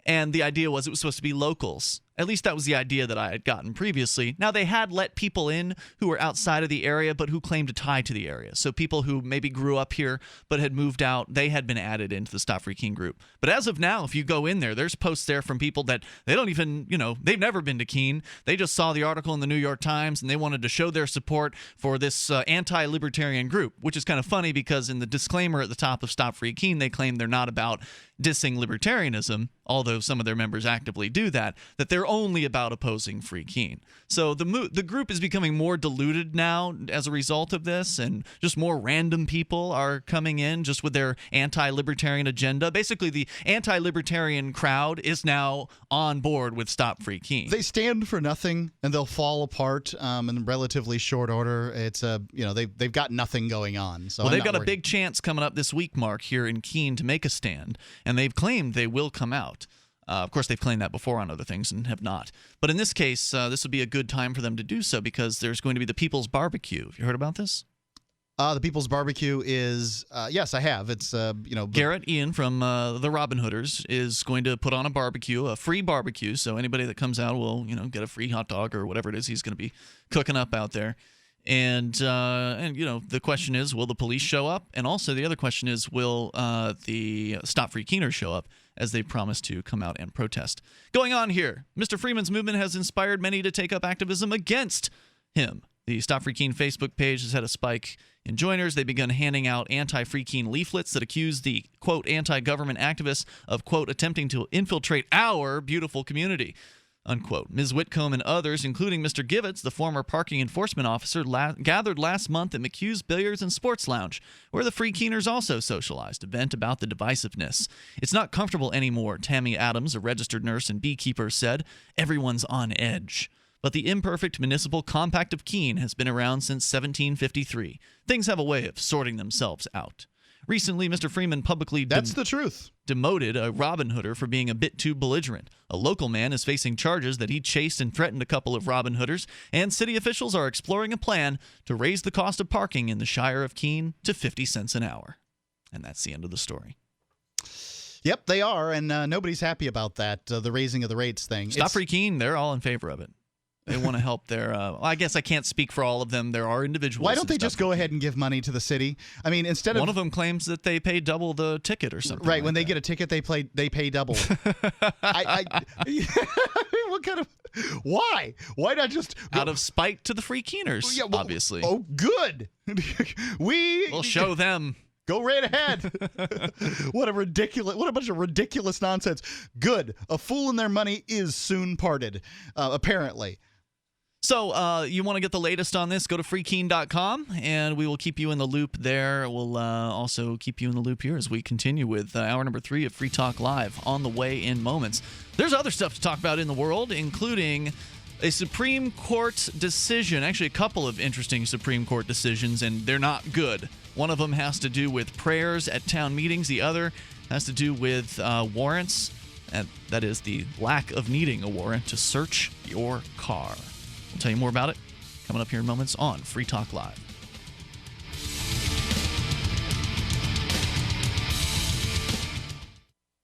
And the idea was it was supposed to be locals. At least that was the idea that I had gotten previously. Now, they had let people in who were outside of the area but who claimed a tie to the area. So people who maybe grew up here but had moved out, they had been added into the Stop Free Keene group. But as of now, if you go in there, there's posts there from people that they don't even, they've never been to Keene. They just saw the article in the New York Times and they wanted to show their support for this anti-libertarian group, which is kind of funny because in the disclaimer at the top of Stop Free Keene, they claim they're not about dissing libertarianism, although some of their members actively do that they're they're only about opposing Free Keene. So the group is becoming more diluted now as a result of this, and just more random people are coming in just with their anti-libertarian agenda. Basically, the anti-libertarian crowd is now on board with Stop Free Keene. They stand for nothing, and they'll fall apart in relatively short order. It's they've got nothing going on. So they've got a big chance coming up this week, Mark, here in Keene to make a stand, and they've claimed they will come out. Of course, they've claimed that before on other things and have not. But in this case, this would be a good time for them to do so because there's going to be the People's Barbecue. Have you heard about this? The People's Barbecue is yes, I have. It's Garrett Ian from the Robin Hooders is going to put on a barbecue, a free barbecue. So anybody that comes out will get a free hot dog or whatever it is he's going to be cooking up out there. And the question is, will the police show up? And also the other question is, will the Stop Free Keeners show up, as they promised to come out and protest? Going on here, Mr. Freeman's movement has inspired many to take up activism against him. The Stop Free Keene Facebook page has had a spike in joiners. They've begun handing out anti-Free Keene leaflets that accuse the, quote, anti-government activists of, quote, attempting to infiltrate our beautiful community, unquote. Ms. Whitcomb and others, including Mr. Givitz, the former parking enforcement officer, gathered last month at McHugh's Billiards and Sports Lounge, where the Free Keeners also socialized, a vent about the divisiveness. It's not comfortable anymore, Tammy Adams, a registered nurse and beekeeper, said. Everyone's on edge. But the imperfect municipal compact of Keene has been around since 1753. Things have a way of sorting themselves out. Recently, Mr. Freeman publicly demoted a Robin Hooder for being a bit too belligerent. A local man is facing charges that he chased and threatened a couple of Robin Hooders, and city officials are exploring a plan to raise the cost of parking in the Shire of Keene to 50 cents an hour. And that's the end of the story. Yep, they are, and nobody's happy about that, the raising of the rates thing. Stop Free Keene, they're all in favor of it. They want to help their I guess I can't speak for all of them. There are individuals. Why don't they just go ahead and give money to the city? I mean, instead of... One of them claims that they pay double the ticket or something. Right, when they get a ticket, they pay double. What kind of... Why? Why not just... Out of spite to the Free Keeners, obviously. Oh, good. We'll show them. Go right ahead. What a bunch of ridiculous nonsense. Good. A fool and their money is soon parted, apparently. So you want to get the latest on this, go to freekeene.com, and we will keep you in the loop there. We'll also keep you in the loop here as we continue with hour number 3 of Free Talk Live on the way in moments. There's other stuff to talk about in the world, including a Supreme Court decision, actually a couple of interesting Supreme Court decisions, and they're not good. One of them has to do with prayers at town meetings. The other has to do with warrants, and that is the lack of needing a warrant to search your car. We'll tell you more about it coming up here in moments on Free Talk Live.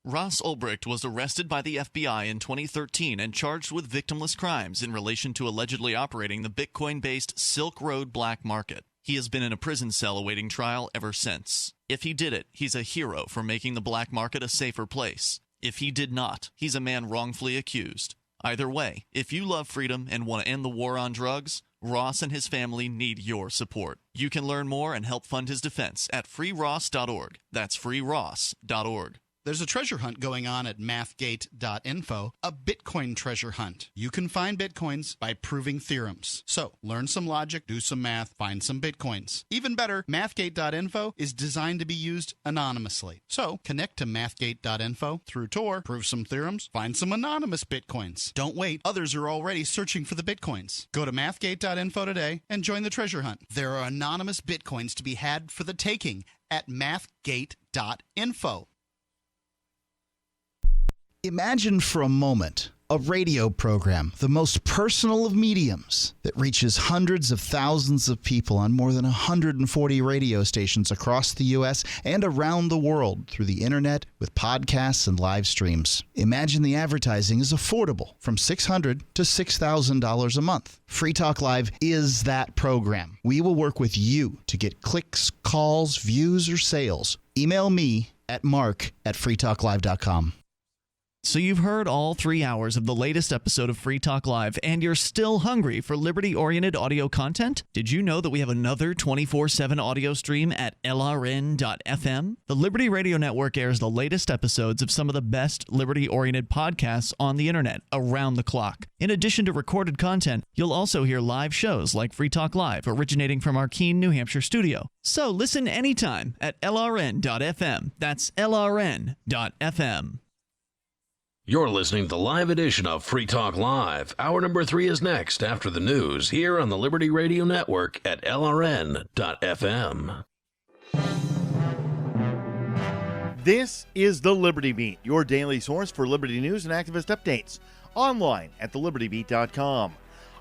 Ross Ulbricht was arrested by the FBI in 2013 and charged with victimless crimes in relation to allegedly operating the Bitcoin-based Silk Road black market. He has been in a prison cell awaiting trial ever since. If he did it, he's a hero for making the black market a safer place. If he did not, he's a man wrongfully accused. Either way, if you love freedom and want to end the war on drugs, Ross and his family need your support. You can learn more and help fund his defense at freeross.org. That's freeross.org. There's a treasure hunt going on at mathgate.info, a Bitcoin treasure hunt. You can find Bitcoins by proving theorems. So, learn some logic, do some math, find some Bitcoins. Even better, mathgate.info is designed to be used anonymously. So, connect to mathgate.info through Tor, prove some theorems, find some anonymous Bitcoins. Don't wait, others are already searching for the Bitcoins. Go to mathgate.info today and join the treasure hunt. There are anonymous Bitcoins to be had for the taking at mathgate.info. Imagine for a moment a radio program, the most personal of mediums, that reaches hundreds of thousands of people on more than 140 radio stations across the U.S. and around the world through the internet with podcasts and live streams. Imagine the advertising is affordable, from $600 to $6,000 a month. Free Talk Live is that program. We will work with you to get clicks, calls, views, or sales. Email me at mark@freetalklive.com. So you've heard all 3 hours of the latest episode of Free Talk Live, and you're still hungry for liberty-oriented audio content? Did you know that we have another 24/7 audio stream at LRN.FM? The Liberty Radio Network airs the latest episodes of some of the best liberty-oriented podcasts on the internet around the clock. In addition to recorded content, you'll also hear live shows like Free Talk Live, originating from our Keene, New Hampshire studio. So listen anytime at LRN.FM. That's LRN.FM. You're listening to the live edition of Free Talk Live. Hour number 3 is next after the news here on the Liberty Radio Network at LRN.FM. This is the Liberty Beat, your daily source for liberty news and activist updates, online at thelibertybeat.com.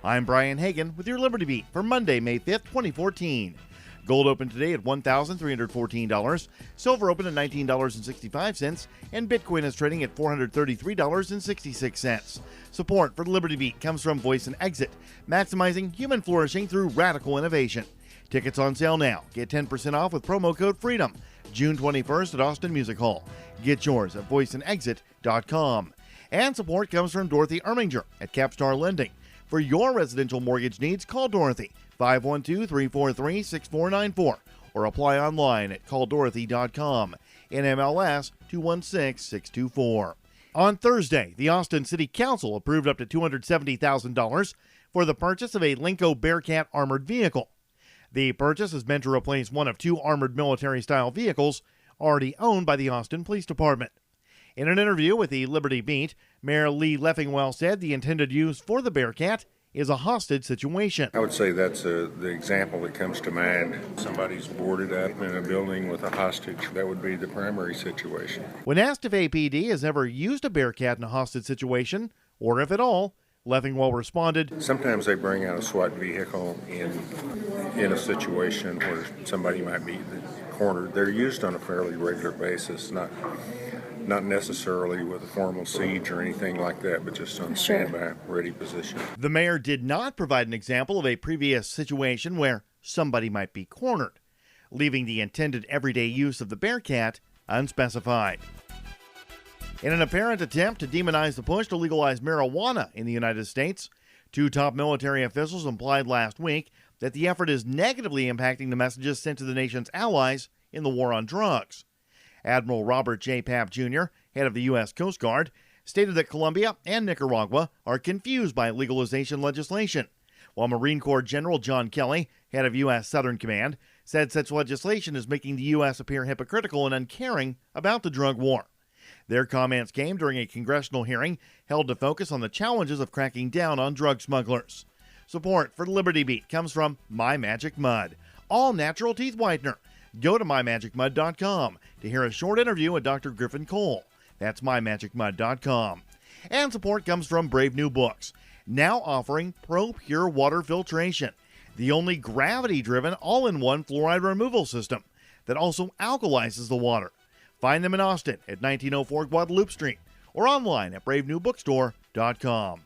I'm Brian Hagan with your Liberty Beat for Monday, May 5th, 2014. Gold opened today at $1,314, silver opened at $19.65, and Bitcoin is trading at $433.66. Support for the Liberty Beat comes from Voice and Exit, maximizing human flourishing through radical innovation. Tickets on sale now. Get 10% off with promo code FREEDOM. June 21st at Austin Music Hall. Get yours at voiceandexit.com. And support comes from Dorothy Erminger at Capstar Lending. For your residential mortgage needs, call Dorothy, 512-343-6494, or apply online at calldorothy.com. NMLS 216624. On Thursday, the Austin City Council approved up to $270,000 for the purchase of a Linco Bearcat armored vehicle. The purchase is meant to replace one of 2 armored military-style vehicles already owned by the Austin Police Department. In an interview with the Liberty Beat, Mayor Lee Leffingwell said the intended use for the Bearcat is a hostage situation. I would say that's the example that comes to mind. Somebody's boarded up in a building with a hostage. That would be the primary situation. When asked if APD has ever used a Bearcat in a hostage situation, or if at all, Leffingwell responded, sometimes they bring out a SWAT vehicle in a situation where somebody might be cornered. They're used on a fairly regular basis, not necessarily with a formal siege or anything like that, but just on standby, ready position. The mayor did not provide an example of a previous situation where somebody might be cornered, leaving the intended everyday use of the Bearcat unspecified. In an apparent attempt to demonize the push to legalize marijuana in the United States, 2 top military officials implied last week that the effort is negatively impacting the messages sent to the nation's allies in the war on drugs. Admiral Robert J. Papp, Jr., head of the U.S. Coast Guard, stated that Colombia and Nicaragua are confused by legalization legislation, while Marine Corps General John Kelly, head of U.S. Southern Command, said such legislation is making the U.S. appear hypocritical and uncaring about the drug war. Their comments came during a congressional hearing held to focus on the challenges of cracking down on drug smugglers. Support for the Liberty Beat comes from My Magic Mud, all natural teeth whitener. Go to mymagicmud.com to hear a short interview with Dr. Griffin Cole. That's mymagicmud.com. And support comes from Brave New Books, now offering Pro Pure Water Filtration, the only gravity-driven all-in-one fluoride removal system that also alkalizes the water. Find them in Austin at 1904 Guadalupe Street or online at bravenewbookstore.com.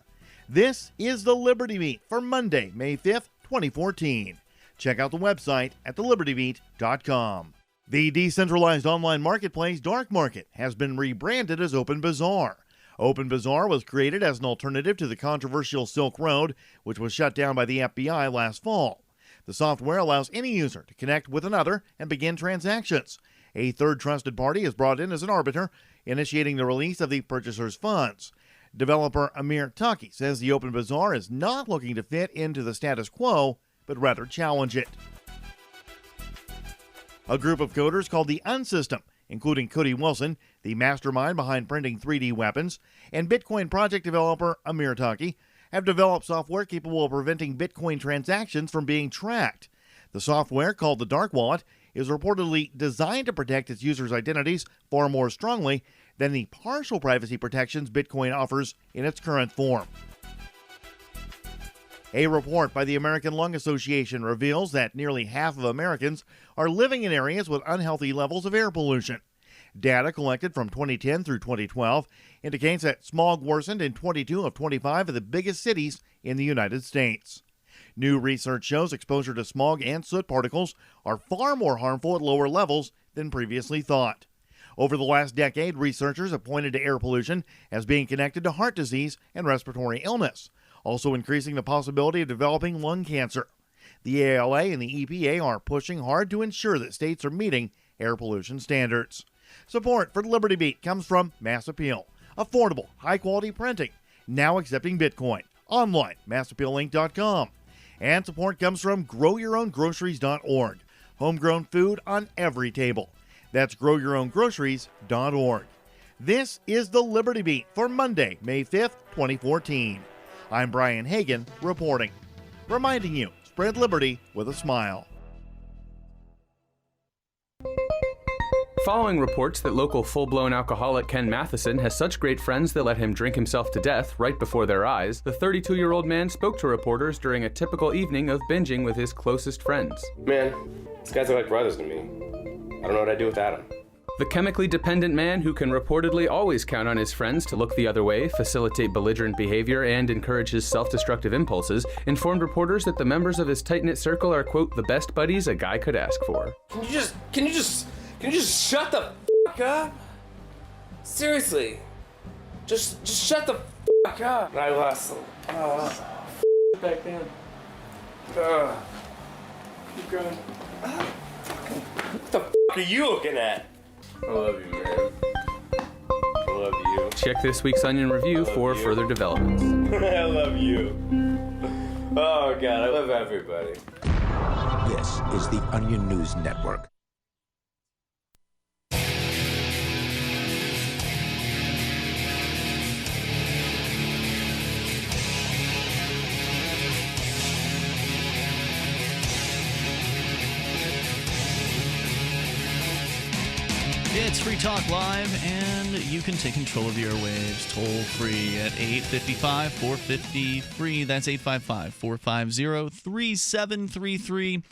This is the Liberty Beat for Monday, May 5th, 2014. Check out the website at thelibertybeat.com. The decentralized online marketplace Dark Market has been rebranded as Open Bazaar. Open Bazaar was created as an alternative to the controversial Silk Road, which was shut down by the FBI last fall. The software allows any user to connect with another and begin transactions. A third trusted party is brought in as an arbiter, initiating the release of the purchaser's funds. Developer Amir Taki says the Open Bazaar is not looking to fit into the status quo, but rather challenge it. A group of coders called the Unsystem, including Cody Wilson, the mastermind behind printing 3D weapons, and Bitcoin project developer Amir Taki, have developed software capable of preventing Bitcoin transactions from being tracked. The software, called the Dark Wallet, is reportedly designed to protect its users' identities far more strongly than the partial privacy protections Bitcoin offers in its current form. A report by the American Lung Association reveals that nearly half of Americans are living in areas with unhealthy levels of air pollution. Data collected from 2010 through 2012 indicates that smog worsened in 22 of 25 of the biggest cities in the United States. New research shows exposure to smog and soot particles are far more harmful at lower levels than previously thought. Over the last decade, researchers have pointed to air pollution as being connected to heart disease and respiratory illness, also increasing the possibility of developing lung cancer. The ALA and the EPA are pushing hard to ensure that states are meeting air pollution standards. Support for Liberty Beat comes from Mass Appeal, affordable, high-quality printing, now accepting Bitcoin. Online, massappealinc.com. And support comes from GrowYourOwnGroceries.org. Homegrown food on every table. That's GrowYourOwnGroceries.org. This is the Liberty Beat for Monday, May 5th, 2014. I'm Brian Hagan reporting. Reminding you, spread liberty with a smile. Following reports that local full-blown alcoholic Ken Matheson has such great friends that let him drink himself to death right before their eyes, the 32-year-old man spoke to reporters during a typical evening of binging with his closest friends. Man, these guys are like brothers to me. I don't know what I'd do without them. The chemically dependent man, who can reportedly always count on his friends to look the other way, facilitate belligerent behavior, and encourage his self-destructive impulses, informed reporters that the members of his tight-knit circle are, quote, the best buddies a guy could ask for. Can you just shut the f*** up? Seriously. Just shut the f*** up. I lost them. Back down. Keep going. What the f*** are you looking at? I love you, man. I love you. Check this week's Onion Review for further developments. I love you. Oh, God, I love everybody. This is the Onion News Network. It's Free Talk Live, and you can take control of the airwaves toll-free at 855-450-FREE. That's 855-450-3733.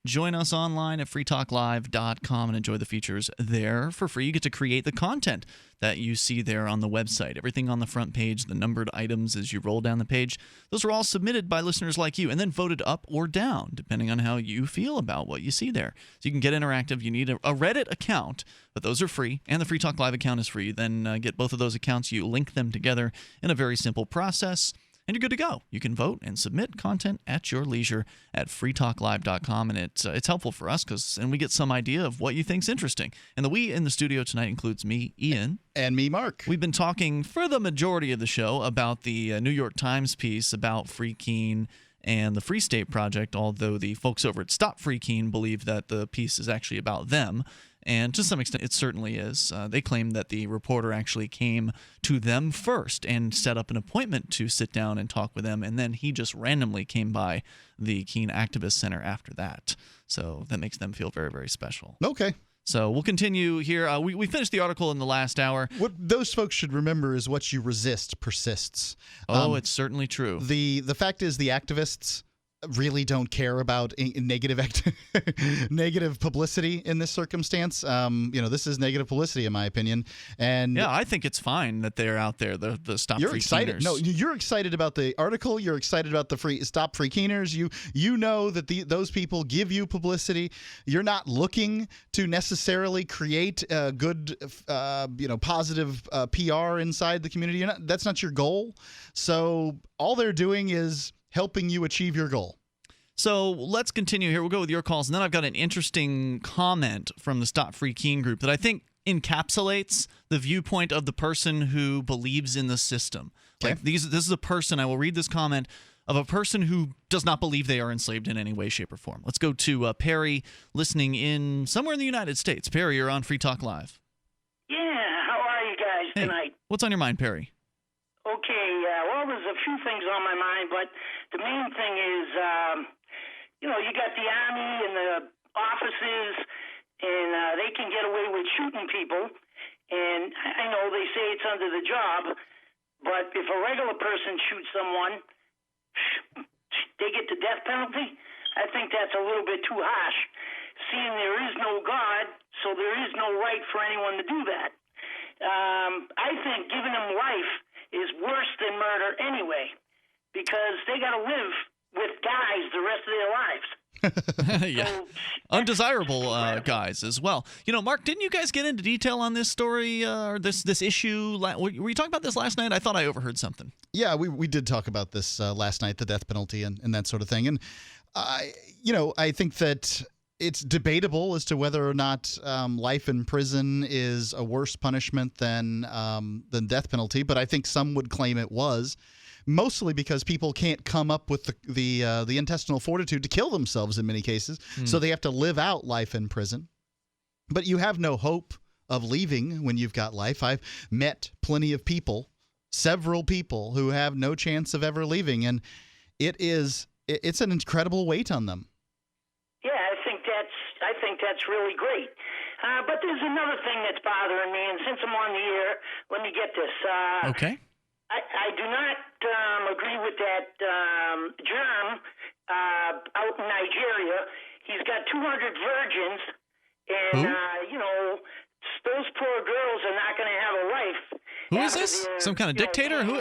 Join us online at freetalklive.com and enjoy the features there for free. You get to create the content that you see there on the website. Everything on the front page, the numbered items as you roll down the page, those are all submitted by listeners like you and then voted up or down, depending on how you feel about what you see there. So you can get interactive. You need a Reddit account, but those are free, and the Free Talk Live account is free. Then get both of those accounts. You link them together in a very simple process, and you're good to go. You can vote and submit content at your leisure at freetalklive.com, and it's helpful for us and we get some idea of what you think's interesting. And the we in the studio tonight includes me, Ian. And me, Mark. We've been talking for the majority of the show about the New York Times piece about Free Keene and the Free State Project, although the folks over at Stop Free Keene believe that the piece is actually about them. And to some extent, it certainly is. They claim that the reporter actually came to them first and set up an appointment to sit down and talk with them, and then he just randomly came by the Keene Activist Center after that. So that makes them feel very, very special. Okay. So we'll continue here. We finished the article in the last hour. What those folks should remember is what you resist persists. Oh, it's certainly true. The fact is the activists really don't care about negative publicity in this circumstance. This is negative publicity in my opinion. And yeah, I think it's fine that they're out there. The Stop You're Free excited. Keeners. No, you're excited about the article. You're excited about the Stop Free Keeners. You know that those people give you publicity. You're not looking to necessarily create good, positive PR inside the community. That's not your goal. So all they're doing is helping you achieve your goal. So let's continue here. We'll go with your calls. And then I've got an interesting comment from the Stop Free Keene group that I think encapsulates the viewpoint of the person who believes in the system. Okay. Like this is a person, I will read this comment, of a person who does not believe they are enslaved in any way, shape, or form. Let's go to Perry, listening in somewhere in the United States. Perry, you're on Free Talk Live. Yeah, how are you guys tonight? What's on your mind, Perry? Okay, well, there's a few things on my mind, but the main thing is, you got the Army and the offices, and they can get away with shooting people, and I know they say it's under the job, but if a regular person shoots someone, they get the death penalty. I think that's a little bit too harsh, seeing there is no God, so there is no right for anyone to do that. I think giving them life is worse than murder anyway, because they got to live with guys the rest of their lives. Yeah. Undesirable guys as well. Mark, didn't you guys get into detail on this story or this issue? Were you talking about this last night? I thought I overheard something. Yeah, we did talk about this last night, the death penalty and that sort of thing. And, I think that it's debatable as to whether or not life in prison is a worse punishment than death penalty, but I think some would claim it was. Mostly because people can't come up with the intestinal fortitude to kill themselves in many cases, so they have to live out life in prison. But you have no hope of leaving when you've got life. I've met plenty of people, several people, who have no chance of ever leaving, and it's an incredible weight on them. Yeah, I think that's really great. But there's another thing that's bothering me, and since I'm on the air, let me get this. Okay. I do not agree with that germ out in Nigeria. He's got 200 virgins, and, those poor girls are not going to have a life. Who is this? Some kind of dictator? Who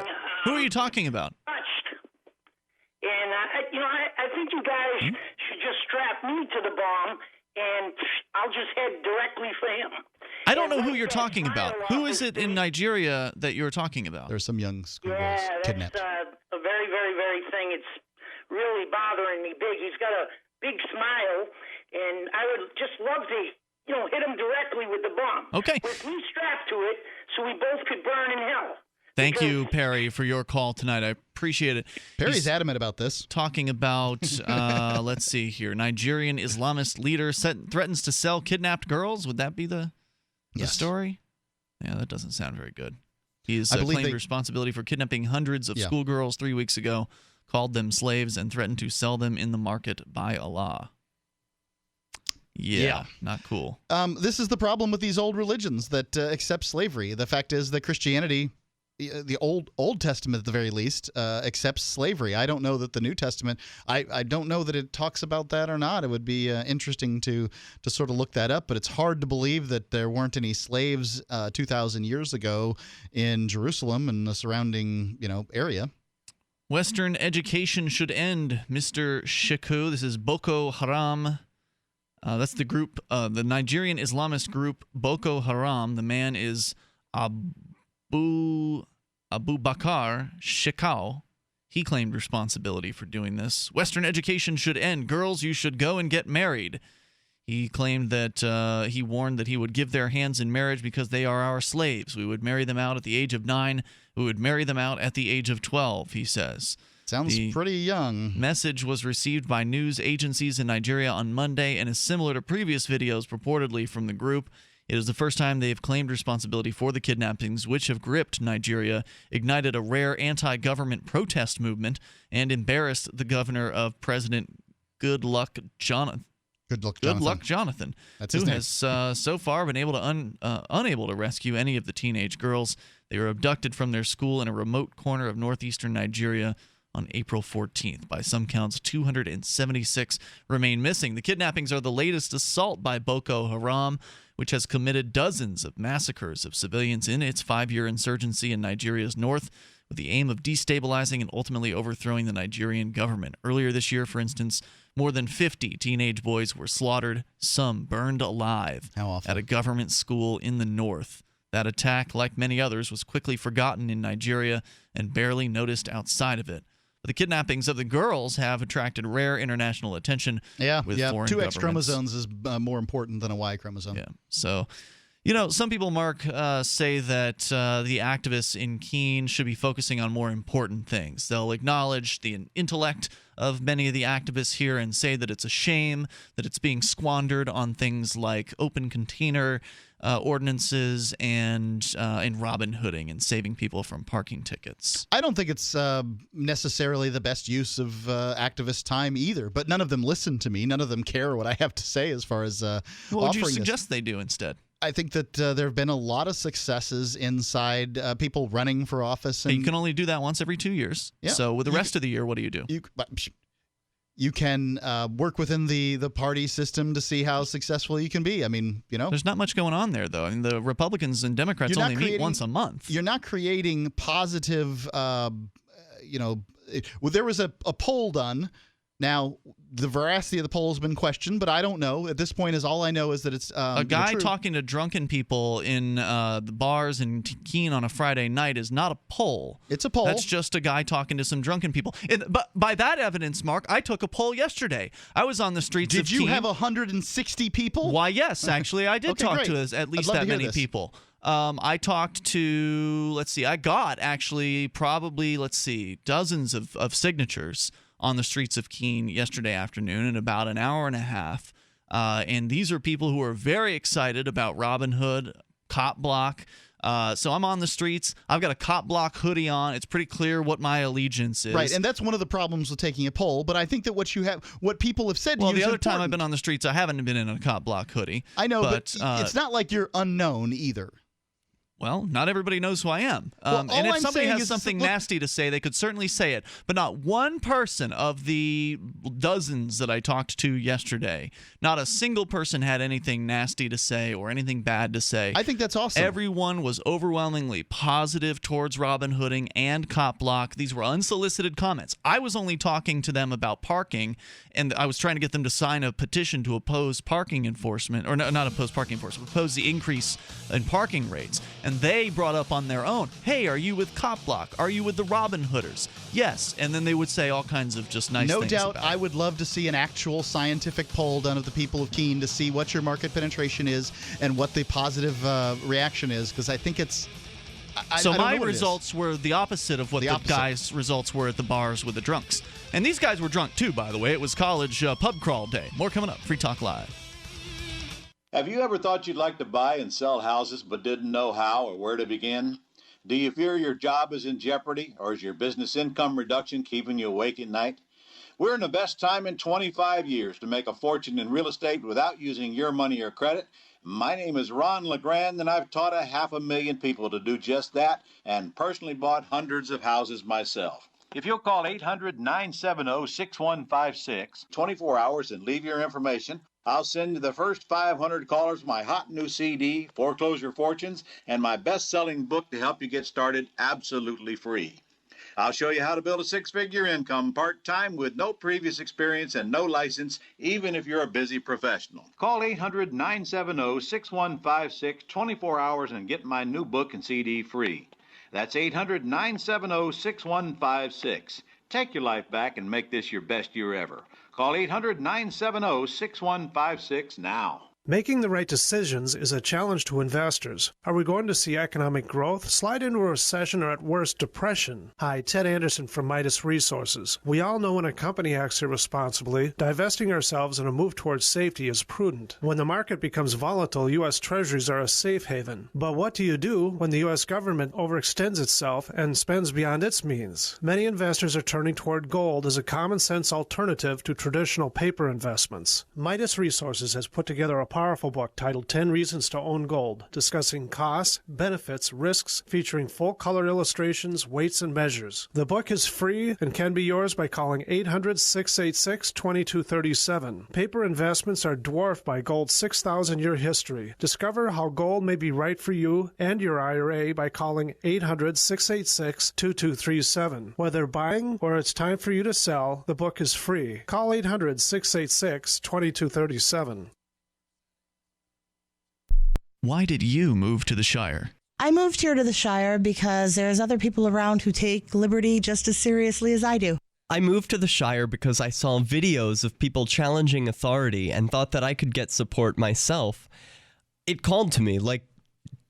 are you talking about? And, I think you guys should just strap me to the bomb, and I'll just head directly for him. I don't know who you're talking about. Who is it in Nigeria that you're talking about? There's some young schoolgirls kidnapped. That's a very, very, very thing. It's really bothering me big. He's got a big smile, and I would just love to, hit him directly with the bomb. Okay. With me strapped to it, so we both could burn in hell. Thank you, Perry, for your call tonight. I appreciate it. Perry's adamant about this. Talking about, let's see here, Nigerian Islamist leader threatens to sell kidnapped girls. Would that be the story? Yeah, that doesn't sound very good. He's claimed responsibility for kidnapping hundreds of schoolgirls 3 weeks ago, called them slaves, and threatened to sell them in the market by Allah. Yeah, not cool. This is the problem with these old religions that accept slavery. The fact is that Christianity, the Old Testament at the very least, accepts slavery. I don't know that the New Testament, I don't know that it talks about that or not. It would be interesting to sort of look that up, but it's hard to believe that there weren't any slaves 2,000 years ago in Jerusalem and the surrounding area. Western education should end, Mr. Sheku. This is Boko Haram. That's the group, the Nigerian Islamist group Boko Haram. The man is Abu Bakar Shekau. He claimed responsibility for doing this. Western education should end. Girls, you should go and get married. He claimed that he warned that he would give their hands in marriage because they are our slaves. We would marry them out at the age of 9. We would marry them out at the age of 12, he says. Sounds pretty young. Message was received by news agencies in Nigeria on Monday and is similar to previous videos purportedly from the group. It is the first time they have claimed responsibility for the kidnappings, which have gripped Nigeria, ignited a rare anti-government protest movement, and embarrassed the governor of President Goodluck Jonathan. That's who his name. has so far been able to unable to rescue any of the teenage girls. They were abducted from their school in a remote corner of northeastern Nigeria on April 14th. By some counts, 276 remain missing. The kidnappings are the latest assault by Boko Haram, which has committed dozens of massacres of civilians in its 5-year insurgency in Nigeria's north, with the aim of destabilizing and ultimately overthrowing the Nigerian government. Earlier this year, for instance, more than 50 teenage boys were slaughtered, some burned alive, at a government school in the north. That attack, like many others, was quickly forgotten in Nigeria and barely noticed outside of it. But the kidnappings of the girls have attracted rare international attention with foreign 2 governments. X chromosomes is more important than a Y chromosome. Yeah, so... some people, Mark, say that the activists in Keene should be focusing on more important things. They'll acknowledge the intellect of many of the activists here and say that it's a shame that it's being squandered on things like open container ordinances and Robin Hooding and saving people from parking tickets. I don't think it's necessarily the best use of activist time either, but none of them listen to me. None of them care what I have to say as far as what would you suggest they do instead? I think that there have been a lot of successes inside people running for office. And you can only do that once every 2 years. Yeah. So with the rest of the year, what do you do? You can work within the party system to see how successful you can be. I mean, There's not much going on there, though. I mean, the Republicans and Democrats only meet once a month. You're not creating positive, there was a poll done Now, the veracity of the poll has been questioned, but I don't know. At this point, all I know is that it's a guy true. talking to drunken people in the bars in Keene on a Friday night is not a poll. It's a poll. That's just a guy talking to some drunken people. But by that evidence, Mark, I took a poll yesterday. I was on the streets of Keene. Did you have 160 people? Why, yes, actually, I did Okay, talk great. to at least I'd love that to hear many this. people. I talked to, I got actually probably, dozens of signatures on the streets of Keene yesterday afternoon in about an hour and a half. And these are people who are very excited about Robin Hood, Cop Block. So I'm on the streets. I've got a Cop Block hoodie on. It's pretty clear what my allegiance is. Right, and that's one of the problems with taking a poll. But I think that what people have said to you the is other time important. I've been on the streets, I haven't been in a Cop Block hoodie. I know, but it's not like you're unknown either. Well, not everybody knows who I am. Well, and if I'm somebody saying has is, something look, nasty to say, they could certainly say it. But not one person of the dozens that I talked to yesterday, not a single person had anything nasty to say or anything bad to say. I think that's awesome. Everyone was overwhelmingly positive towards Robin Hooding and Cop Block. These were unsolicited comments. I was only talking to them about parking, and I was trying to get them to sign a petition to oppose parking enforcement, or not oppose parking enforcement, oppose the increase in parking rates. And they brought up on their own, hey, are you with Cop Block? Are you with the Robin Hooders? Yes. And then they would say all kinds of just nice things. No doubt, about I it. would love to see an actual scientific poll done of the people of Keene to see what your market penetration is and what the positive reaction is, because I think it's... I don't my know what it is. results were the opposite of what the guys' results were at the bars with the drunks. And these guys were drunk too, by the way. It was college pub crawl day. More coming up. Free Talk Live. Have you ever thought you'd like to buy and sell houses but didn't know how or where to begin? Do you fear your job is in jeopardy, or is your business income reduction keeping you awake at night? We're in the best time in 25 years to make a fortune in real estate without using your money or credit. My name is Ron LeGrand, and I've taught 500,000 people to do just that and personally bought hundreds of houses myself. If you'll call 800-970-6156, 24 hours, and leave your information, I'll send you the first 500 callers my hot new CD, Foreclosure Fortunes, and my best-selling book to help you get started absolutely free. I'll show you how to build a six-figure income part-time with no previous experience and no license, even if you're a busy professional. Call 800-970-6156, 24 hours, and get my new book and CD free. That's 800-970-6156. Take your life back and make this your best year ever. Call 800-970-6156 now. Making the right decisions is a challenge to investors. Are we going to see economic growth, slide into a recession, or at worst, depression? Hi, Ted Anderson from Midas Resources. We all know when a company acts irresponsibly, divesting ourselves in a move towards safety is prudent. When the market becomes volatile, U.S. Treasuries are a safe haven. But what do you do when the U.S. government overextends itself and spends beyond its means? Many investors are turning toward gold as a common-sense alternative to traditional paper investments. Midas Resources has put together a powerful book titled 10 Reasons to Own Gold, discussing costs, benefits, risks, featuring full-color illustrations, weights, and measures. The book is free and can be yours by calling 800-686-2237. Paper investments are dwarfed by gold's 6,000-year history. Discover how gold may be right for you and your IRA by calling 800-686-2237. Whether buying or it's time for you to sell, the book is free. Call 800-686-2237. Why did you move to the Shire? I moved here to the Shire because there's other people around who take liberty just as seriously as I do. I moved to the Shire because I saw videos of people challenging authority and thought that I could get support myself. It called to me, like,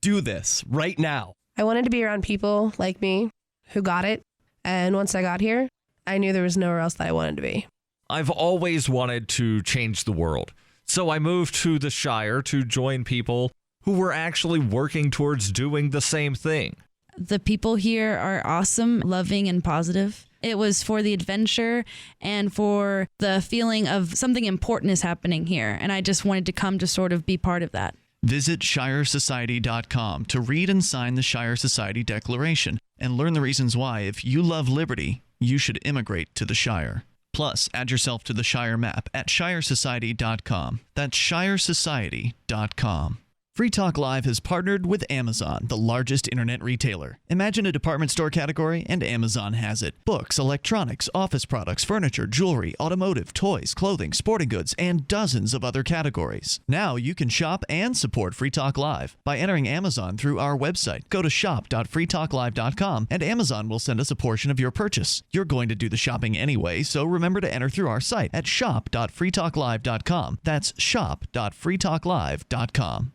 do this right now. I wanted to be around people like me who got it, and once I got here, I knew there was nowhere else that I wanted to be. I've always wanted to change the world, so I moved to the Shire to join people who were actually working towards doing the same thing. The people here are awesome, loving, and positive. It was for the adventure and for the feeling of something important is happening here, and I just wanted to come to sort of be part of that. Visit ShireSociety.com to read and sign the Shire Society Declaration and learn the reasons why, if you love liberty, you should immigrate to the Shire. Plus, add yourself to the Shire map at ShireSociety.com. That's ShireSociety.com. Free Talk Live has partnered with Amazon, the largest internet retailer. Imagine a department store category, and Amazon has it. Books, electronics, office products, furniture, jewelry, automotive, toys, clothing, sporting goods, and dozens of other categories. Now you can shop and support Free Talk Live by entering Amazon through our website. Go to shop.freetalklive.com, and Amazon will send us a portion of your purchase. You're going to do the shopping anyway, so remember to enter through our site at shop.freetalklive.com. That's shop.freetalklive.com.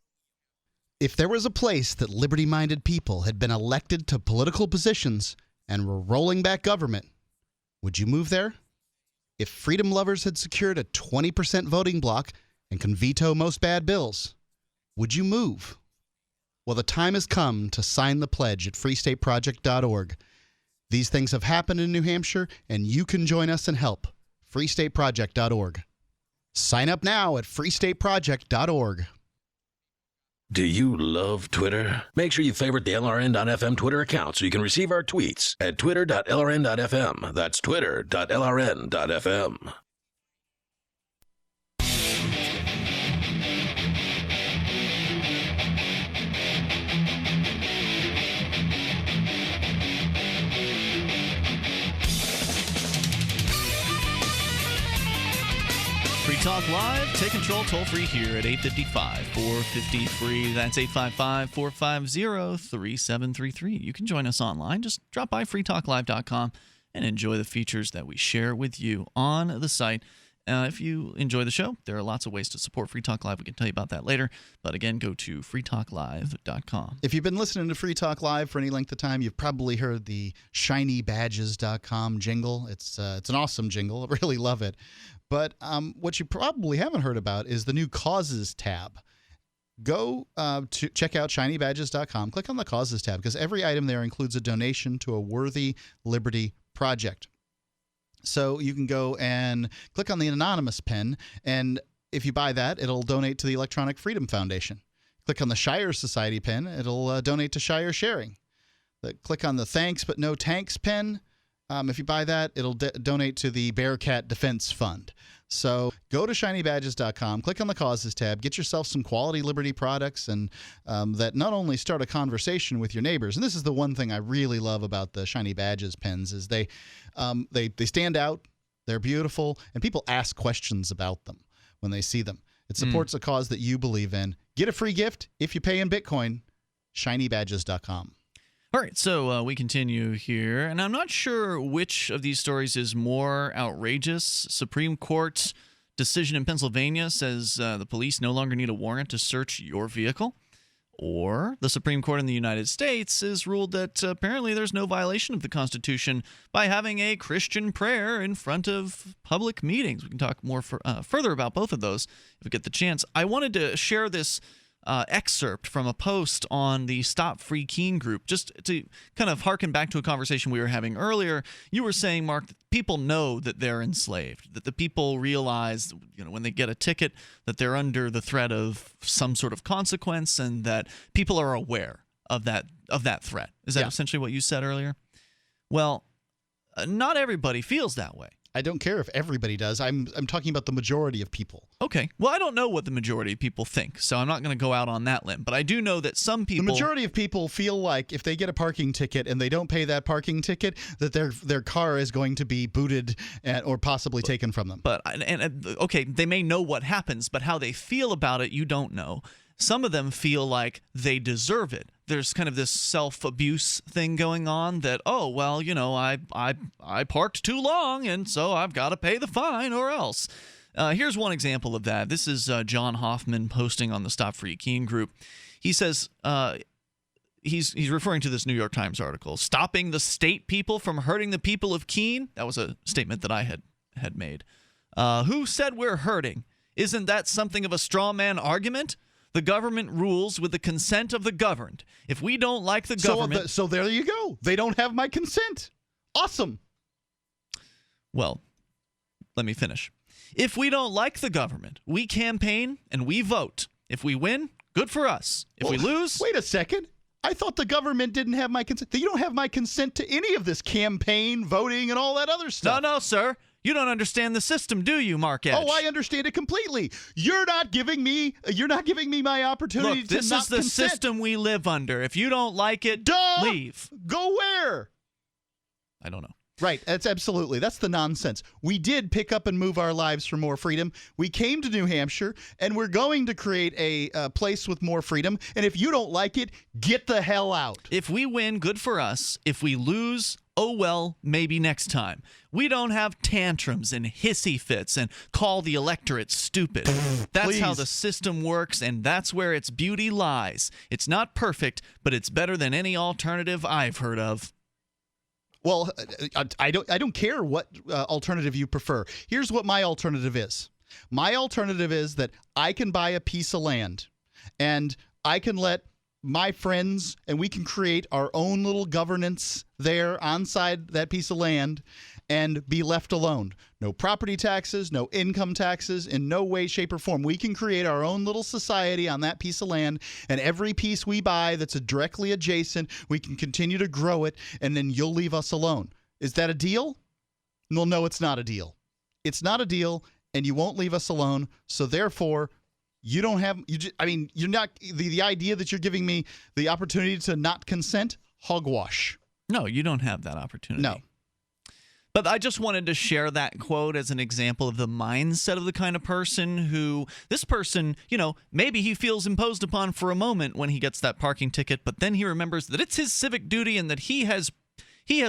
If there was a place that liberty-minded people had been elected to political positions and were rolling back government, would you move there? If freedom lovers had secured a 20% voting bloc and can veto most bad bills, would you move? Well, the time has come to sign the pledge at freestateproject.org. These things have happened in New Hampshire, and you can join us and help. freestateproject.org. Sign up now at freestateproject.org. Do you love Twitter? Make sure you favorite the LRN.FM Twitter account so you can receive our tweets at twitter.lrn.fm. That's twitter.lrn.fm. Free Talk Live. Take control toll free here at 855-450-FREE. That's 855-450-3733. You can join us online. Just drop by freetalklive.com and enjoy the features that we share with you on the site. If you enjoy the show, there are lots of ways to support Free Talk Live. We can tell you about that later. But again, go to freetalklive.com. If you've been listening to Free Talk Live for any length of time, you've probably heard the shinybadges.com jingle. It's an awesome jingle. I really love it. But what you probably haven't heard about is the new Causes tab. Go to check out shinybadges.com. Click on the Causes tab because every item there includes a donation to a worthy liberty project. So you can go and click on the anonymous pen, and if you buy that, it'll donate to the Electronic Freedom Foundation. Click on the Shire Society pen, it'll donate to Shire Sharing. Click on the Thanks But No Tanks pen. If you buy that, it'll donate to the Bearcat Defense Fund. So go to shinybadges.com, click on the Causes tab, get yourself some quality Liberty products and that not only start a conversation with your neighbors, and this is the one thing I really love about the Shiny Badges pens, is they stand out, they're beautiful, and people ask questions about them when they see them. It supports a cause that you believe in. Get a free gift if you pay in Bitcoin, shinybadges.com. All right, so we continue here, and I'm not sure which of these stories is more outrageous. Supreme Court decision in Pennsylvania says the police no longer need a warrant to search your vehicle, or the Supreme Court in the United States has ruled that apparently there's no violation of the Constitution by having a Christian prayer in front of public meetings. We can talk more further about both of those if we get the chance. I wanted to share this excerpt from a post on the Stop Free Keene group, just to kind of harken back to a conversation we were having earlier. You were saying, Mark, that people know that they're enslaved, that the people realize, when they get a ticket, that they're under the threat of some sort of consequence, and that people are aware of that threat. Is that essentially what you said earlier? Well, not everybody feels that way. I don't care if everybody does. I'm talking about the majority of people. Okay. Well, I don't know what the majority of people think, so I'm not going to go out on that limb. But I do know that some people... The majority of people feel like if they get a parking ticket and they don't pay that parking ticket, that their car is going to be booted or possibly taken from them. But okay, they may know what happens, but how they feel about it, you don't know. Some of them feel like they deserve it. There's kind of this self-abuse thing going on that, oh, well, I parked too long, and so I've got to pay the fine or else. Here's one example of that. This is John Hoffman posting on the Stop Free Keene group. He says, he's referring to this New York Times article, stopping the state people from hurting the people of Keene. That was a statement that I had made. Who said we're hurting? Isn't that something of a straw man argument? The government rules with the consent of the governed. If we don't like the government... So there you go. They don't have my consent. Awesome. Well, let me finish. If we don't like the government, we campaign and we vote. If we win, good for us. If we lose... Wait a second. I thought the government didn't have my consent. You don't have my consent to any of this campaign, voting, and all that other stuff. No, sir. You don't understand the system, do you, Mark Edge? Oh, I understand it completely. You're not giving me my opportunity Look, to this not is the consent. system we live under. If you don't like it, leave. Go where? I don't know. Right. That's the nonsense. We did pick up and move our lives for more freedom. We came to New Hampshire, and we're going to create a place with more freedom. And if you don't like it, get the hell out. If we win, good for us. If we lose, oh well, maybe next time. We don't have tantrums and hissy fits and call the electorate stupid. That's how the system works, and that's where its beauty lies. It's not perfect, but it's better than any alternative I've heard of. Well, I don't care what alternative you prefer. Here's what my alternative is. My alternative is that I can buy a piece of land, and I can let my friends, and we can create our own little governance there onside that piece of land and be left alone. No property taxes, no income taxes, in no way, shape, or form. We can create our own little society on that piece of land, and every piece we buy that's directly adjacent, we can continue to grow it, and then you'll leave us alone. Is that a deal? Well, no, it's not a deal. It's not a deal, and you won't leave us alone, so therefore, you're not, the idea that you're giving me the opportunity to not consent, hogwash. No, you don't have that opportunity. No. But I just wanted to share that quote as an example of the mindset of the kind of person who, this person, maybe he feels imposed upon for a moment when he gets that parking ticket, but then he remembers that it's his civic duty and that he has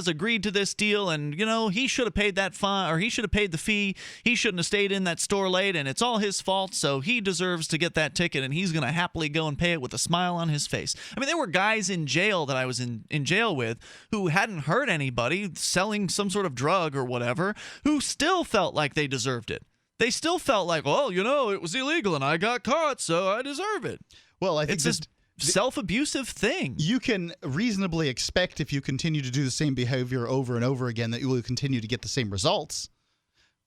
agreed to this deal, and he should have paid that fine, or he should have paid the fee. He shouldn't have stayed in that store late, and it's all his fault, so he deserves to get that ticket, and he's going to happily go and pay it with a smile on his face. I mean, there were guys in jail that I was in jail with who hadn't hurt anybody, selling some sort of drug or whatever, who still felt like they deserved it. They still felt like, well, it was illegal and I got caught, so I deserve it. Well, I think it's this self-abusive thing. You can reasonably expect, if you continue to do the same behavior over and over again, that you will continue to get the same results.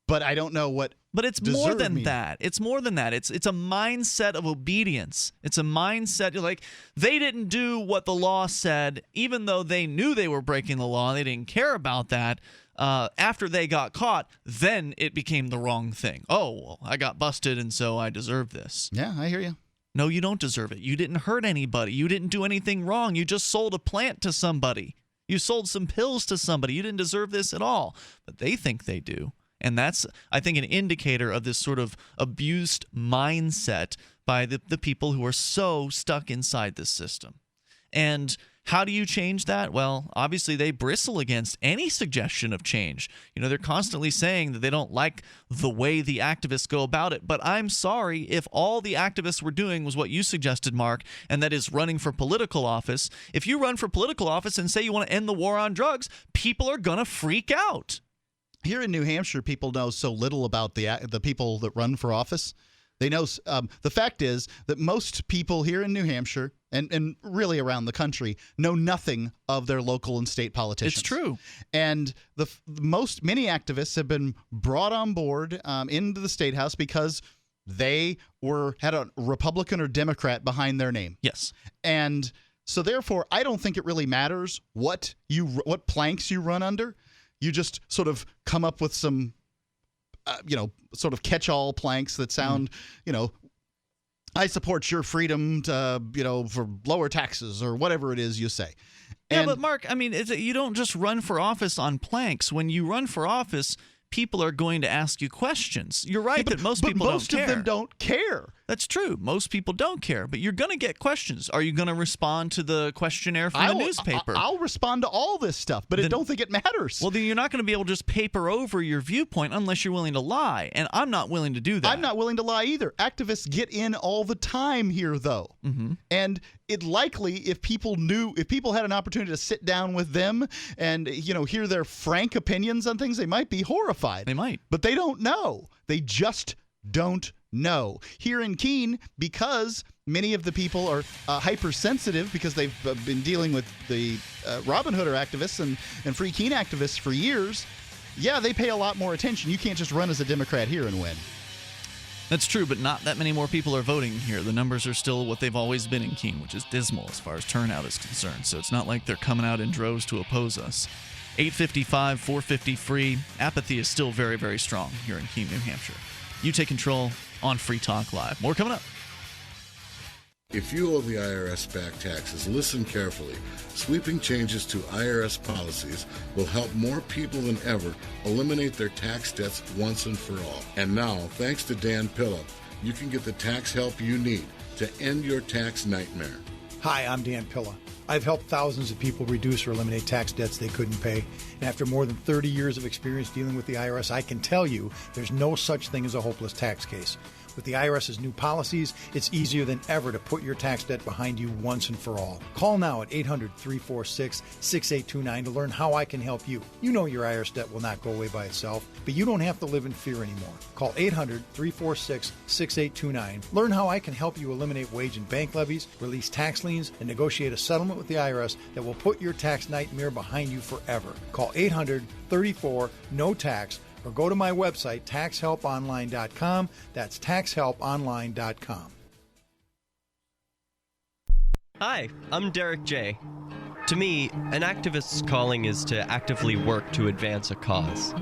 But I don't know what. But it's more than that. It's more than that. It's a mindset of obedience. It's a mindset like they didn't do what the law said, even though they knew they were breaking the law. They didn't care about that. After they got caught, then it became the wrong thing. Oh, well, I got busted, and so I deserve this. Yeah, I hear you. No, you don't deserve it. You didn't hurt anybody. You didn't do anything wrong. You just sold a plant to somebody. You sold some pills to somebody. You didn't deserve this at all. But they think they do. And that's, I think, an indicator of this sort of abused mindset by the people who are so stuck inside this system. And how do you change that? Well, obviously they bristle against any suggestion of change. They're constantly saying that they don't like the way the activists go about it. But I'm sorry, if all the activists were doing was what you suggested, Mark, and that is running for political office. If you run for political office and say you want to end the war on drugs, people are going to freak out. Here in New Hampshire, people know so little about the people that run for office. They know the fact is that most people here in New Hampshire and really around the country know nothing of their local and state politicians. It's true. And many activists have been brought on board into the State House because they had a Republican or Democrat behind their name. Yes. And so therefore, I don't think it really matters what planks you run under. You just sort of come up with some sort of catch-all planks that sound, I support your freedom to, for lower taxes or whatever it is you say. Yeah, but Mark, I mean, you don't just run for office on planks. When you run for office, people are going to ask you questions. You're right that most people don't care. Most of them don't care. That's true. Most people don't care, but you're going to get questions. Are you going to respond to the questionnaire from the newspaper? I'll respond to all this stuff, but I don't think it matters. Well, then you're not going to be able to just paper over your viewpoint unless you're willing to lie, and I'm not willing to do that. I'm not willing to lie either. Activists get in all the time here, though. Mm-hmm. And it likely, if people had an opportunity to sit down with them and, hear their frank opinions on things, they might be horrified. They might. But they don't know. They just don't know. Here in Keene, because many of the people are hypersensitive because they've been dealing with the Robin Hooder activists and Free Keene activists for years, they pay a lot more attention. You can't just run as a Democrat here and win. That's true, but not that many more people are voting here. The numbers are still what they've always been in Keene, which is dismal as far as turnout is concerned. So it's not like they're coming out in droves to oppose us. 855-450-FREE. Apathy is still very, very strong here in Keene, New Hampshire. You take control on Free Talk Live. More coming up. If you owe the IRS back taxes, listen carefully. Sweeping changes to IRS policies will help more people than ever eliminate their tax debts once and for all. And now, thanks to Dan Pilla, you can get the tax help you need to end your tax nightmare. Hi, I'm Dan Pilla. I've helped thousands of people reduce or eliminate tax debts they couldn't pay. And after more than 30 years of experience dealing with the IRS, I can tell you there's no such thing as a hopeless tax case. With the IRS's new policies, it's easier than ever to put your tax debt behind you once and for all. Call now at 800-346-6829 to learn how I can help you. You know your IRS debt will not go away by itself, but you don't have to live in fear anymore. Call 800-346-6829. Learn how I can help you eliminate wage and bank levies, release tax liens, and negotiate a settlement with the IRS that will put your tax nightmare behind you forever. Call 800-34-NO-TAX or go to my website, taxhelponline.com. That's taxhelponline.com. Hi, I'm Derek J. To me, an activist's calling is to actively work to advance a cause.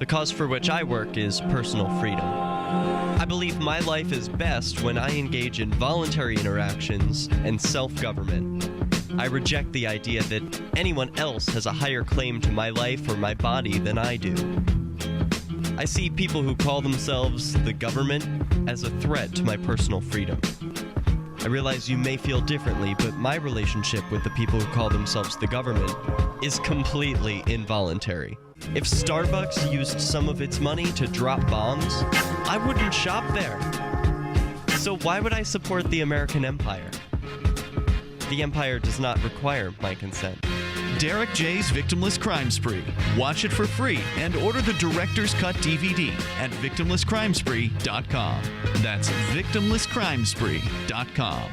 The cause for which I work is personal freedom. I believe my life is best when I engage in voluntary interactions and self-government. I reject the idea that anyone else has a higher claim to my life or my body than I do. I see people who call themselves the government as a threat to my personal freedom. I realize you may feel differently, but my relationship with the people who call themselves the government is completely involuntary. If Starbucks used some of its money to drop bombs, I wouldn't shop there. So why would I support the American empire? The empire does not require my consent. Derek J's Victimless Crime Spree. Watch it for free and order the Director's Cut DVD at victimlesscrimespree.com. That's victimlesscrimespree.com.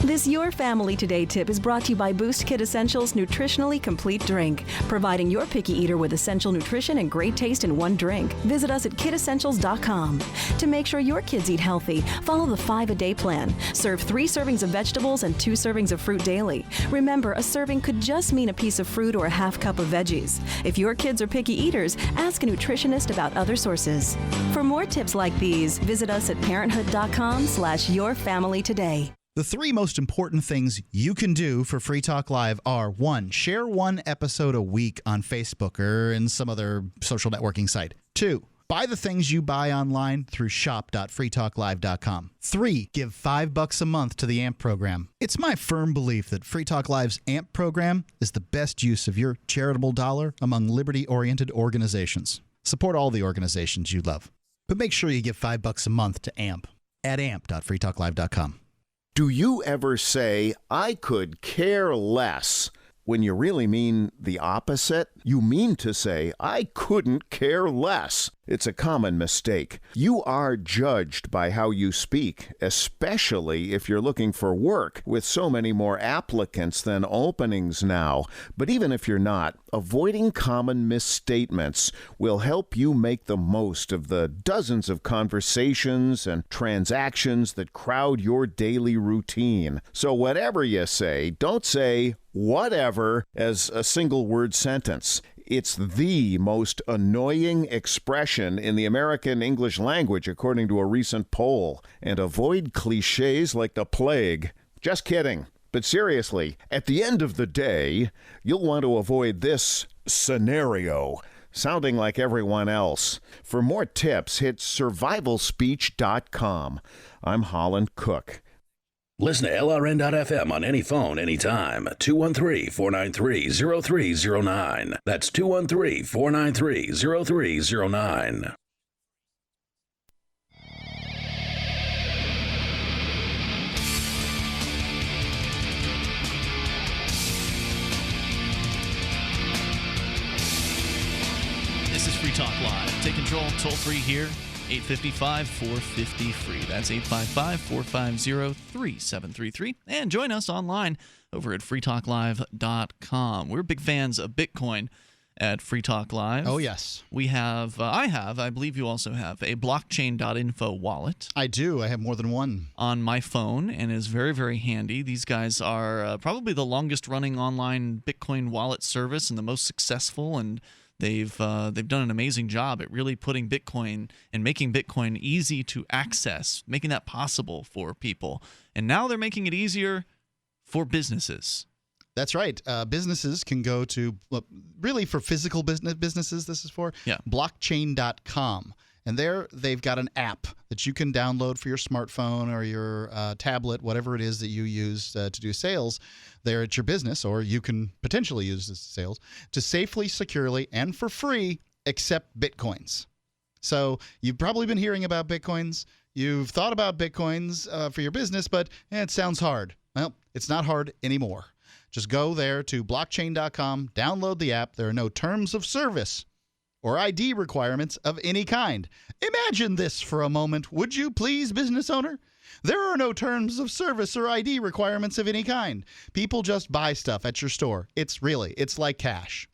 This Your Family Today tip is brought to you by Boost Kid Essentials Nutritionally Complete Drink, providing your picky eater with essential nutrition and great taste in one drink. Visit us at kidessentials.com. To make sure your kids eat healthy, follow the 5-a-day plan. Serve 3 servings of vegetables and 2 servings of fruit daily. Remember, a serving could just mean a piece of fruit or a half cup of veggies. If your kids are picky eaters, ask a nutritionist about other sources. For more tips like these, visit us at parenthood.com/yourfamilytoday. The 3 most important things you can do for Free Talk Live are: 1, share 1 episode a week on Facebook or in some other social networking site. 2, buy the things you buy online through shop.freetalklive.com. 3, give $5 a month to the AMP program. It's my firm belief that Free Talk Live's AMP program is the best use of your charitable dollar among liberty-oriented organizations. Support all the organizations you love, but make sure you give $5 a month to AMP at amp.freetalklive.com. Do you ever say, I could care less, when you really mean the opposite? You mean to say, I couldn't care less. It's a common mistake. You are judged by how you speak, especially if you're looking for work, with so many more applicants than openings now. But even if you're not, avoiding common misstatements will help you make the most of the dozens of conversations and transactions that crowd your daily routine. So whatever you say, don't say whatever as a single-word sentence. It's the most annoying expression in the American English language, according to a recent poll. And avoid cliches like the plague. Just kidding. But seriously, at the end of the day, you'll want to avoid this scenario, sounding like everyone else. For more tips, hit survivalspeech.com. I'm Holland Cook. Listen to LRN.FM on any phone, anytime. 213-493-0309. That's 213-493-0309. This is Free Talk Live. Take control, toll free here. 855-450-FREE. That's 855-450-3733. And join us online over at freetalklive.com. We're big fans of Bitcoin, at Free Talk Live. Oh, yes. We have, I believe you also have, a blockchain.info wallet. I do. I have more than one. On my phone, and is very, very handy. These guys are probably the longest-running online Bitcoin wallet service and the most successful, and they've done an amazing job at really putting Bitcoin and making Bitcoin easy to access, making that possible for people. And now they're making it easier for businesses. That's right. Businesses can go to, really for physical businesses, this is for, blockchain.com. And there they've got an app that you can download for your smartphone or your tablet, whatever it is that you use to do sales there at your business, or you can potentially use this sales, to safely, securely, and for free accept Bitcoins. So you've probably been hearing about Bitcoins. You've thought about Bitcoins for your business, but it sounds hard. Well, it's not hard anymore. Just go there to blockchain.com, download the app. There are no terms of service or ID requirements of any kind. Imagine this for a moment, would you please, business owner? There are no terms of service or ID requirements of any kind. People just buy stuff at your store. It's like cash.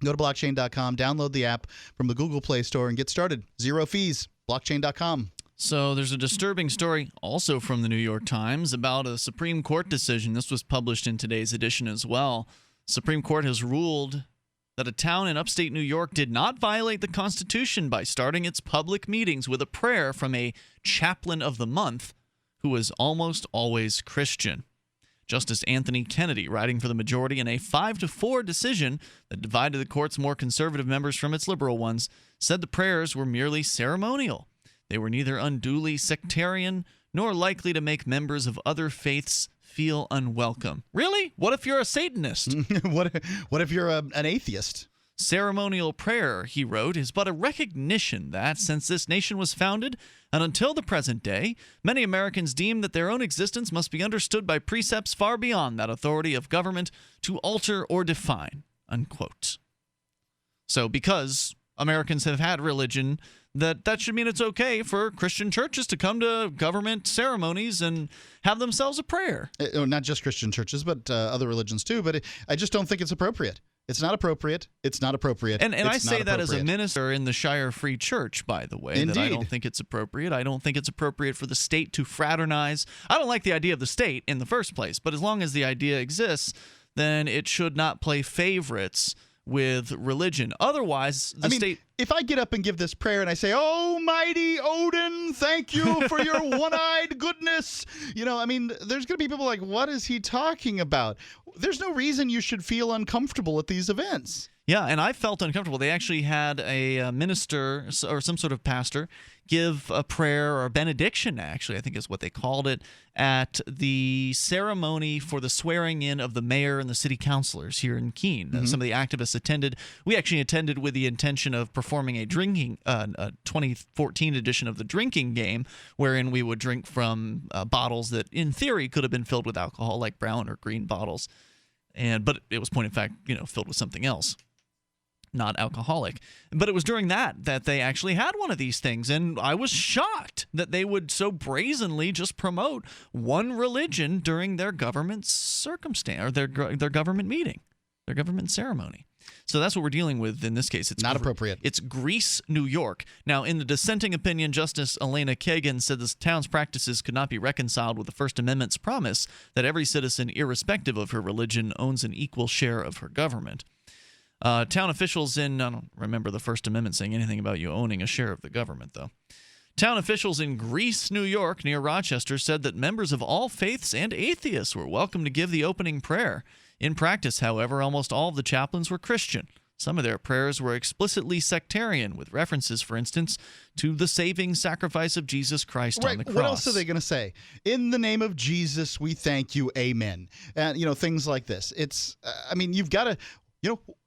Go to blockchain.com, download the app from the Google Play Store, and get started. Zero fees. Blockchain.com. So there's a disturbing story also from the New York Times about a Supreme Court decision. This was published in today's edition as well. Supreme Court has ruled that a town in upstate New York did not violate the Constitution by starting its public meetings with a prayer from a chaplain of the month who was almost always Christian. Justice Anthony Kennedy, writing for the majority in a 5-4 decision that divided the court's more conservative members from its liberal ones, said the prayers were merely ceremonial. They were neither unduly sectarian nor likely to make members of other faiths feel unwelcome. Really? What if you're a Satanist? What if you're an atheist? Ceremonial prayer, he wrote, is but a recognition that, since this nation was founded, and until the present day, many Americans deem that their own existence must be understood by precepts far beyond that authority of government to alter or define, unquote. So because Americans have had religion, that should mean it's okay for Christian churches to come to government ceremonies and have themselves a prayer. Not just Christian churches, but other religions too. But I just don't think it's appropriate. It's not appropriate. It's not appropriate. And I say that as a minister in the Shire Free Church, by the way. Indeed. That I don't think it's appropriate. I don't think it's appropriate for the state to fraternize. I don't like the idea of the state in the first place, but as long as the idea exists, then it should not play favorites with religion. Otherwise, the state... If I get up and give this prayer and I say, "Oh, mighty Odin, thank you for your one-eyed goodness," there's going to be people like, what is he talking about? There's no reason you should feel uncomfortable at these events. Yeah, and I felt uncomfortable. They actually had a minister or some sort of pastor give a prayer or a benediction, actually, I think is what they called it, at the ceremony for the swearing in of the mayor and the city councilors here in Keene. Mm-hmm. Some of the activists attended. We actually attended with the intention of performing a 2014 edition of the drinking game, wherein we would drink from bottles that, in theory, could have been filled with alcohol, like brown or green bottles. But it was, point in fact, filled with something else. Not alcoholic. But it was during that they actually had one of these things, and I was shocked that they would so brazenly just promote one religion during their government circumstance, or their government meeting, their government ceremony. So that's what we're dealing with in this case. It's not appropriate. It's Greece, New York. Now, in the dissenting opinion, Justice Elena Kagan said the town's practices could not be reconciled with the First Amendment's promise that every citizen, irrespective of her religion, owns an equal share of her government. Town officials I don't remember the First Amendment saying anything about you owning a share of the government, though. Town officials in Greece, New York, near Rochester, said that members of all faiths and atheists were welcome to give the opening prayer. In practice, however, almost all of the chaplains were Christian. Some of their prayers were explicitly sectarian, with references, for instance, to the saving sacrifice of Jesus Christ on the cross. What else are they going to say? In the name of Jesus, we thank you, amen. Things like this. It's, you've got to...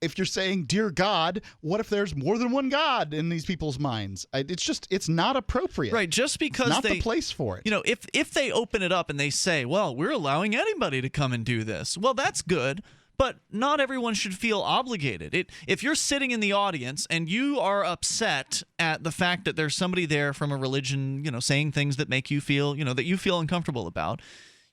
if you're saying, "Dear God," what if there's more than one God in these people's minds? It's not appropriate. Right, just because it's not the place for it. If they open it up and they say, "Well, we're allowing anybody to come and do this," well, that's good. But not everyone should feel obligated. If you're sitting in the audience and you are upset at the fact that there's somebody there from a religion, saying things that make you feel, that you feel uncomfortable about,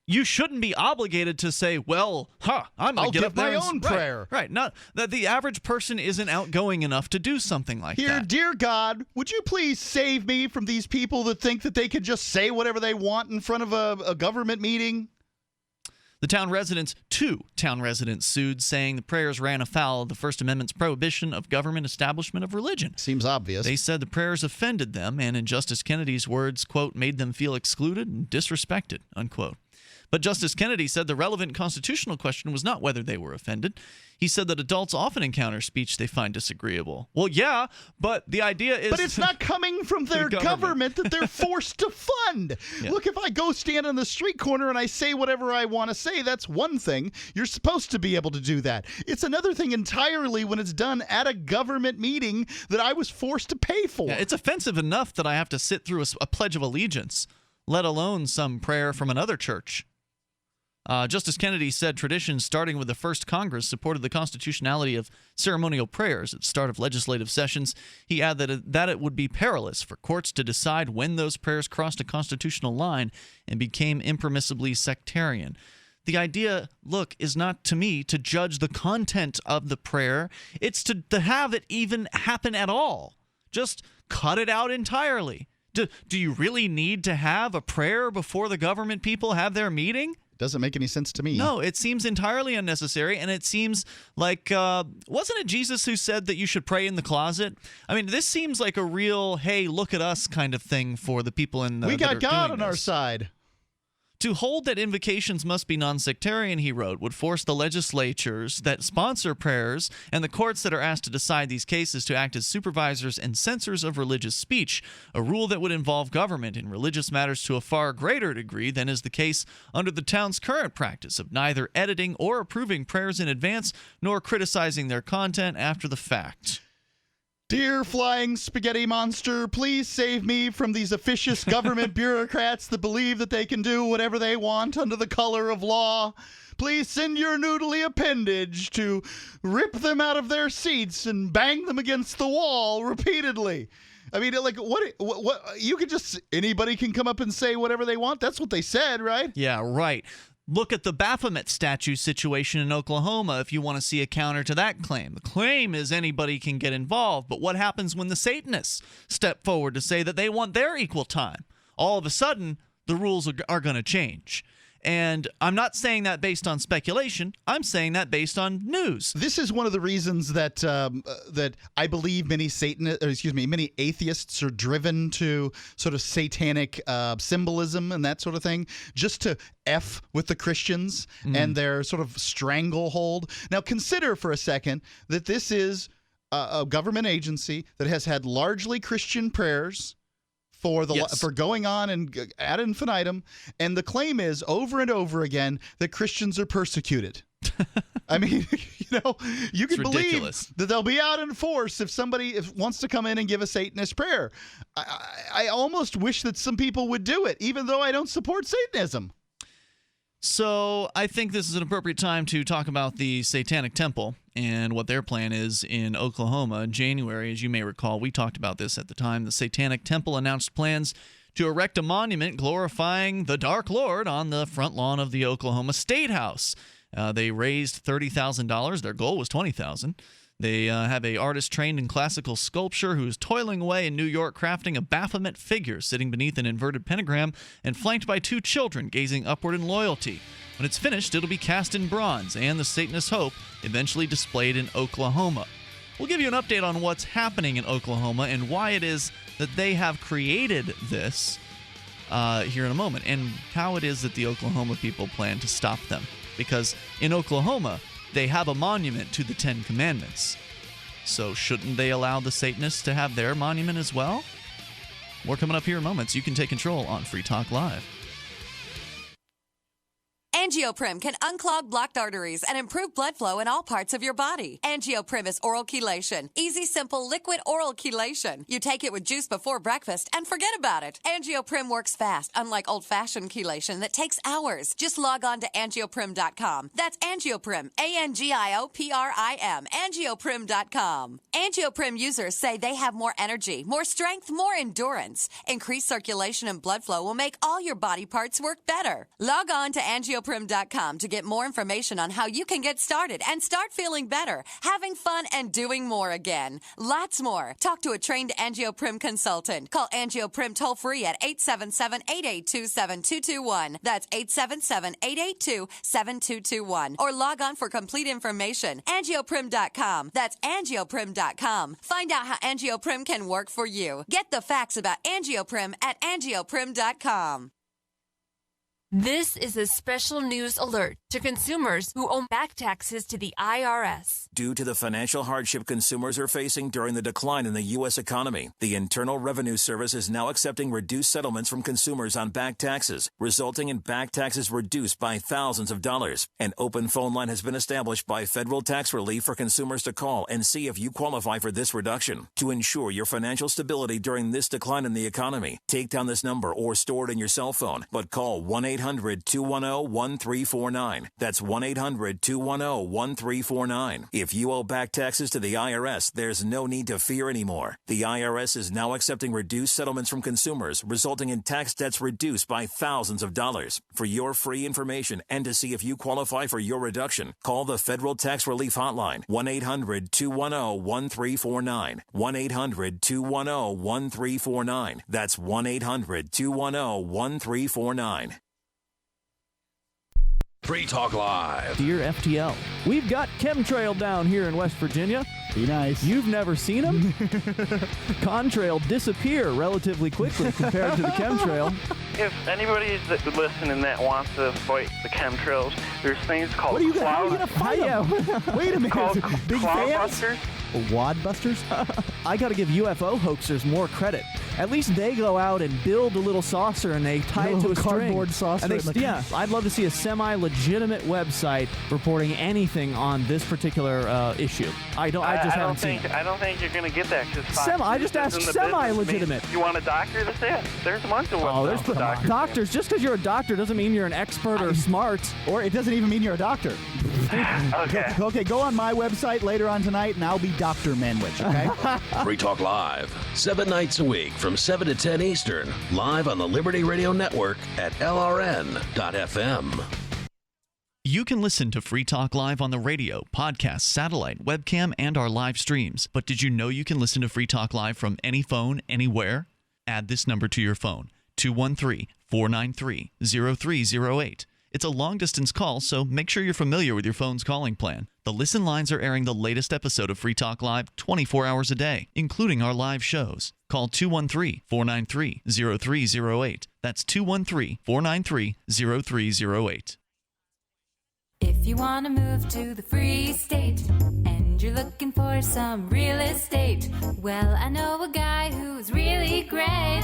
you shouldn't be obligated to say, well, I'm going to get up there my own prayer. Right. Not that the average person isn't outgoing enough to do something like that. Dear God, would you please save me from these people that think that they can just say whatever they want in front of a government meeting? The two town residents sued, saying the prayers ran afoul of the First Amendment's prohibition of government establishment of religion. Seems obvious. They said the prayers offended them and, in Justice Kennedy's words, quote, made them feel excluded and disrespected, unquote. But Justice Kennedy said the relevant constitutional question was not whether they were offended. He said that adults often encounter speech they find disagreeable. Well, yeah, but the idea is... But it's not coming from their government that they're forced to fund. Yeah. Look, if I go stand on the street corner and I say whatever I want to say, that's one thing. You're supposed to be able to do that. It's another thing entirely when it's done at a government meeting that I was forced to pay for. Yeah, it's offensive enough that I have to sit through a Pledge of Allegiance, let alone some prayer from another church. Justice Kennedy said traditions starting with the first Congress supported the constitutionality of ceremonial prayers at the start of legislative sessions. He added that it would be perilous for courts to decide when those prayers crossed a constitutional line and became impermissibly sectarian. The idea, look, is not to me to judge the content of the prayer. It's to have it even happen at all. Just cut it out entirely. Do you really need to have a prayer before the government people have their meeting? Doesn't make any sense to me. No, it seems entirely unnecessary, and it seems like, wasn't it Jesus who said that you should pray in the closet? I mean, this seems like a real, hey, look at us kind of thing for the people in the We got God on our side. To hold that invocations must be non-sectarian, he wrote, would force the legislatures that sponsor prayers and the courts that are asked to decide these cases to act as supervisors and censors of religious speech, a rule that would involve government in religious matters to a far greater degree than is the case under the town's current practice of neither editing or approving prayers in advance nor criticizing their content after the fact. Dear flying spaghetti monster, please save me from these officious government bureaucrats that believe that they can do whatever they want under the color of law. Please send your noodly appendage to rip them out of their seats and bang them against the wall repeatedly. I mean, like, what you could just, anybody can come up and say whatever they want? That's what they said, right? Yeah, right. Look at the Baphomet statue situation in Oklahoma if you want to see a counter to that claim. The claim is anybody can get involved, but what happens when the Satanists step forward to say that they want their equal time? All of a sudden, the rules are going to change. And I'm not saying that based on speculation. I'm saying that based on news. This is one of the reasons that that I believe many many atheists are driven to sort of satanic symbolism and that sort of thing, just to F with the Christians and their sort of stranglehold. Now, consider for a second that this is a government agency that has had largely Christian prayers for going on and ad infinitum, and the claim is over and over again that Christians are persecuted. I mean, you can believe that they'll be out in force if somebody wants to come in and give a Satanist prayer. I almost wish that some people would do it, even though I don't support Satanism. So I think this is an appropriate time to talk about the Satanic Temple and what their plan is in Oklahoma. In January, as you may recall, we talked about this at the time. The Satanic Temple announced plans to erect a monument glorifying the Dark Lord on the front lawn of the Oklahoma State House. They raised $30,000. Their goal was $20,000. They have an artist trained in classical sculpture who is toiling away in New York crafting a Baphomet figure sitting beneath an inverted pentagram and flanked by two children gazing upward in loyalty. When it's finished, it'll be cast in bronze and the Satanist hope eventually displayed in Oklahoma. We'll give you an update on what's happening in Oklahoma and why it is that they have created this here in a moment, and how it is that the Oklahoma people plan to stop them. Because in Oklahoma, they have a monument to the Ten Commandments. So shouldn't they allow the Satanists to have their monument as well? More coming up here in moments. You can take control on Free Talk Live. Angioprim can unclog blocked arteries and improve blood flow in all parts of your body. Angioprim is oral chelation. Easy, simple, liquid oral chelation. You take it with juice before breakfast and forget about it. Angioprim works fast, unlike old-fashioned chelation that takes hours. Just log on to angioprim.com. That's Angioprim, ANGIOPRIM, angioprim.com. Angioprim users say they have more energy, more strength, more endurance. Increased circulation and blood flow will make all your body parts work better. Log on to angioprim.com to get more information on how you can get started and start feeling better, having fun, and doing more again. Lots more. Talk to a trained Angioprim consultant. Call Angioprim toll-free at 877-882-7221. That's 877-882-7221. Or log on for complete information. Angioprim.com. That's angioprim.com. Find out how Angioprim can work for you. Get the facts about Angioprim at angioprim.com. This is a special news alert to consumers who owe back taxes to the IRS. Due to the financial hardship consumers are facing during the decline in the U.S. economy, the Internal Revenue Service is now accepting reduced settlements from consumers on back taxes, resulting in back taxes reduced by thousands of dollars. An open phone line has been established by Federal Tax Relief for consumers to call and see if you qualify for this reduction. To ensure your financial stability during this decline in the economy, take down this number or store it in your cell phone, but call 1-800-210-1349. That's 1-800-210-1349. If you owe back taxes to the IRS, there's no need to fear anymore. The IRS is now accepting reduced settlements from consumers, resulting in tax debts reduced by thousands of dollars. For your free information and to see if you qualify for your reduction, call the Federal Tax Relief Hotline, 1-800-210-1349. 1-800-210-1349. That's 1-800-210-1349. Free Talk Live. Dear FTL, we've got chemtrail down here in West Virginia. Be nice. You've never seen them? Contrail disappear relatively quickly compared to the chemtrail. If anybody's listening that wants to fight the chemtrails, there's things called What are you gonna, how are you going to fight them? Wait a minute. Called Big fans? Cloudbusters. Wadbusters? I got to give UFO hoaxers more credit. At least they go out and build a little saucer and they tie it to a cardboard string. saucer. And yeah, I'd love to see a semi-legitimate website reporting anything on this particular issue. I don't think you're going to get that. I just asked semi-legitimate. You want a doctor to say it? There's a bunch of websites. Doctors. Just because you're a doctor doesn't mean you're an expert or smart. Or it doesn't even mean you're a doctor. Okay, go on my website later on tonight and I'll be Dr. Manwich, okay? Free Talk Live, 7 nights a week from 7 to 10 Eastern, live on the Liberty Radio Network at LRN.FM. You can listen to Free Talk Live on the radio, podcast, satellite, webcam, and our live streams. But did you know you can listen to Free Talk Live from any phone, anywhere? Add this number to your phone, 213-493-0308. It's a long-distance call, so make sure you're familiar with your phone's calling plan. The Listen Lines are airing the latest episode of Free Talk Live 24 hours a day, including our live shows. Call 213-493-0308. That's 213-493-0308. If you want to move to the Free State and you're looking for some real estate, well, I know a guy who's really great.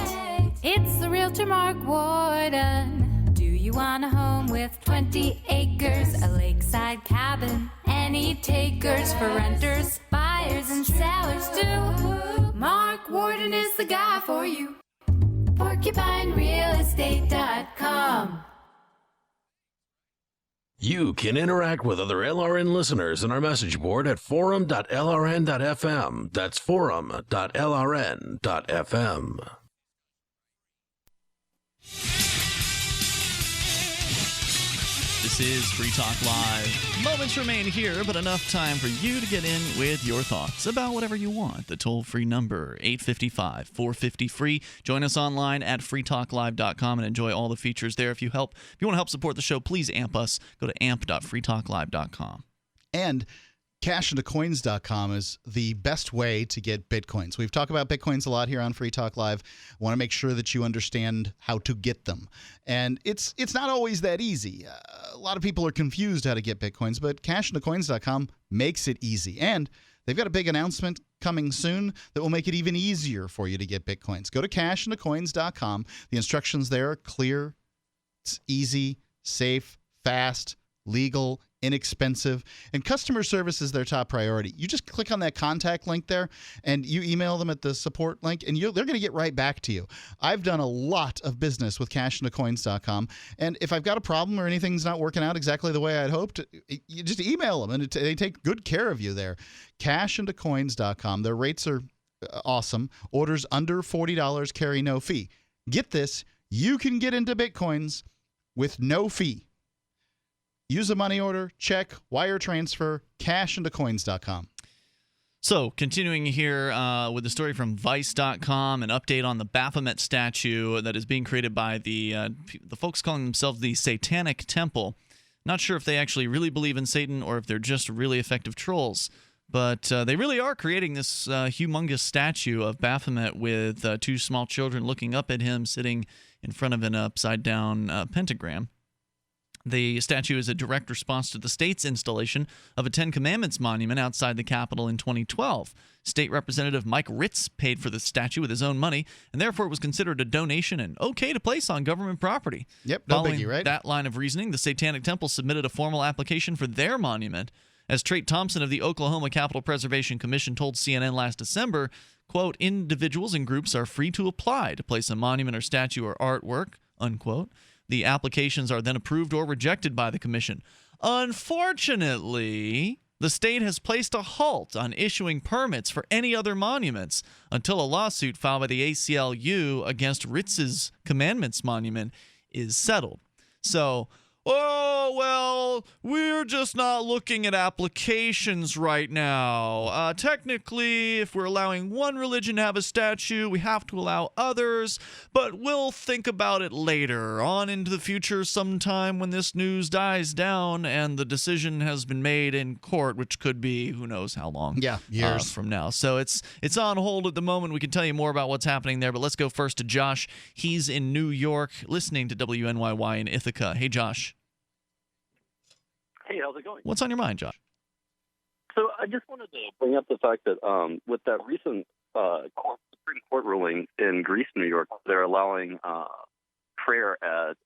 It's the Realtor Mark Warden. Do you want a home with 20 acres, a lakeside cabin, any takers for renters, buyers, and sellers too? Mark Warden is the guy for you. PorcupineRealEstate.com. You can interact with other LRN listeners in our message board at forum.lrn.fm. That's forum.lrn.fm. This is Free Talk Live. Moments remain here, but enough time for you to get in with your thoughts about whatever you want. The toll-free number, 855-450-FREE. Join us online at freetalklive.com and enjoy all the features there. If you want to help support the show, please amp us. Go to amp.freetalklive.com. And cashintocoins.com is the best way to get Bitcoins. We've talked about Bitcoins a lot here on Free Talk Live. I want to make sure that you understand how to get them. And it's not always that easy. A lot of people are confused how to get Bitcoins, but cashintocoins.com makes it easy. And they've got a big announcement coming soon that will make it even easier for you to get Bitcoins. Go to cashintocoins.com. The instructions there are clear, it's easy, safe, fast, legal, inexpensive, and customer service is their top priority. You just click on that contact link there and you email them at the support link, and they're going to get right back to you. I've done a lot of business with cashandcoins.com, and if I've got a problem or anything's not working out exactly the way I'd hoped, you just email them, and they take good care of you there. Cashandcoins.com. Their rates are awesome. Orders under $40 carry no fee. Get this, you can get into Bitcoins with no fee. Use a money order, check, wire transfer, cashandcoins.com. So, continuing here with the story from Vice.com, an update on the Baphomet statue that is being created by the folks calling themselves the Satanic Temple. Not sure if they actually really believe in Satan or if they're just really effective trolls. But they really are creating this humongous statue of Baphomet with two small children looking up at him, sitting in front of an upside-down pentagram. The statue is a direct response to the state's installation of a Ten Commandments monument outside the Capitol in 2012. State Representative Mike Ritz paid for the statue with his own money, and therefore it was considered a donation and okay to place on government property. Yep, no Following biggie, right? that line of reasoning, the Satanic Temple submitted a formal application for their monument. As Trait Thompson of the Oklahoma Capitol Preservation Commission told CNN last December, quote, individuals and groups are free to apply to place a monument or statue or artwork, unquote. The applications are then approved or rejected by the commission. Unfortunately, the state has placed a halt on issuing permits for any other monuments until a lawsuit filed by the ACLU against Ritz's Commandments Monument is settled. So, oh, well, we're just not looking at applications right now. Technically, if we're allowing one religion to have a statue, we have to allow others, but we'll think about it later, on into the future sometime when this news dies down and the decision has been made in court, which could be who knows how long. Yeah, years from now. So it's on hold at the moment. We can tell you more about what's happening there, but let's go first to Josh. He's in New York, listening to WNYY in Ithaca. Hey, Josh. Hey, how's it going? What's on your mind, Josh? So I just wanted to bring up the fact that with that recent Supreme Court ruling in Greece, New York, they're allowing prayer at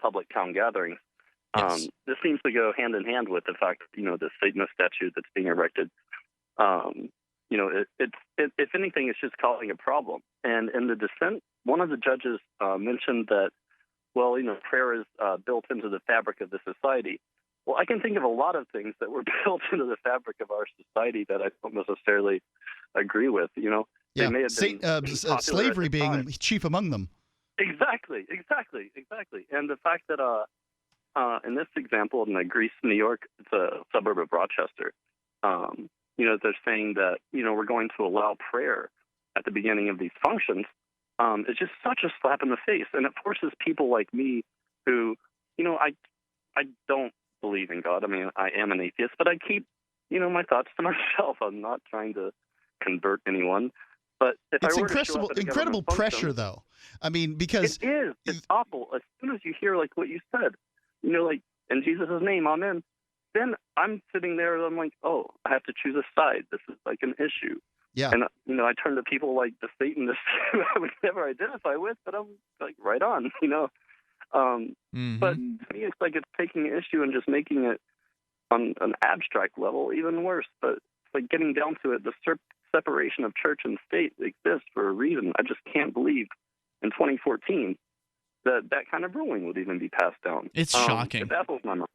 public town gatherings. Yes. This seems to go hand in hand with the fact that, the Satanist statue that's being erected, if anything, it's just causing a problem. And in the dissent, one of the judges mentioned that, well, prayer is built into the fabric of the society. Well, I can think of a lot of things that were built into the fabric of our society that I don't necessarily agree with. They may have been slavery being chief among them. Exactly. And the fact that in this example, in Greece, New York, it's a suburb of Rochester. They're saying that we're going to allow prayer at the beginning of these functions. It's just such a slap in the face, and it forces people like me, who I don't believe in God. I mean, I am an atheist, but I keep, my thoughts to myself. I'm not trying to convert anyone. But if it's I were to show up at incredible pressure, though. I mean, because it is. It's awful. As soon as you hear like what you said, like in Jesus' name, amen. Then I'm sitting there and I'm like, oh, I have to choose a side. This is like an issue. Yeah. And I turn to people like the Satanists who I would never identify with, but I'm like, right on, But to me, it's like it's taking an issue and just making it on an abstract level even worse. But it's like getting down to it, the separation of church and state exists for a reason. I just can't believe in 2014 that kind of ruling would even be passed down. It's shocking. It baffles my mind.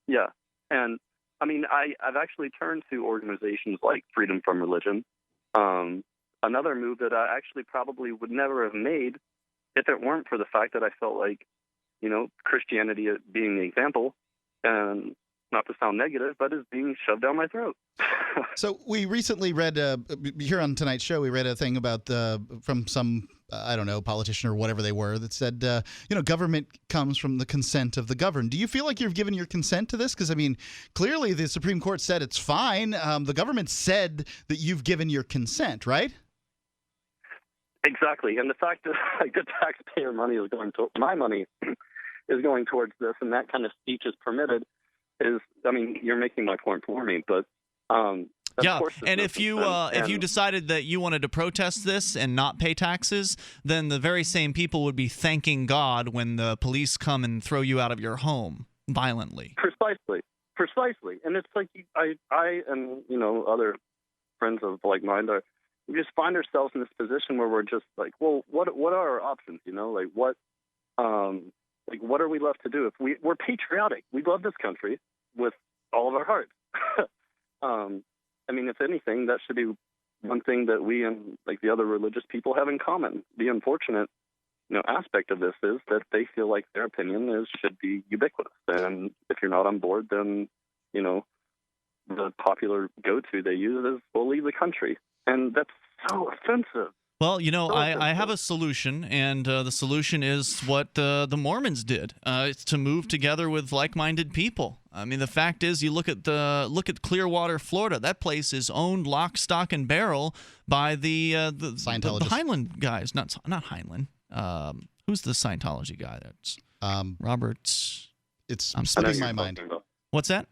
Yeah. And I mean, I've actually turned to organizations like Freedom from Religion, another move that I actually probably would never have made if it weren't for the fact that I felt like, Christianity being the example, and not to sound negative, but is being shoved down my throat. So we recently read, here on tonight's show, we read a thing about from some, politician or whatever they were, that said, government comes from the consent of the governed. Do you feel like you've given your consent to this? Because, I mean, clearly the Supreme Court said it's fine. The government said that you've given your consent, right? Exactly. And the fact that the taxpayer money is going to my money is going towards this, and that kind of speech is permitted, you're making my point for me, but yeah, and if you decided that you wanted to protest this and not pay taxes, then the very same people would be thanking God when the police come and throw you out of your home. violently. Precisely. And it's like I and other friends of like mine we just find ourselves in this position where we're just like, well, what are our options? What are we left to do? If we're patriotic, we love this country with all of our hearts. If anything, that should be one thing that we and like the other religious people have in common. The unfortunate aspect of this is that they feel like their opinion should be ubiquitous, and if you're not on board, then the popular go-to they use is we'll leave the country, and that's so offensive. Well, I have a solution, and the solution is what the Mormons did. It's to move together with like-minded people. I mean, the fact is, you look at Clearwater, Florida. That place is owned lock, stock, and barrel by the Scientologists. The Heinlein guys. Not Heinlein. Who's the Scientology guy? That's Robert. I'm slipping my mind. What's that?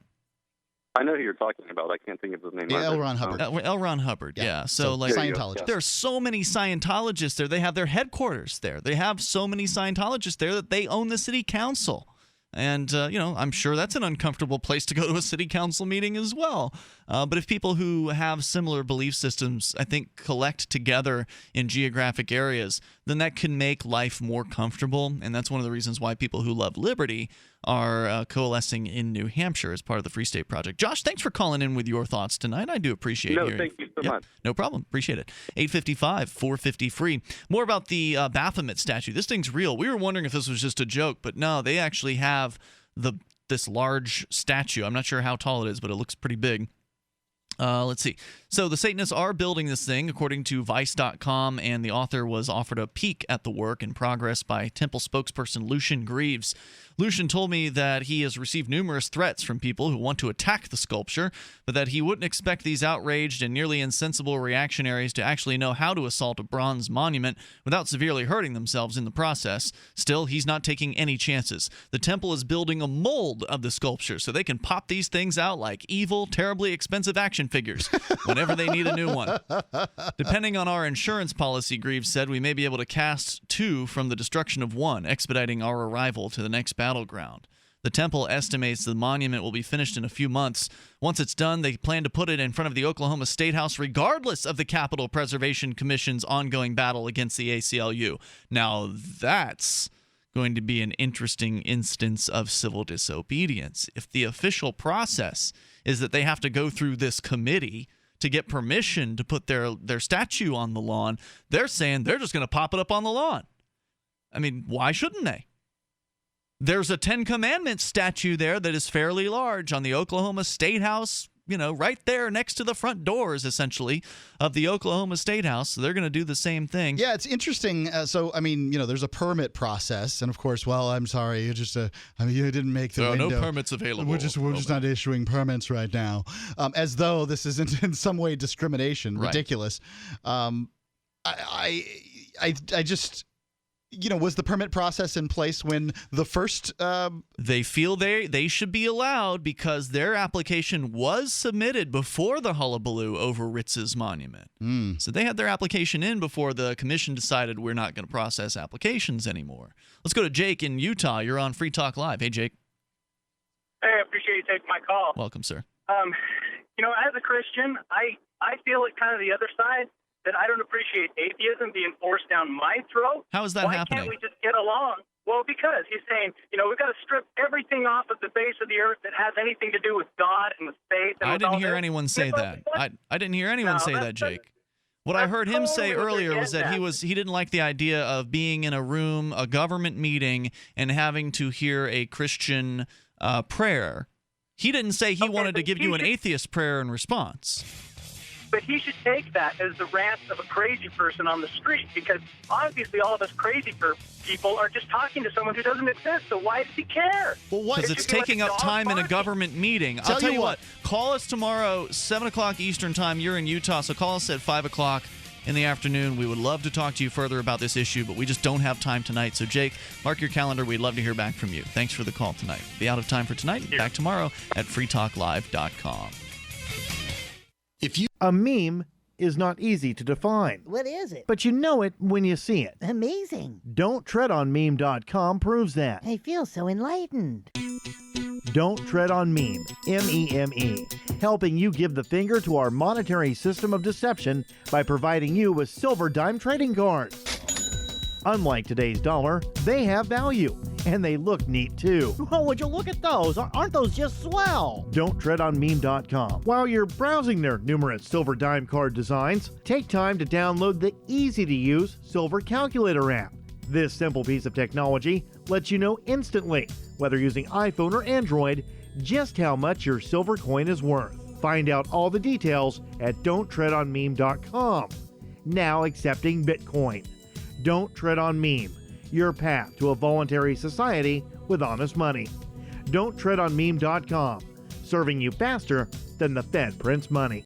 I know who you're talking about. I can't think of his name. Yeah, L. Ron Hubbard. L. Ron Hubbard, yeah. So Scientologists. There are so many Scientologists there. They have their headquarters there. They have so many Scientologists there that they own the city council. And, I'm sure that's an uncomfortable place to go to a city council meeting as well. But if people who have similar belief systems, I think, collect together in geographic areas, then that can make life more comfortable. And that's one of the reasons why people who love liberty are coalescing in New Hampshire as part of the Free State Project. Josh, thanks for calling in with your thoughts tonight. I do appreciate hearing. No, thank you so much. No problem. Appreciate it. 855-450-FREE. More about the Baphomet statue. This thing's real. We were wondering if this was just a joke, but no, they actually have this large statue. I'm not sure how tall it is, but it looks pretty big. Let's see. So the Satanists are building this thing, according to Vice.com, and the author was offered a peek at the work in progress by Temple spokesperson Lucian Greaves. Lucian told me that he has received numerous threats from people who want to attack the sculpture, but that he wouldn't expect these outraged and nearly insensible reactionaries to actually know how to assault a bronze monument without severely hurting themselves in the process. Still, he's not taking any chances. The temple is building a mold of the sculpture so they can pop these things out like evil, terribly expensive action figures whenever they need a new one. Depending on our insurance policy, Greaves said, we may be able to cast two from the destruction of one, expediting our arrival to the next battleground. The temple estimates the monument will be finished in a few months. Once it's done, they plan to put it in front of the Oklahoma State House regardless of the Capitol Preservation Commission's ongoing battle against the ACLU. Now that's going to be an interesting instance of civil disobedience. If the official process is that they have to go through this committee to get permission to put their statue on the lawn, they're saying they're just going to pop it up on the lawn. I mean, why shouldn't they? There's a Ten Commandments statue there that is fairly large on the Oklahoma State House, right there next to the front doors, essentially, of the Oklahoma State House. So they're going to do the same thing. Yeah, it's interesting. There's a permit process. And, of course, I'm sorry, you just, you didn't make the window. There are no permits available. We're just not issuing permits right now. As though this isn't in some way discrimination. Right. Ridiculous. I just... was the permit process in place when the first... They feel they should be allowed because their application was submitted before the hullabaloo over Ritz's monument. So they had their application in before the commission decided we're not going to process applications anymore. Let's go to Jake in Utah. You're on Free Talk Live. Hey, Jake. Hey, I appreciate you taking my call. Welcome, sir. As a Christian, I feel like kind of the other side, that I don't appreciate atheism being forced down my throat. How is that Why can't happening? we just get along? Well, because he's saying, we've got to strip everything off of the base of the earth that has anything to do with God and with faith. And I didn't hear anyone say that. I didn't hear anyone say that, Jake. What I heard him say earlier was that he didn't like the idea of being in a room, a government meeting, and having to hear a Christian prayer. He didn't say he wanted to give you an atheist prayer in response. But he should take that as the rant of a crazy person on the street, because obviously all of us crazy people are just talking to someone who doesn't exist, so why does he care? Well, because it's taking up time in a government meeting. I'll tell you what. Call us tomorrow, 7 o'clock Eastern Time. You're in Utah, so call us at 5 o'clock in the afternoon. We would love to talk to you further about this issue, but we just don't have time tonight. So, Jake, mark your calendar. We'd love to hear back from you. Thanks for the call tonight. Be out of time for tonight. Back tomorrow at freetalklive.com. A meme is not easy to define. What is it? But you know it when you see it. Amazing. Don't Tread on Meme.com proves that. I feel so enlightened. Don't Tread on Meme, M-E-M-E, helping you give the finger to our monetary system of deception by providing you with silver dime trading cards. Unlike today's dollar, they have value, and they look neat too. Oh, would you look at those? Aren't those just swell? Don'tTreadOnMeme.com. While you're browsing their numerous silver dime card designs, take time to download the easy-to-use Silver Calculator app. This simple piece of technology lets you know instantly, whether using iPhone or Android, just how much your silver coin is worth. Find out all the details at Don'tTreadOnMeme.com. Now accepting Bitcoin. Don't Tread on Meme, your path to a voluntary society with honest money. Don'tTreadOnMeme.com, serving you faster than the Fed prints money.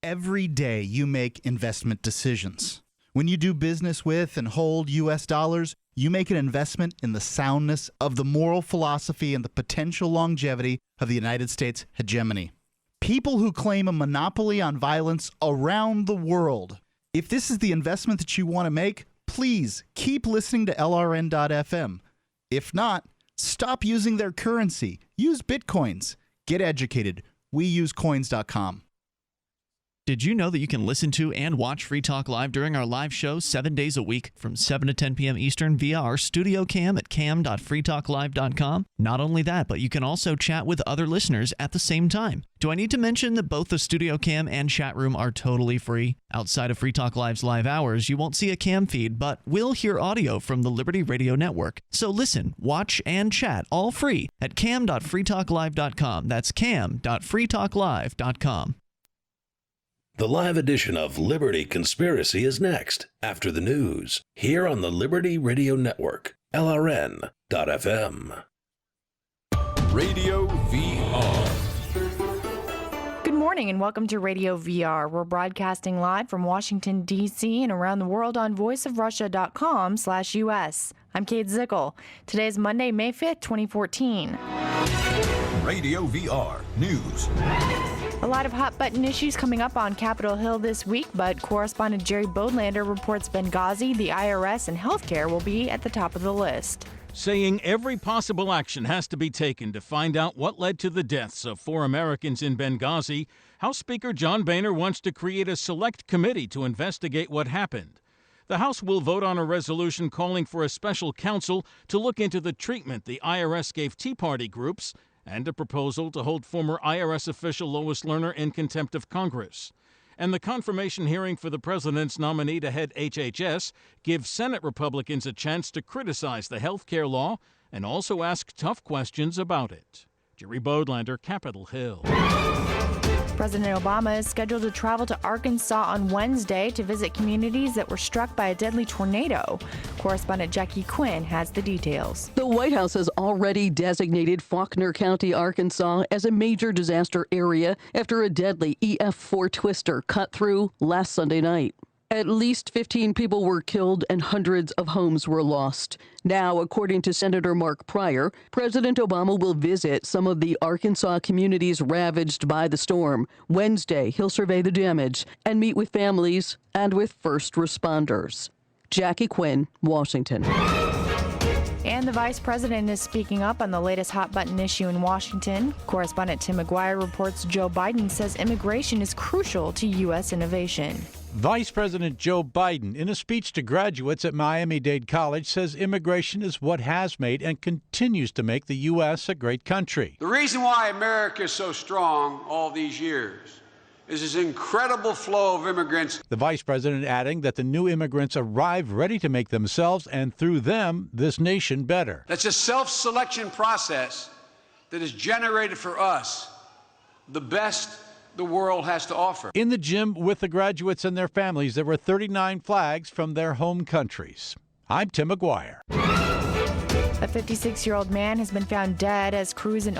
Every day you make investment decisions. When you do business with and hold U.S. dollars, you make an investment in the soundness of the moral philosophy and the potential longevity of the United States hegemony. People who claim a monopoly on violence around the world. If this is the investment that you want to make, please keep listening to LRN.FM. If not, stop using their currency. Use Bitcoins. Get educated. We use coins.com. Did you know that you can listen to and watch Free Talk Live during our live show 7 days a week from 7 to 10 p.m. Eastern via our studio cam at cam.freetalklive.com? Not only that, but you can also chat with other listeners at the same time. Do I need to mention that both the studio cam and chat room are totally free? Outside of Free Talk Live's live hours, you won't see a cam feed, but will hear audio from the Liberty Radio Network. So listen, watch, and chat all free at cam.freetalklive.com. That's cam.freetalklive.com. The live edition of Liberty Conspiracy is next, after the news, here on the Liberty Radio Network, LRN.FM. Radio VR. Good morning and welcome to Radio VR. We're broadcasting live from Washington, D.C. and around the world on voiceofrussia.com/US. I'm Kate Zickel. Today is Monday, May 5th, 2014. Radio VR News. A lot of hot-button issues coming up on Capitol Hill this week, but correspondent Jerry Bodlander reports Benghazi, the IRS, and healthcare will be at the top of the list. Saying every possible action has to be taken to find out what led to the deaths of 4 Americans in Benghazi, House Speaker John Boehner wants to create a select committee to investigate what happened. The House will vote on a resolution calling for a special counsel to look into the treatment the IRS gave Tea Party groups and a proposal to hold former IRS official Lois Lerner in contempt of Congress. And the confirmation hearing for the president's nominee to head HHS gives Senate Republicans a chance to criticize the health care law and also ask tough questions about it. Jerry Bodlander, Capitol Hill. President Obama is scheduled to travel to Arkansas on Wednesday to visit communities that were struck by a deadly tornado. Correspondent Jackie Quinn has the details. The White House has already designated Faulkner County, Arkansas, as a major disaster area after a deadly EF4 twister cut through last Sunday night. At least 15 people were killed and hundreds of homes were lost. Now, according to Senator Mark Pryor, President Obama will visit some of the Arkansas communities ravaged by the storm. Wednesday, he'll survey the damage and meet with families and with first responders. Jackie Quinn, Washington. And the vice president is speaking up on the latest hot-button issue in Washington. Correspondent Tim McGuire reports Joe Biden says immigration is crucial to U.S. innovation. Vice President Joe Biden, in a speech to graduates at Miami-Dade College, says immigration is what has made and continues to make the U.S. a great country. The reason why America is so strong all these years is this incredible flow of immigrants. The vice president adding that the new immigrants arrive ready to make themselves and through them this nation better. That's a self-selection process that has generated for us the best the world has to offer. In the gym with the graduates and their families, there were 39 flags from their home countries. I'm Tim McGuire. A 56-year-old man has been found dead as crews in